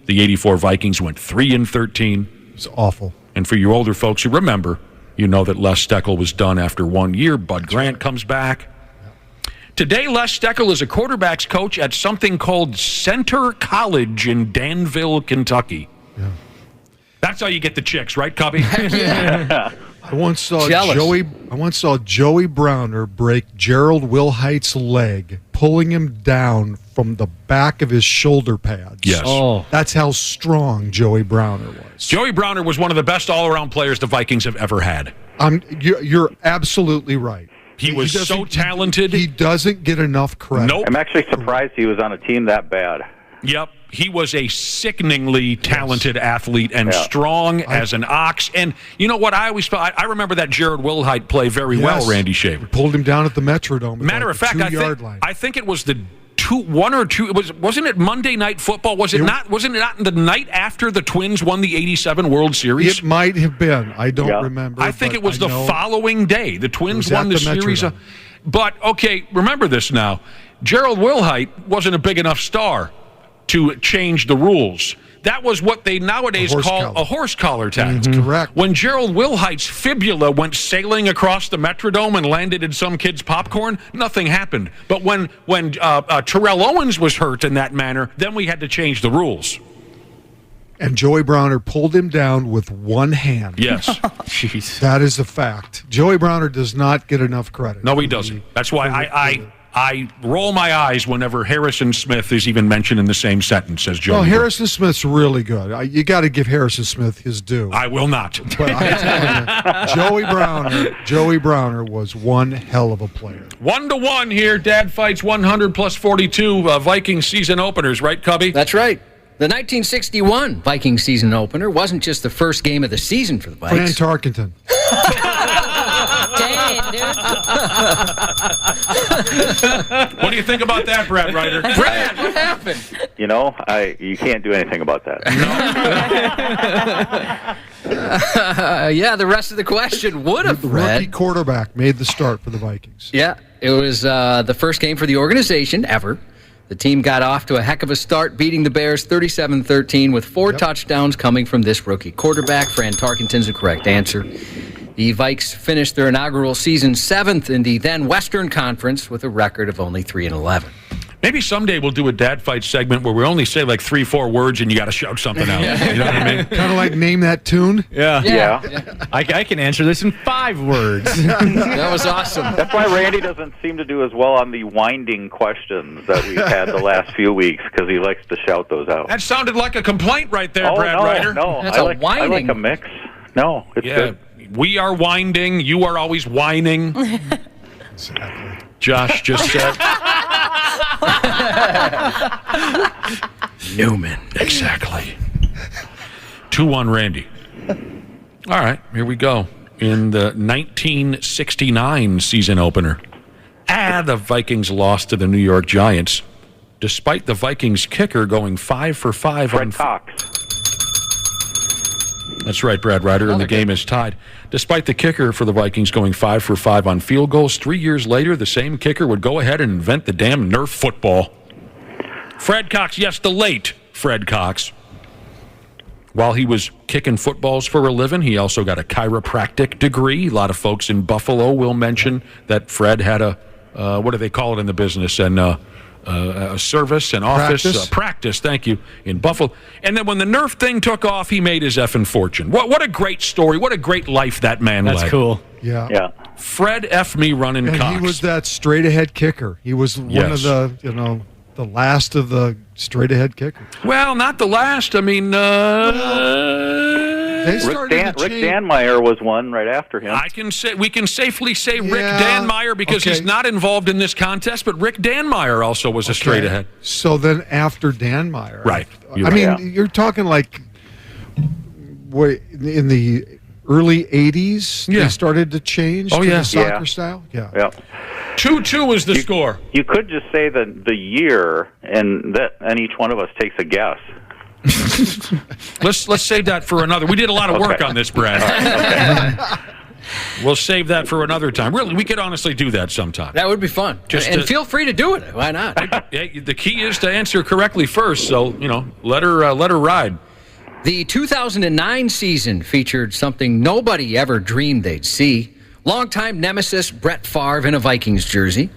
The 84 Vikings went 3-13. It's awful. And for you older folks who remember, you know that Les Steckel was done after 1 year. Bud Grant comes back. Today, Les Steckel is a quarterback's coach at something called Center College in Danville, Kentucky. Yeah. That's how you get the chicks, right, Cubby? Yeah. I once saw Joey Browner break Gerald Wilhite's leg, pulling him down from the back of his shoulder pads. Yes. Oh. That's how strong Joey Browner was. Joey Browner was one of the best all-around players the Vikings have ever had. You're absolutely right. He was so talented. He doesn't get enough credit. Nope. I'm actually surprised he was on a team that bad. Yep. he was a sickeningly talented athlete and strong as an ox. And you know what? I remember that Jared Wilhite play very well, Randy Shaver. Pulled him down at the Metrodome. Matter of fact, I think it was the one or two. Wasn't it Monday Night Football? Wasn't it not the night after the Twins won the '87 World Series? It might have been. I don't remember. I think it was the following day. The Twins won the series. But okay, remember this now. Gerald Wilhite wasn't a big enough star to change the rules. That was what they nowadays call a horse collar tax. Correct. When Gerald Wilhite's fibula went sailing across the Metrodome and landed in some kid's popcorn, nothing happened. But when Terrell Owens was hurt in that manner, then we had to change the rules. And Joey Browner pulled him down with one hand. Yes. Jeez. That is a fact. Joey Browner does not get enough credit. No, he doesn't. That's why I roll my eyes whenever Harrison Smith is even mentioned in the same sentence as Joey. Well, Harrison Smith's really good. You got to give Harrison Smith his due. I will not. But I'm telling you, Joey Browner was one hell of a player. 1-1 here. Dad fights 100 plus 42 Vikings season openers, right, Cubby? That's right. The 1961 Vikings season opener wasn't just the first game of the season for the Vikes. Fran Tarkenton. Dang, dude. What do you think about that, Brad Ryder? Brad, what happened? You know, you can't do anything about that. Yeah, the rest of the question would have, The rookie quarterback made the start for the Vikings. Yeah, it was the first game for the organization ever. The team got off to a heck of a start, beating the Bears 37-13 with 4 touchdowns coming from this rookie quarterback. Fran Tarkenton's the correct answer. The Vikes finished their inaugural season 7th in the then Western Conference with a record of only 3-11. Maybe someday we'll do a dad fight segment where we only say like 3-4 words and you got to shout something out. You know what I mean? Kind of like name that tune. Yeah. I can answer this in 5 words. That was awesome. That's why Randy doesn't seem to do as well on the winding questions that we've had the last few weeks, because he likes to shout those out. That sounded like a complaint right there, Brad Ryder. No, That's I a whining. I like a mix. No, it's good. We are winding. You are always whining. Exactly. Josh just said. Newman. Exactly. 2-1 Randy. All right, here we go. In the 1969 season opener, the Vikings lost to the New York Giants, despite the Vikings kicker going 5 for 5 Fred on Cox. That's right, Brad Ryder, and the game is tied. Despite the kicker for the Vikings going 5 for 5 on field goals, 3 years later, the same kicker would go ahead and invent the damn Nerf football. Fred Cox, yes, the late Fred Cox. While he was kicking footballs for a living, he also got a chiropractic degree. A lot of folks in Buffalo will mention that Fred had a, what do they call it in the business, and a service, an office, practice, thank you, in Buffalo. And then when the Nerf thing took off, he made his effing fortune. What a great story. What a great life that man led. That's cool. Yeah. Fred F. me running and Cox. He was that straight-ahead kicker. He was one of the, the last of the straight-ahead kickers. Well, not the last. I mean, Rick Danmeyer was one right after him. We can safely say Rick Danmeyer because he's not involved in this contest, but Rick Danmeyer also was a straight ahead. So then after Danmeyer. Right. You're talking like in the early 80s they started to change to the soccer style? Yeah. 2-2 is the score. You could just say the year, and each one of us takes a guess. Let's save that for another. We did a lot of work on this, Brad. We'll save that for another time. Really, we could honestly do that sometime. That would be fun. And feel free to do it. Why not? The key is to answer correctly first, so let her ride. The 2009 season featured something nobody ever dreamed they'd see. Longtime nemesis Brett Favre in a Vikings jersey.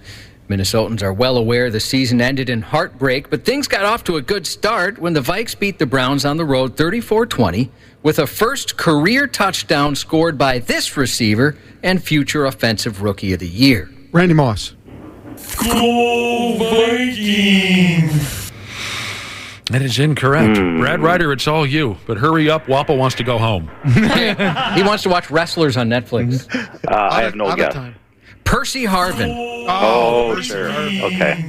Minnesotans are well aware the season ended in heartbreak, but things got off to a good start when the Vikes beat the Browns on the road 34-20 with a first career touchdown scored by this receiver and future Offensive Rookie of the Year. Randy Moss. Go Vikings! That is incorrect. Brad Ryder, it's all you. But hurry up, Wappa wants to go home. He wants to watch wrestlers on Netflix. I have no guess. Percy Harvin. Oh, sure. Okay.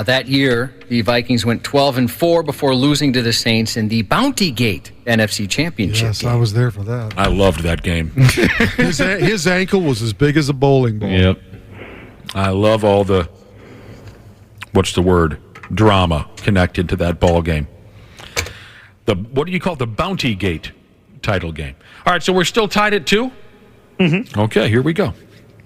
That year, the Vikings went 12-4 before losing to the Saints in the Bounty Gate NFC Championship Yes, game. I was there for that. I loved that game. His ankle was as big as a bowling ball. Yep. I love all the, what's the word, drama connected to that ball game. What do you call it? The Bounty Gate title game. All right, so we're still tied at 2? Mm-hmm. Okay, here we go.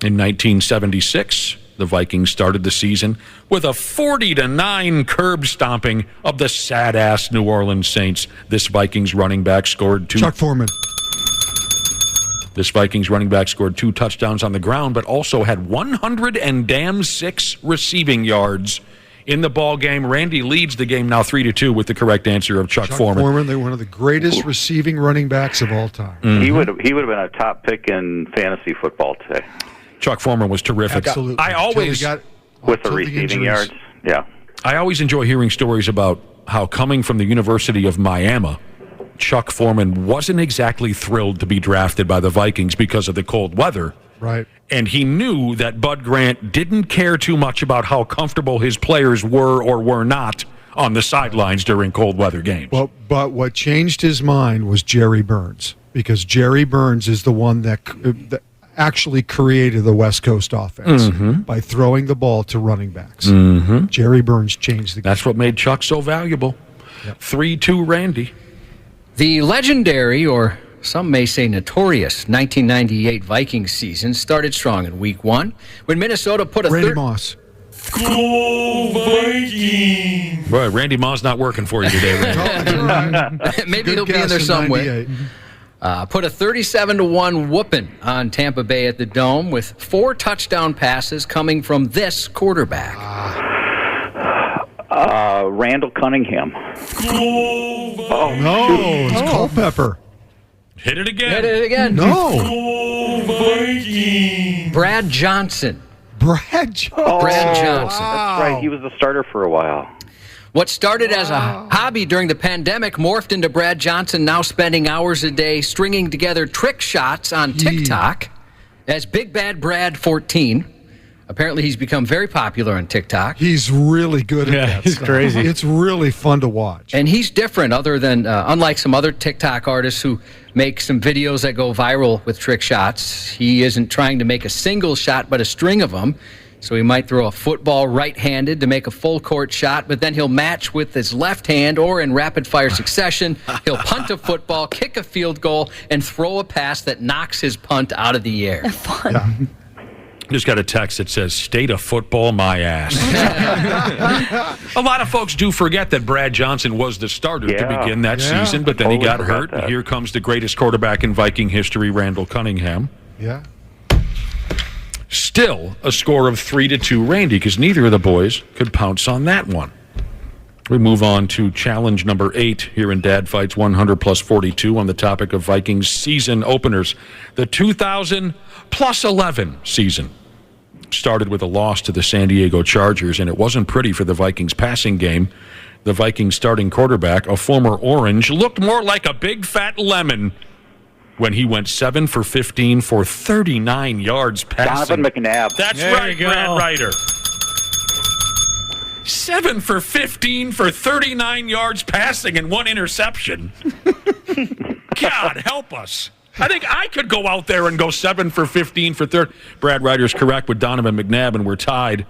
In 1976, the Vikings started the season with a 40-9 curb stomping of the sad-ass New Orleans Saints. This Vikings running back scored 2. Chuck Foreman. This Vikings running back scored 2 touchdowns on the ground, but also had 106 receiving yards in the ball game. Randy leads the game now 3-2 with the correct answer of Chuck Foreman. They're one of the greatest receiving running backs of all time. Mm-hmm. He would have been a top pick in fantasy football today. Chuck Foreman was terrific. Absolutely. I always with the receiving yards. Yeah. I always enjoy hearing stories about how coming from the University of Miami, Chuck Foreman wasn't exactly thrilled to be drafted by the Vikings because of the cold weather. Right. And he knew that Bud Grant didn't care too much about how comfortable his players were or were not on the sidelines during cold weather games. Well, but what changed his mind was Jerry Burns, because Jerry Burns is the one that actually created the West Coast offense by throwing the ball to running backs. Mm-hmm. Jerry Burns changed the game. That's what made Chuck so valuable. Yep. 3-2 Randy. The legendary, or some may say notorious, 1998 Vikings season started strong in Week 1 when Minnesota put a Randy Moss. Go Vikings! Boy, Randy Moss not working for you today, Randy. Maybe he'll be in there somewhere. Put a 37-1 whooping on Tampa Bay at the Dome with 4 touchdown passes coming from this quarterback. Randall Cunningham. Oh, no, it's Culpepper. Hit it again. Hit it again. No. Brad Johnson. Brad Johnson. Wow. That's right. He was the starter for a while. What started as a hobby during the pandemic morphed into Brad Johnson now spending hours a day stringing together trick shots on TikTok as Big Bad Brad 14. Apparently, he's become very popular on TikTok. He's really good at that he's stuff. crazy. It's really fun to watch. And he's different, unlike some other TikTok artists who make some videos that go viral with trick shots. He isn't trying to make a single shot, but a string of them. So he might throw a football right-handed to make a full-court shot, but then he'll match with his left hand, or in rapid-fire succession, he'll punt a football, kick a field goal, and throw a pass that knocks his punt out of the air. Fun. Yeah. Just got a text that says, "State of football, my ass." A lot of folks do forget that Brad Johnson was the starter to begin that season, but then he got hurt. And here comes the greatest quarterback in Viking history, Randall Cunningham. Yeah. Still a score of 3-2 Randy, because neither of the boys could pounce on that one. We move on to challenge number 8 here in Dad Fights 100 plus 42 on the topic of Vikings season openers. The 2000+11 season started with a loss to the San Diego Chargers, and it wasn't pretty for the Vikings passing game. The Vikings starting quarterback, a former Orange, looked more like a big fat lemon when he went 7 for 15 for 39 yards passing. Donovan McNabb. That's right, Brad Ryder. 7 for 15 for 39 yards passing and 1 interception. God help us. I think I could go out there and go 7 for 15 for 30. Brad Ryder's correct with Donovan McNabb, and we're tied.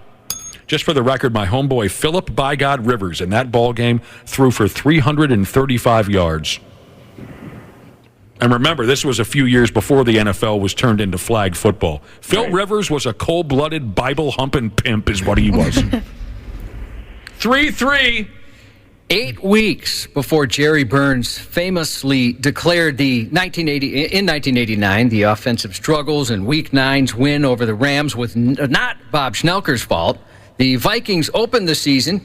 Just for the record, my homeboy Philip By God Rivers in that ball game threw for 335 yards. And remember, this was a few years before the NFL was turned into flag football. Phil Rivers was a cold-blooded, Bible-humping pimp is what he was. 3-3. 8 weeks before Jerry Burns famously declared in 1989, the offensive struggles and Week 9's win over the Rams was not Bob Schnelker's fault. The Vikings opened the season.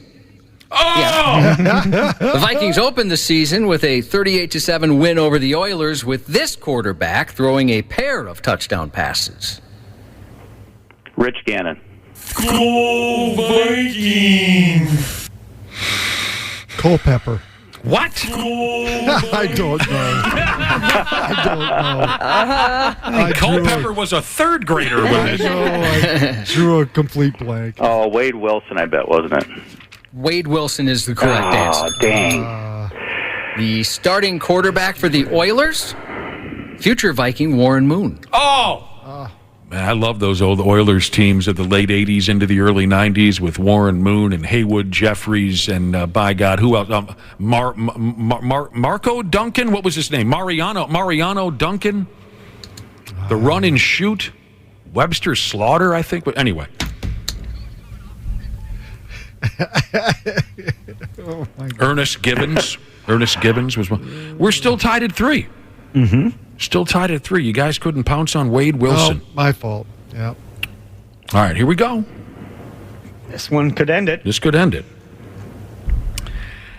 The Vikings opened the season with a 38-7 win over the Oilers, with this quarterback throwing a pair of touchdown passes. Rich Gannon. Go Vikings! Culpepper. What? I don't know. Culpepper was a third grader with I this. know. I drew a complete blank. Oh, Wade Wilson, I bet, wasn't it? Wade Wilson is the correct answer. Oh, dang. The starting quarterback for the Oilers, future Viking Warren Moon. Oh! Man, I love those old Oilers teams of the late 80s into the early 90s with Warren Moon and Haywood Jeffries and, by God, who else? Marco Duncan? What was his name? Mariano Duncan? The run and shoot? Webster Slaughter, I think. But anyway. Oh my God. Ernest Gibbons was one. We're still tied at 3. Mm-hmm. Still tied at 3. You guys couldn't pounce on Wade Wilson. Oh, my fault. Yep. All right, here we go. This one could end it. This could end it.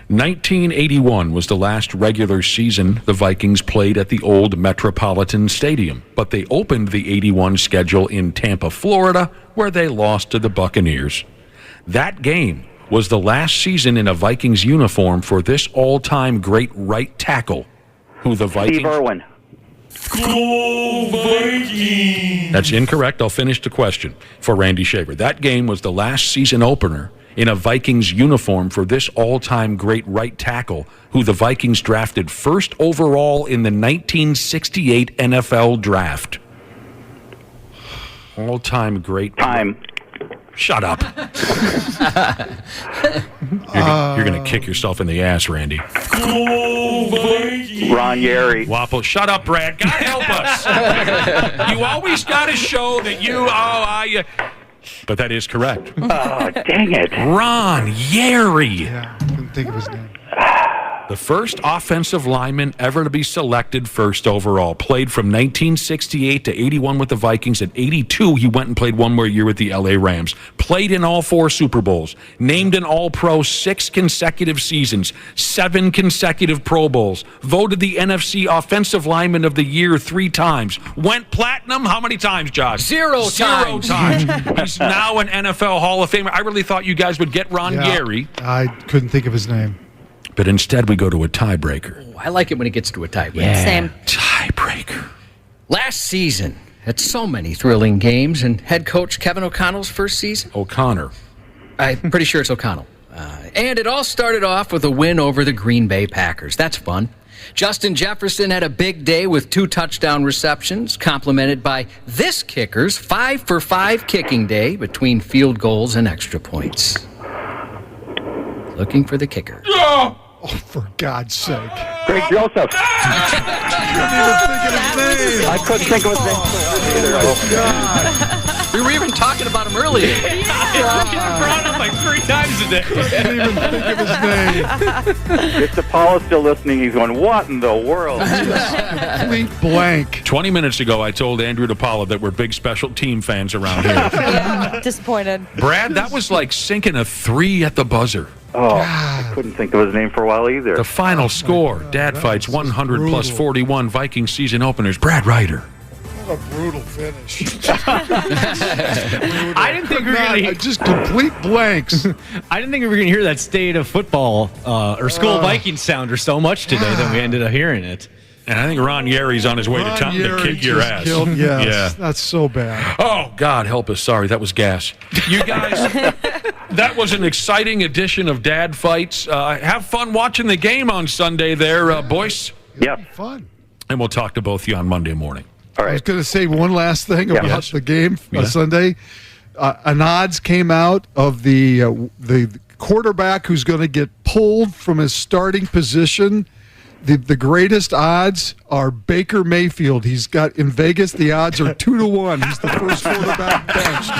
1981 was the last regular season the Vikings played at the old Metropolitan Stadium, but they opened the 81 schedule in Tampa, Florida, where they lost to the Buccaneers. That game was the last season in a Vikings uniform for this all-time great right tackle, who the Vikings... Steve Irwin. Go Vikings! That's incorrect. I'll finish the question for Randy Shaver. That game was the last season opener in a Vikings uniform for this all-time great right tackle, who the Vikings drafted first overall in the 1968 NFL Draft. All-time great... Time. Shut up. You're going to kick yourself in the ass, Randy. Ron Yeri. Waffle. Shut up, Brad. God help us. You always got to show that you... But that is correct. Oh, dang it. Ron Yeri. Yeah, I couldn't think of his name. The first offensive lineman ever to be selected first overall. Played from 1968 to 81 with the Vikings. At 82, he went and played one more year with the LA Rams. Played in all 4 Super Bowls. Named an All-Pro 6 consecutive seasons. 7 consecutive Pro Bowls. Voted the NFC Offensive Lineman of the Year 3 times. Went platinum how many times, Josh? 0 times. 0 times. He's now an NFL Hall of Famer. I really thought you guys would get Ron Yeri. I couldn't think of his name. But instead, we go to a tiebreaker. I like it when it gets to a tiebreaker. Yeah. Same. Tiebreaker. Last season, had so many thrilling games, and head coach Kevin O'Connell's first season. O'Connor. I'm pretty sure it's O'Connell. And it all started off with a win over the Green Bay Packers. That's fun. Justin Jefferson had a big day with 2 touchdown receptions, complemented by this kicker's 5-for-5 kicking day between field goals and extra points. Looking for the kicker. Oh, for God's sake. Greg Joseph. I couldn't think of his name either. Oh, God. We were even talking about him earlier. You brought him like 3 times a day. Couldn't even think of his name. If Depaola still listening, he's going, what in the world? Complete blank. 20 minutes ago, I told Andrew Depaola that we're big special team fans around here. Yeah, disappointed. Brad, that was like sinking a 3 at the buzzer. Oh, I couldn't think of his name for a while either. The final score, Dad Fights 100 plus 41 Viking season openers. Brad Ryder. What a brutal finish. I didn't think we were going to... Just complete blanks. I didn't think we were going to hear that state of football or school Vikings sounder so much today that we ended up hearing it. And I think Ron Yeri's on his way to town to kick your ass. Yeah, that's so bad. Oh, God, help us. Sorry, that was gas. You guys, that was an exciting edition of Dad Fights. Have fun watching the game on Sunday there, boys. Yeah. Fun. And we'll talk to both of you on Monday morning. All right. I was going to say one last thing about the game on Sunday. An odds came out of the quarterback who's going to get pulled from his starting position. The greatest odds are Baker Mayfield. He's got in Vegas. The odds are 2-1. He's the first quarterback benched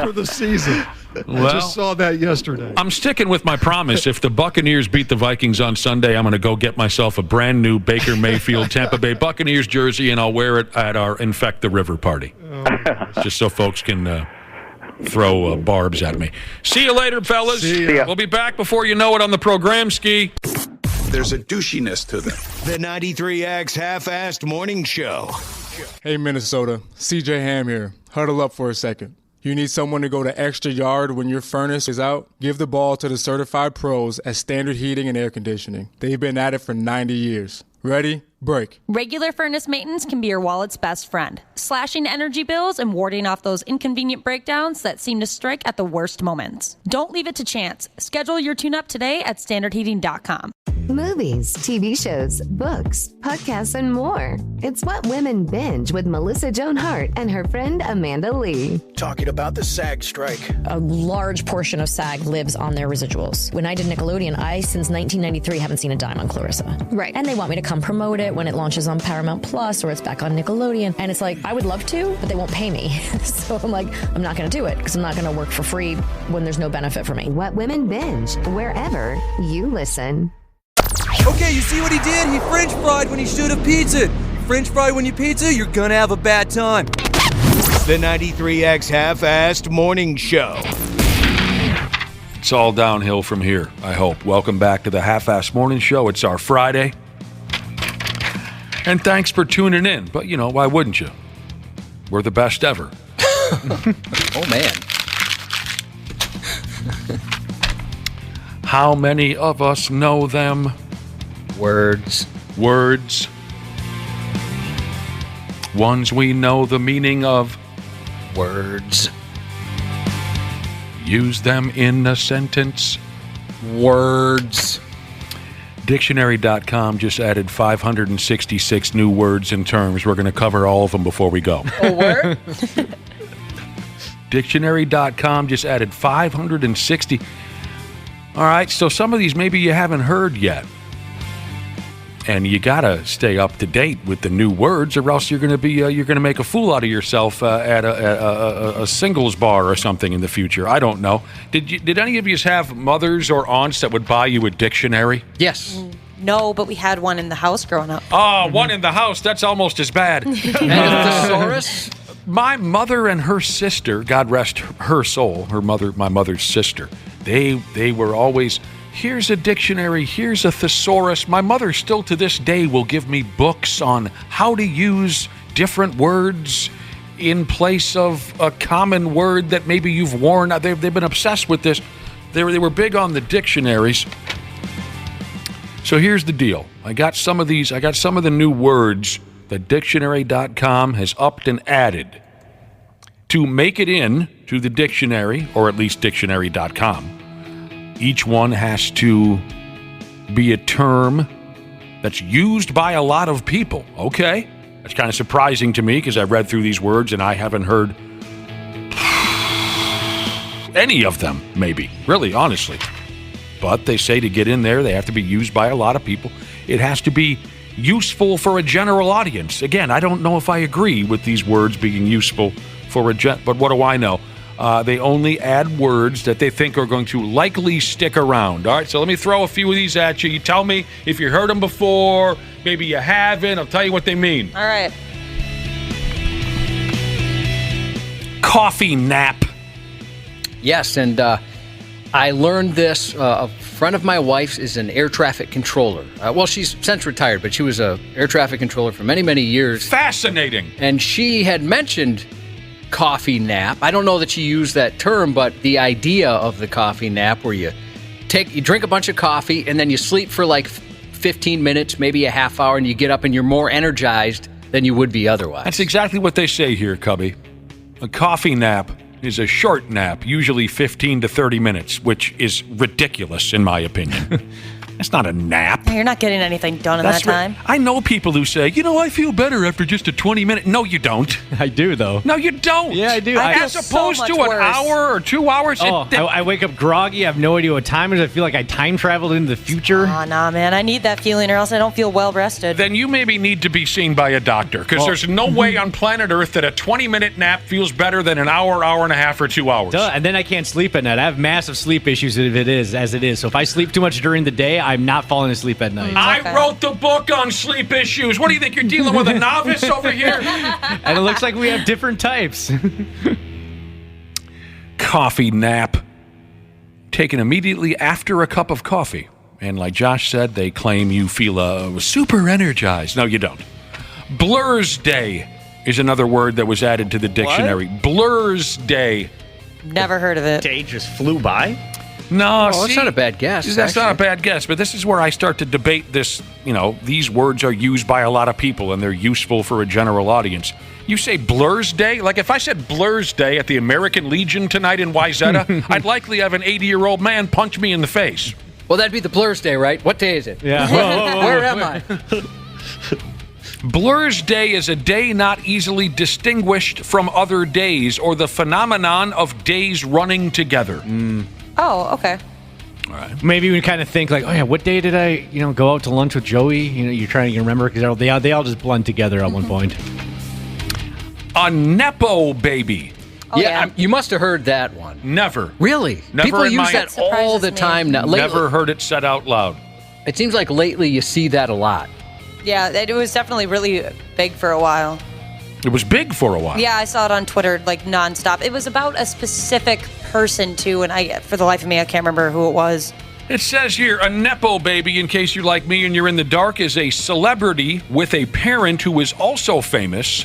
for the season. Well, I just saw that yesterday. I'm sticking with my promise. If the Buccaneers beat the Vikings on Sunday, I'm going to go get myself a brand new Baker Mayfield Tampa Bay Buccaneers jersey, and I'll wear it at our Infect the River party. Just so folks can throw barbs at me. See you later, fellas. See ya. We'll be back before you know it on the program, Ski. There's a douchiness to them. The 93X Half-Assed Morning Show. Hey, Minnesota. CJ Ham here. Huddle up for a second. You need someone to go the extra yard when your furnace is out? Give the ball to the certified pros at Standard Heating and Air Conditioning. They've been at it for 90 years. Ready? Break. Regular furnace maintenance can be your wallet's best friend, slashing energy bills and warding off those inconvenient breakdowns that seem to strike at the worst moments. Don't leave it to chance. Schedule your tune-up today at standardheating.com. Movies, TV shows, books, podcasts, and more. It's What Women Binge with Melissa Joan Hart and her friend Amanda Lee. Talking about the SAG strike. A large portion of SAG lives on their residuals. When I did Nickelodeon, I, since 1993, haven't seen a dime on Clarissa. Right. And they want me to come promote it when it launches on Paramount Plus or it's back on Nickelodeon. And it's like, I would love to, but they won't pay me. So I'm like, I'm not going to do it because I'm not going to work for free when there's no benefit for me. What Women Binge, wherever you listen. Okay, you see what he did? He French fried when he should have pizzaed. French fry when you pizza, you're gonna have a bad time. The 93X Half-Assed Morning Show. It's all downhill from here, I hope. Welcome back to the Half-Assed Morning Show. It's our Friday. And thanks for tuning in. But, you know, why wouldn't you? We're the best ever. Oh, man. How many of us know them? Words. Words. Ones we know the meaning of. Words. Use them in a sentence. Words. Dictionary.com just added 566 new words and terms. We're going to cover all of them before we go. A word? Dictionary.com just added 560. All right, so some of these maybe you haven't heard yet. And you got to stay up to date with the new words, or else you're going to make a fool out of yourself at a singles bar or something in the future. I don't know. Did any of you have mothers or aunts that would buy you a dictionary? Yes. No, but we had one in the house growing up. Oh, one in the house. That's almost as bad. And a thesaurus? My mother and her sister, God rest her soul, my mother's sister, they were always, here's a dictionary, here's a thesaurus. My mother still to this day will give me books on how to use different words in place of a common word that maybe you've worn. They've been obsessed with this. They were big on the dictionaries. So here's the deal. I got some of the new words that Dictionary.com has upped and added to make it in to the dictionary, or at least Dictionary.com. Each one has to be a term that's used by a lot of people. Okay? That's kind of surprising to me because I read through these words and I haven't heard any of them, maybe. Really, honestly. But they say to get in there, they have to be used by a lot of people. It has to be useful for a general audience. Again, I don't know if I agree with these words being useful for but what do I know? They only add words that they think are going to likely stick around. All right, so let me throw a few of these at you. You tell me if you heard them before, maybe you haven't. I'll tell you what they mean. All right. Coffee nap. Yes, and I learned this. A friend of my wife's is an air traffic controller. Well, she's since retired, but she was an air traffic controller for many, many years. Fascinating. And she had mentioned coffee nap. I don't know that she used that term, but the idea of the coffee nap where you drink a bunch of coffee and then you sleep for like 15 minutes, maybe a half hour, and you get up and you're more energized than you would be otherwise. That's exactly what they say here, Cubby. A coffee nap is a short nap, usually 15 to 30 minutes, which is ridiculous in my opinion. That's not a nap. You're not getting anything done in that time. I know people who say, I feel better after just a 20-minute. No, you don't. I do, though. No, you don't. Yeah, I do. As opposed to an hour or 2 hours. I wake up groggy. I have no idea what time it is. I feel like I time traveled into the future. Oh, nah, man. I need that feeling or else I don't feel well rested. Then you maybe need to be seen by a doctor because there's no way on planet Earth that a 20-minute nap feels better than an hour, hour and a half, or 2 hours. And then I can't sleep at night. I have massive sleep issues as it is. So if I sleep too much during the day, I'm not falling asleep at night. I wrote the book on sleep issues. What do you think? You're dealing with a novice over here? And it looks like we have different types. Coffee nap. Taken immediately after a cup of coffee. And like Josh said, they claim you feel super energized. No, you don't. Blur's Day is another word that was added to the dictionary. Blur's Day. Never heard of it. Day just flew by? No, that's not a bad guess. That's not a bad guess, but this is where I start to debate this. These words are used by a lot of people, and they're useful for a general audience. You say Blur's Day? Like if I said Blur's Day at the American Legion tonight in Wayzata, I'd likely have an 80-year-old man punch me in the face. Well, that'd be the Blur's Day, right? What day is it? Yeah. Where am I? Blur's Day is a day not easily distinguished from other days, or the phenomenon of days running together. Oh, okay. All right. Maybe we kind of think like, oh yeah, what day did I, go out to lunch with Joey? You're trying to remember because they all just blend together at one point. A Nepo baby. Oh, yeah. You must have heard that one. Never. Really? Never People in use my- that all the time now. Never heard it said out loud. It seems like lately you see that a lot. Yeah, it was definitely really big for a while. It was big for a while. Yeah, I saw it on Twitter like nonstop. It was about a specific person too, and for the life of me, I can't remember who it was. It says here, a Nepo baby, in case you're like me and you're in the dark, is a celebrity with a parent who is also famous,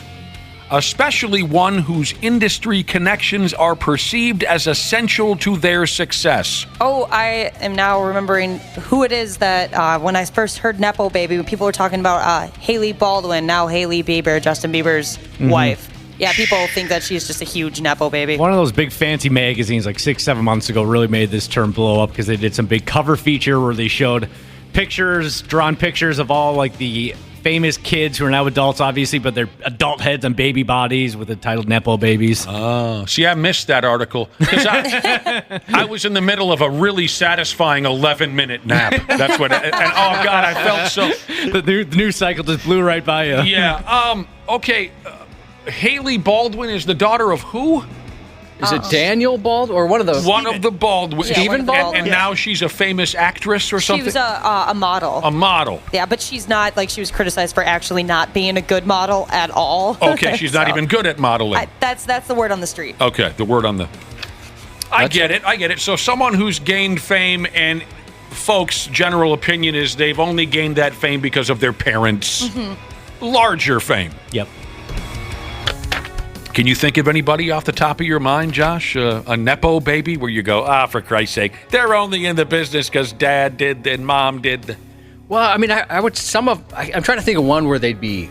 especially one whose industry connections are perceived as essential to their success. Oh, I am now remembering who it is that when I first heard Nepo Baby, when people were talking about Hailey Baldwin, now Hailey Bieber, Justin Bieber's wife. Yeah, people think that she's just a huge Nepo baby. One of those big fancy magazines like 6-7 months ago really made this term blow up because they did some big cover feature where they showed drawn pictures of all like the famous kids who are now adults, obviously, but they're adult heads on baby bodies with the title Nepo babies. Oh, see, I missed that article because I was in the middle of a really satisfying 11-minute nap. That's what, and oh God, I felt so. The news cycle just blew right by you. Yeah. Okay. Hailey Baldwin is the daughter of who? Is it Daniel Baldwin or one of the? One of the Baldwin. Stephen Baldwin. And now she's a famous actress or something? She was a model. A model. Yeah, but she's not, like, she was criticized for actually not being a good model at all. Okay, she's not even good at modeling. That's the word on the street. Okay, the word on the... I get it. So someone who's gained fame, and folks' general opinion is they've only gained that fame because of their parents' larger fame. Yep. Can you think of anybody off the top of your mind, Josh? A Nepo baby where you go, for Christ's sake, they're only in the business because Dad did and Mom did. Well, I mean, I'm trying to think of one where they'd be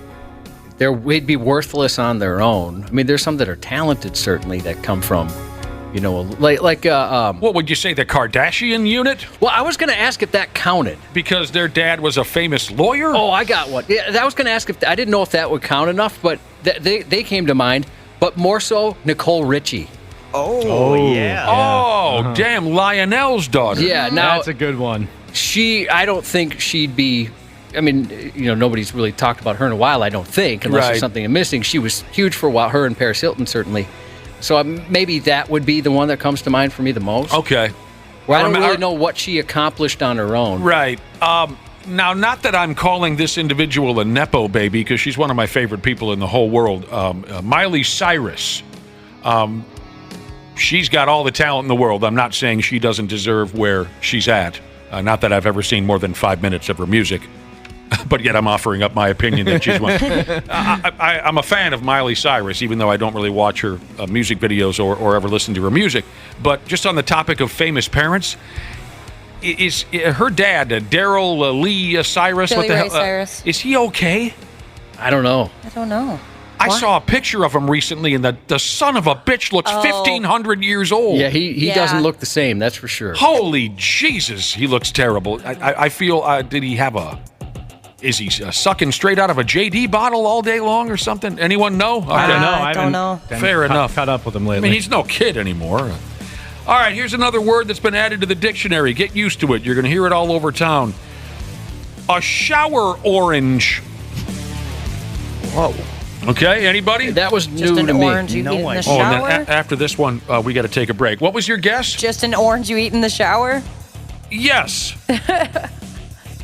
worthless on their own. I mean, there's some that are talented, certainly, that come from, what would you say, the Kardashian unit? Well, I was going to ask if that counted. Because their dad was a famous lawyer? Oh, I got one. Yeah, I was going to ask I didn't know if that would count enough, but they came to mind. But more so, Nicole Richie. Oh yeah. Oh, damn, Lionel's daughter. Yeah, now that's a good one. I don't think she'd be. I mean, nobody's really talked about her in a while. I don't think, unless there's something I'm missing. She was huge for a while. Her and Paris Hilton certainly. So maybe that would be the one that comes to mind for me the most. Okay. Where I don't really know what she accomplished on her own. Right. Now, not that I'm calling this individual a Nepo baby, because she's one of my favorite people in the whole world. Miley Cyrus. She's got all the talent in the world. I'm not saying she doesn't deserve where she's at. Not that I've ever seen more than 5 minutes of her music. But yet I'm offering up my opinion that she's one. I'm a fan of Miley Cyrus, even though I don't really watch her music videos or ever listen to her music. But just on the topic of famous parents... Is her dad, Daryl Lee Cyrus? Billy Ray Cyrus. Is he okay? I don't know. I don't know. I saw a picture of him recently, and the son of a bitch looks 1,500 years old. Yeah, he doesn't look the same, that's for sure. Holy Jesus, he looks terrible. I feel, did he have is he sucking straight out of a JD bottle all day long or something? Anyone know? Okay. I don't know. Fair enough. Caught up with him lately. I mean, he's no kid anymore. All right, here's another word that's been added to the dictionary. Get used to it. You're going to hear it all over town. A shower orange. Whoa. Okay, anybody? That was Just new an to me. orange you eat in the shower? And then after this one, we got to take a break. What was your guess? Just an orange you eat in the shower? Yes.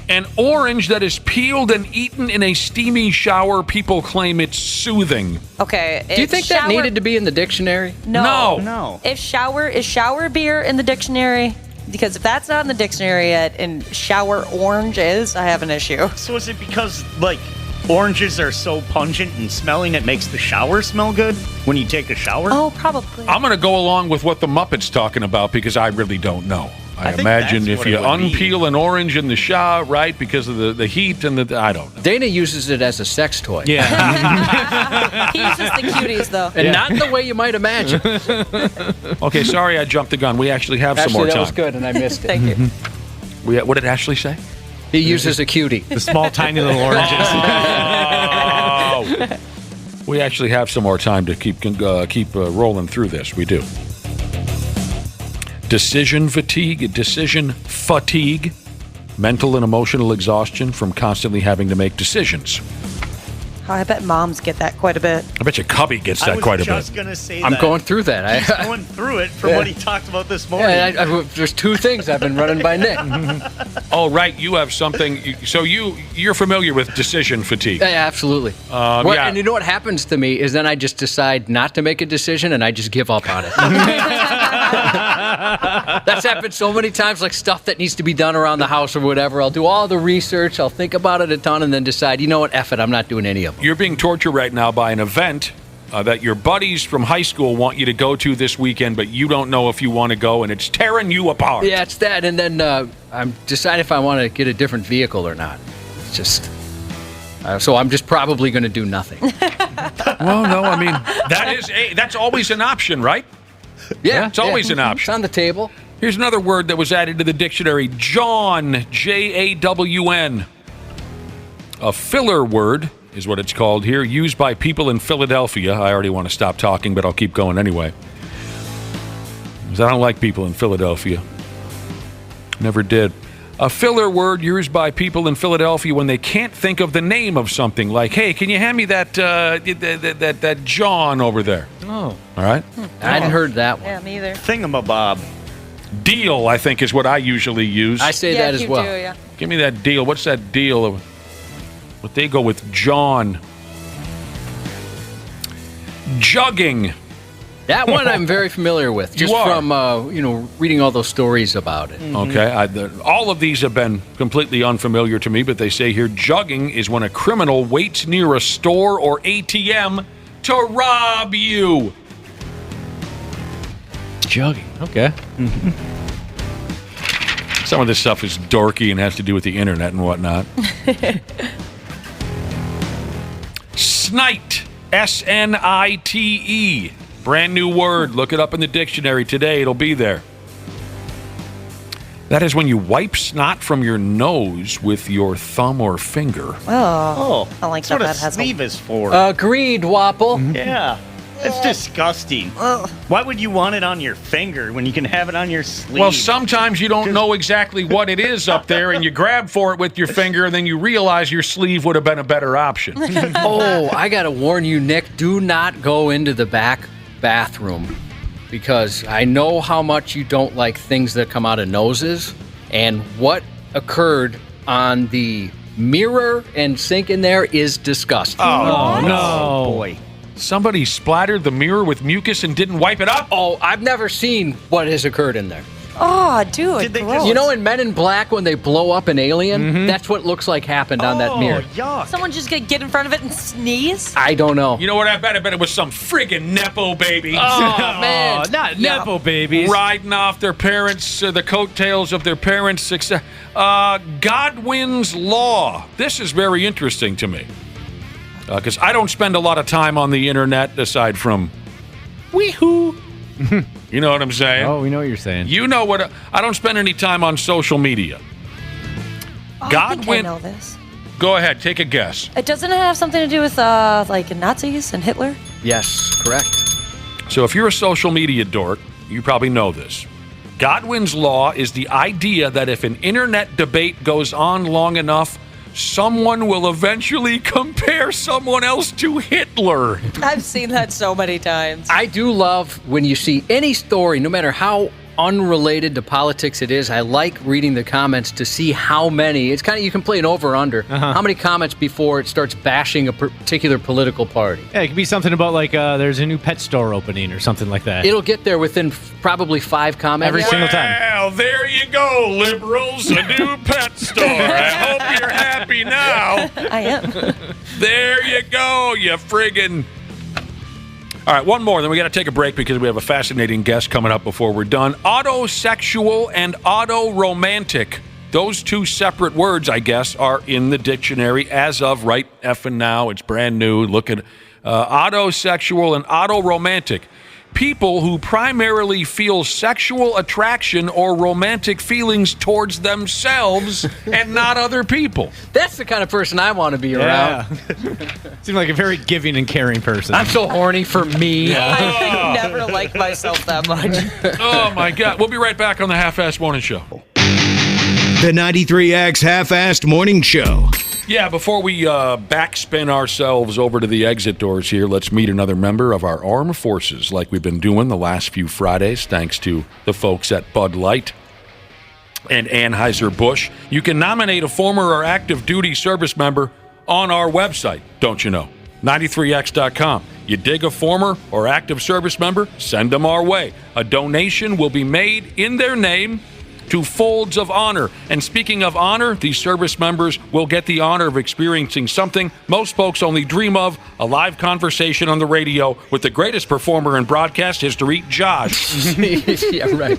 An orange that is peeled and eaten in a steamy shower. People claim it's soothing. Okay. Do you think that needed to be in the dictionary? No. Is shower beer in the dictionary? Because if that's not in the dictionary yet, and shower orange is, I have an issue. So is it because, like, oranges are so pungent and smelling it makes the shower smell good when you take a shower? Oh, probably. I'm going to go along with what the Muppet's talking about because I really don't know. I imagine if you unpeel an orange in the shower, right, because of the heat and I don't know. Dana uses it as a sex toy. Yeah. He uses the cuties, though. And not the way you might imagine. Okay, sorry I jumped the gun. We actually have some more time. That was good, and I missed it. Thank you. What did Ashley say? He uses a cutie. The small, tiny little oranges. Oh. We actually have some more time to keep rolling through this. We do. Decision fatigue, mental and emotional exhaustion from constantly having to make decisions. Oh, I bet moms get that quite a bit. I bet your cubby gets that quite a bit. I was just going to say I'm going through that. He's going through it from what he talked about this morning. Yeah, there's two things I've been running by Nick. Oh, right. You have something. So you're familiar with decision fatigue. Yeah, absolutely. Yeah. And you know what happens to me is then I just decide not to make a decision and I just give up on it. That's happened so many times, like stuff that needs to be done around the house or whatever. I'll do all the research, I'll think about it a ton, and then decide, you know what, F it, I'm not doing any of them. You're being tortured right now by an event that your buddies from high school want you to go to this weekend, but you don't know if you want to go, and it's tearing you apart. Yeah, it's that, and then I'm deciding if I want to get a different vehicle or not. It's just... so I'm just probably going to do nothing. Well, no, I mean, that's always an option, right? Yeah. It's always an option. It's on the table. Here's another word that was added to the dictionary. Jawn, Jawn. A filler word is what it's called here, used by people in Philadelphia. I already want to stop talking, but I'll keep going anyway. Because I don't like people in Philadelphia. Never did. A filler word used by people in Philadelphia when they can't think of the name of something. Like, hey, can you hand me that John over there? Oh. All right? I hadn't heard that one. Yeah, me either. Thingamabob. Deal, I think, is what I usually use. I say that as well. Do, yeah. Give me that deal. What's that deal? What they go with John. Jugging. That one I'm very familiar with, just from reading all those stories about it. Okay, all of these have been completely unfamiliar to me, but they say here jugging is when a criminal waits near a store or ATM to rob you. Jugging, okay. Some of this stuff is dorky and has to do with the internet and whatnot. Snite, S-N-I-T-E. Brand new word. Look it up in the dictionary today. It'll be there. That is when you wipe snot from your nose with your thumb or finger. Oh, I like that's what that. a sleeve is for. Agreed, Wapple. Yeah. It's disgusting. Why would you want it on your finger when you can have it on your sleeve? Well, sometimes you don't know exactly what it is up there, and you grab for it with your finger, and then you realize your sleeve would have been a better option. Oh, I got to warn you, Nick, do not go into the back bathroom because I know how much you don't like things that come out of noses, and what occurred on the mirror and sink in there is disgusting. Oh, no. Boy. Somebody splattered the mirror with mucus and didn't wipe it up? Oh, I've never seen what has occurred in there. Oh, dude, gross. You know in Men in Black when they blow up an alien? That's what looks like happened on that mirror. Yuck. Someone just gonna get in front of it and sneeze? I don't know. You know what? I bet it was some friggin' Nepo baby. Oh, man. Not Nepo babies. Riding off their parents, the coattails of their parents' success. Godwin's Law. This is very interesting to me. Because I don't spend a lot of time on the internet aside from wee-hoo. You know what I'm saying? Oh, we know what you're saying. You know what? I don't spend any time on social media. Oh, Godwin, I think I know this. Go ahead, take a guess. It doesn't have something to do with like Nazis and Hitler? Yes, correct. So if you're a social media dork, you probably know this. Godwin's Law is the idea that if an internet debate goes on long enough, someone will eventually compare someone else to Hitler. I've seen that so many times. I do love when you see any story, no matter how unrelated to politics it is, I like reading the comments to see how many. It's kind of, you can play an over-under. How many comments before it starts bashing a particular political party. Yeah, it could be something about like there's a new pet store opening or something like that. It'll get there within probably 5 comments. Every single time. Well, there you go, liberals. A new pet store. I hope you're happy now. I am. There you go, you friggin'. All right, one more, then we got to take a break because we have a fascinating guest coming up before we're done. Autosexual and autoromantic. Those two separate words, I guess, are in the dictionary as of right effing now. It's brand new. Look at autosexual and autoromantic. People who primarily feel sexual attraction or romantic feelings towards themselves and not other people. That's the kind of person I want to be around. Seems like a very giving and caring person. I'm so horny for me. I never liked myself that much. Oh, my God. We'll be right back on the Half-Assed Morning Show. The 93X Half-Assed Morning Show. Yeah, before we backspin ourselves over to the exit doors here, let's meet another member of our armed forces like we've been doing the last few Fridays, thanks to the folks at Bud Light and Anheuser-Busch. You can nominate a former or active duty service member on our website, don't you know? 93x.com. You dig a former or active service member? Send them our way. A donation will be made in their name to Folds of Honor. And speaking of honor, these service members will get the honor of experiencing something most folks only dream of, a live conversation on the radio with the greatest performer in broadcast history, Josh. Yeah, right.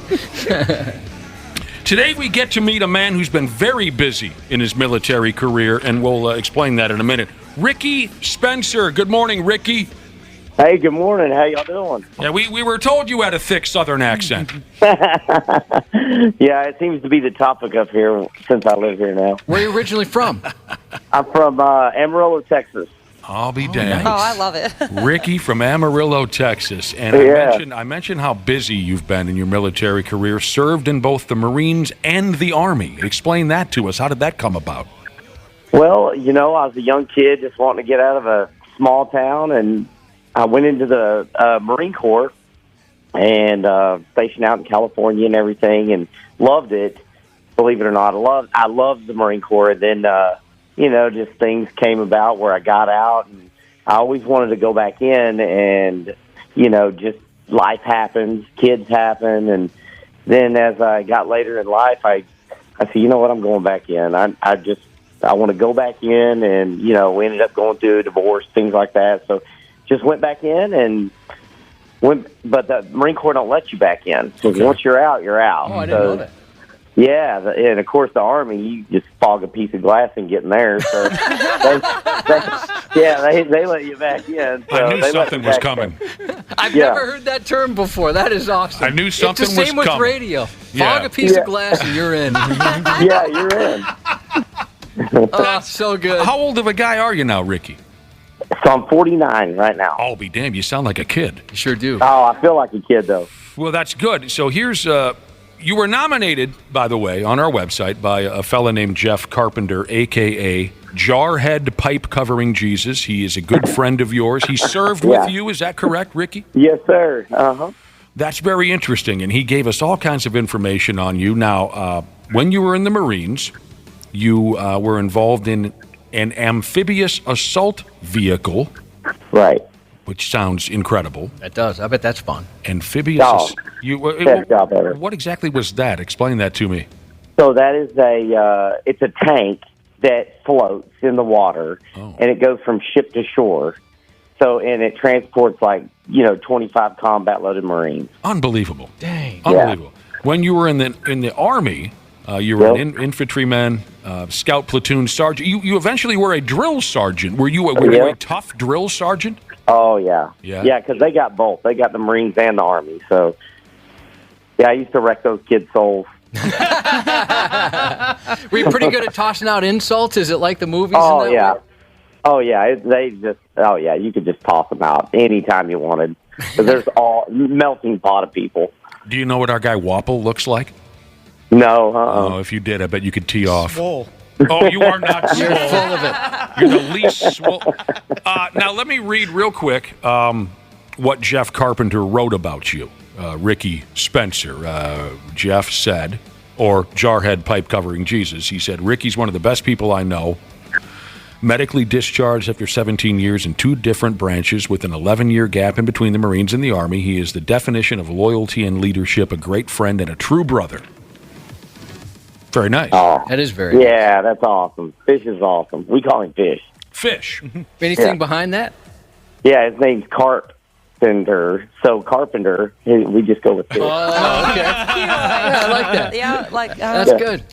Today we get to meet a man who's been very busy in his military career, and we'll explain that in a minute. Ricky Spencer. Good morning, Ricky. Hey, good morning. How y'all doing? Yeah, we were told you had a thick Southern accent. Yeah, it seems to be the topic up here since I live here now. Where are you originally from? I'm from Amarillo, Texas. I'll be damned. Oh, I love it. Ricky from Amarillo, Texas. And I mentioned how busy you've been in your military career, served in both the Marines and the Army. Explain that to us. How did that come about? Well, you know, I was a young kid just wanting to get out of a small town, and I went into the Marine Corps and stationed out in California and everything, and loved it. Believe it or not, I loved the Marine Corps. And then, you know, just things came about where I got out, and I always wanted to go back in. And you know, just life happens, kids happen, and then as I got later in life, I said, you know what, I'm going back in. I want to go back in, and you know, we ended up going through a divorce, things like that. So just went back in and went, but the Marine Corps don't let you back in. So once you're out, you're out. Oh, I didn't know that. Yeah, and of course the Army, you just fog a piece of glass and get in there. So they let you back in. So I knew something was coming. I've never heard that term before. That is awesome. I knew something was coming. It's the same with radio. Fog a piece of glass and you're in. Yeah, you're in. Oh, so good. How old of a guy are you now, Ricky? So I'm 49 right now. I'll be damned. You sound like a kid. You sure do. Oh, I feel like a kid, though. Well, that's good. So here's, you were nominated, by the way, on our website by a fella named Jeff Carpenter, a.k.a. Jarhead Pipe Covering Jesus. He is a good friend of yours. He served with you. Is that correct, Ricky? Yes, sir. Uh-huh. That's very interesting, and he gave us all kinds of information on you. Now, when you were in the Marines, you were involved in an amphibious assault vehicle. Right. Which sounds incredible. It does. I bet that's fun. Amphibious. What exactly was that? Explain that to me. So that is it's a tank that floats in the water, and it goes from ship to shore. So, and it transports 25 combat-loaded Marines. Unbelievable. Dang. Unbelievable. Yeah. When you were in the Army, you were an infantryman, scout platoon sergeant. You eventually were a drill sergeant. Were you a tough drill sergeant? Oh, yeah. Yeah, because they got both. They got the Marines and the Army. So, yeah, I used to wreck those kids' souls. Were you pretty good at tossing out insults? Is it like the movies? Oh, in that yeah. way? Oh, yeah. You could just toss them out anytime you wanted. Because there's all melting pot of people. Do you know what our guy Wapple looks like? No. Oh, if you did, I bet you could tee off. Swole. Oh, you are not swole. You're full of it. You're the least swole. Now, let me read real quick what Jeff Carpenter wrote about you. Ricky Spencer. Jeff said, or Jarhead Pipe Covering Jesus, he said, Ricky's one of the best people I know. Medically discharged after 17 years in 2 different branches with an 11-year gap in between the Marines and the Army. He is the definition of loyalty and leadership, a great friend, and a true brother. Very nice. Oh, that is very nice. Yeah, that's awesome. Fish is awesome. We call him Fish. Fish. Anything behind that? Yeah, his name's Carpenter. So Carpenter, we just go with Fish. Oh, okay. Yeah, I like that. Yeah, that's good.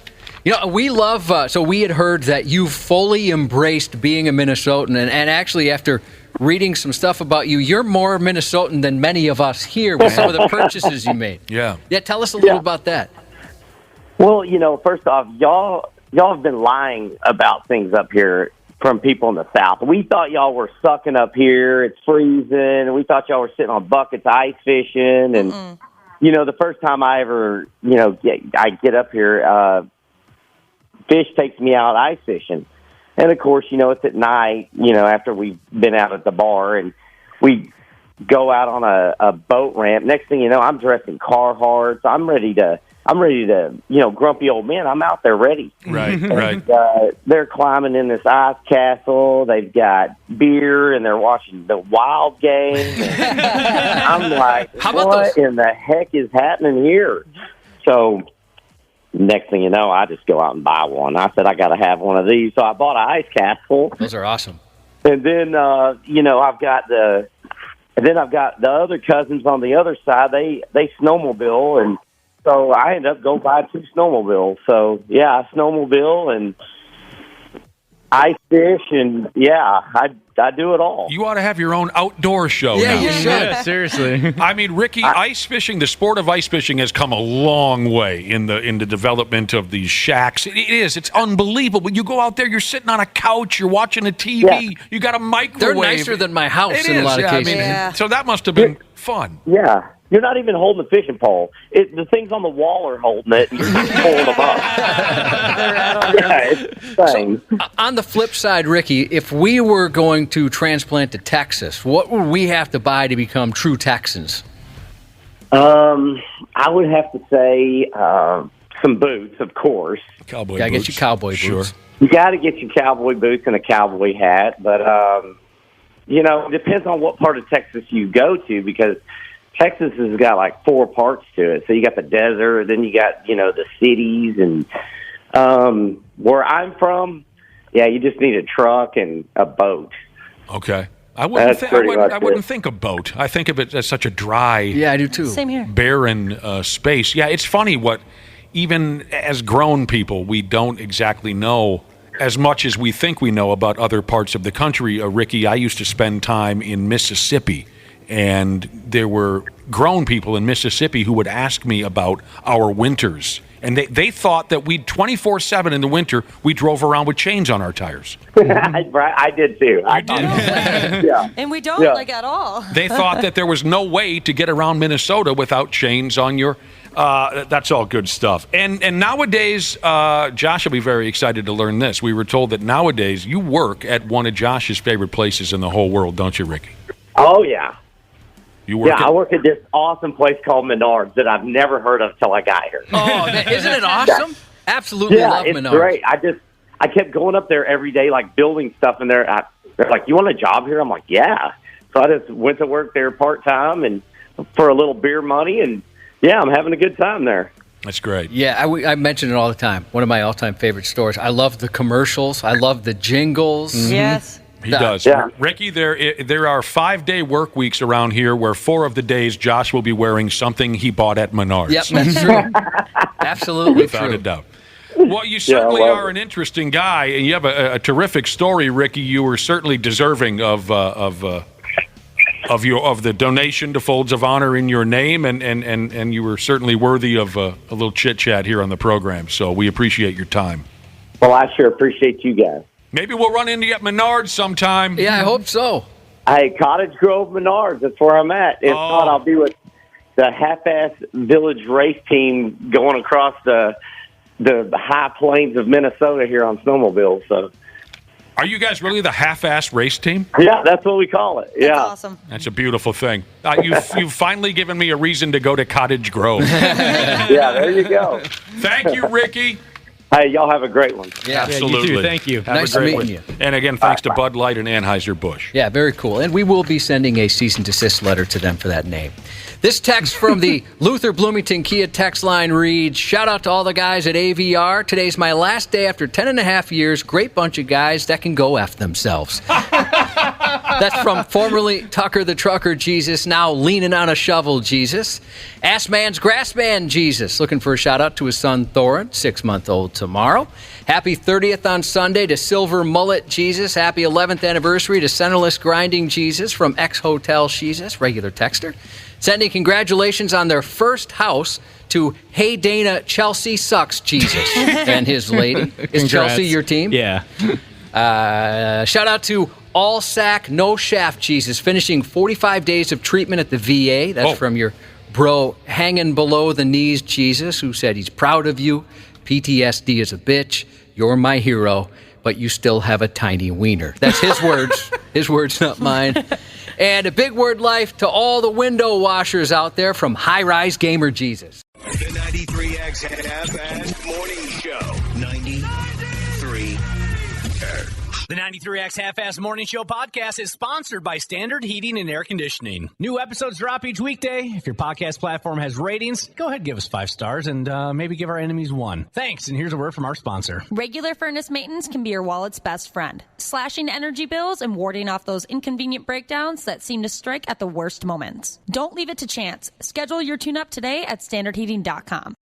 You know, we love, so we had heard that you fully embraced being a Minnesotan, and actually after reading some stuff about you, you're more Minnesotan than many of us here with some of the purchases you made. Yeah. Yeah, tell us a little about that. Well, first off, y'all have been lying about things up here from people in the South. We thought y'all were sucking up here. It's freezing. We thought y'all were sitting on buckets ice fishing. And, the first time I ever, I get up here, Fish takes me out ice fishing. And, of course, it's at night, after we've been out at the bar. And we go out on a boat ramp. Next thing you know, I'm dressed in Carhartt. So I'm ready to, grumpy old man. I'm out there ready. Right, and, right. They're climbing in this ice castle. They've got beer, and they're watching the Wild game. I'm like, what in the heck is happening here? So next thing you know, I just go out and buy one. I said, I got to have one of these. So I bought an ice castle. Those are awesome. And then, I've got the other cousins on the other side. They snowmobile, and so I ended up going buy 2 snowmobiles. So, yeah, I snowmobile and ice fish, and, yeah, I do it all. You ought to have your own outdoor show Yeah, now. you should. Yeah, seriously. I mean, Ricky, ice fishing, the sport of ice fishing has come a long way in the development of these shacks. It is. It's unbelievable. You go out there, you're sitting on a couch, you're watching a TV, Yeah. you got a microwave. They're nicer than my house It in a is, lot of yeah, cases. so that must have been fun. Yeah. You're not even holding the fishing pole. The things on the wall are holding it, and you're just pulling them up. It's things. On the flip side, Ricky, if we were going to transplant to Texas, what would we have to buy to become true Texans? I would have to say some boots, of course. Cowboy Gotta boots. get your cowboy boots. Sure. You got to get your cowboy boots and a cowboy hat, but it depends on what part of Texas you go to, because Texas has got like 4 parts to it. So you got the desert, then you got, the cities, and where I'm from, yeah, you just need a truck and a boat. Okay. I wouldn't think a boat. I think of it as such a dry, Yeah, I do too. Same here. barren space. Yeah, it's funny what, even as grown people, we don't exactly know as much as we think we know about other parts of the country. Ricky, I used to spend time in Mississippi, and there were grown people in Mississippi who would ask me about our winters. And they thought that 24/7 in the winter, we drove around with chains on our tires. I did too. I did. Yeah. And we don't, at all. They thought that there was no way to get around Minnesota without chains on your... that's all good stuff. And nowadays, Josh will be very excited to learn this. We were told that nowadays you work at one of Josh's favorite places in the whole world, don't you, Ricky? Oh, yeah. You work I work at this awesome place called Menards that I've never heard of till I got here. Oh, isn't it awesome? Absolutely love it's Menards. Great. I kept going up there every day, like building stuff in there. They're like, "You want a job here?" I'm like, "Yeah." So I just went to work there part-time and for a little beer money, and yeah, I'm having a good time there. That's great. Yeah, I mention it all the time. One of my all-time favorite stores. I love the commercials. I love the jingles. Mm-hmm. Yes. He does. Yeah. Ricky, there are 5-day work weeks around here where 4 of the days Josh will be wearing something he bought at Menards. Yep, that's true. Absolutely Without true. a doubt. Well, you certainly are an interesting guy, and you have a terrific story, Ricky. You were certainly deserving of the donation to Folds of Honor in your name, and you were certainly worthy of a little chit-chat here on the program. So we appreciate your time. Well, I sure appreciate you guys. Maybe we'll run into you at Menards sometime. Yeah, I hope so. Hey, Cottage Grove Menards, that's where I'm at. If not, I'll be with the half-ass village race team going across the high plains of Minnesota here on snowmobiles. So Are you guys really the half-ass race team? Yeah, that's what we call it. Yeah. That's awesome. That's a beautiful thing. You've finally given me a reason to go to Cottage Grove. Yeah, there you go. Thank you, Ricky. Hey, y'all have a great one. Yeah, Absolutely. You too. Thank you. Have Nice a great meeting one. you. And again, thanks to Bud Light and Anheuser-Busch. Yeah, very cool. And we will be sending a cease and desist letter to them for that name. This text from the Luther Bloomington Kia text line reads, shout out to all the guys at AVR. Today's my last day after 10 and a half years. Great bunch of guys that can go F themselves. That's from formerly Tucker the Trucker Jesus, now leaning on a shovel Jesus. Ass Man's Grass Man Jesus, looking for a shout out to his son Thorin, 6-month-old tomorrow. Happy 30th on Sunday to Silver Mullet Jesus. Happy 11th anniversary to Centerless Grinding Jesus from X-Hotel Jesus, regular texter. Sending congratulations on their first house to Hey Dana Chelsea Sucks Jesus and his lady. Is Chelsea your team? Yeah. Shout out to All Sack No Shaft Jesus, finishing 45 days of treatment at the VA. That's from your bro hanging below the knees Jesus, who said he's proud of you. PTSD is a bitch. You're my hero, but you still have a tiny wiener. That's his words. His words, not mine. And a big word life to all the window washers out there from High Rise Gamer Jesus. The 93X Half-Ass Morning Show. 93. The 93X Half-Ass Morning Show podcast is sponsored by Standard Heating and Air Conditioning. New episodes drop each weekday. If your podcast platform has ratings, go ahead and give us 5 stars and maybe give our enemies 1. Thanks, and here's a word from our sponsor. Regular furnace maintenance can be your wallet's best friend, slashing energy bills and warding off those inconvenient breakdowns that seem to strike at the worst moments. Don't leave it to chance. Schedule your tune-up today at standardheating.com.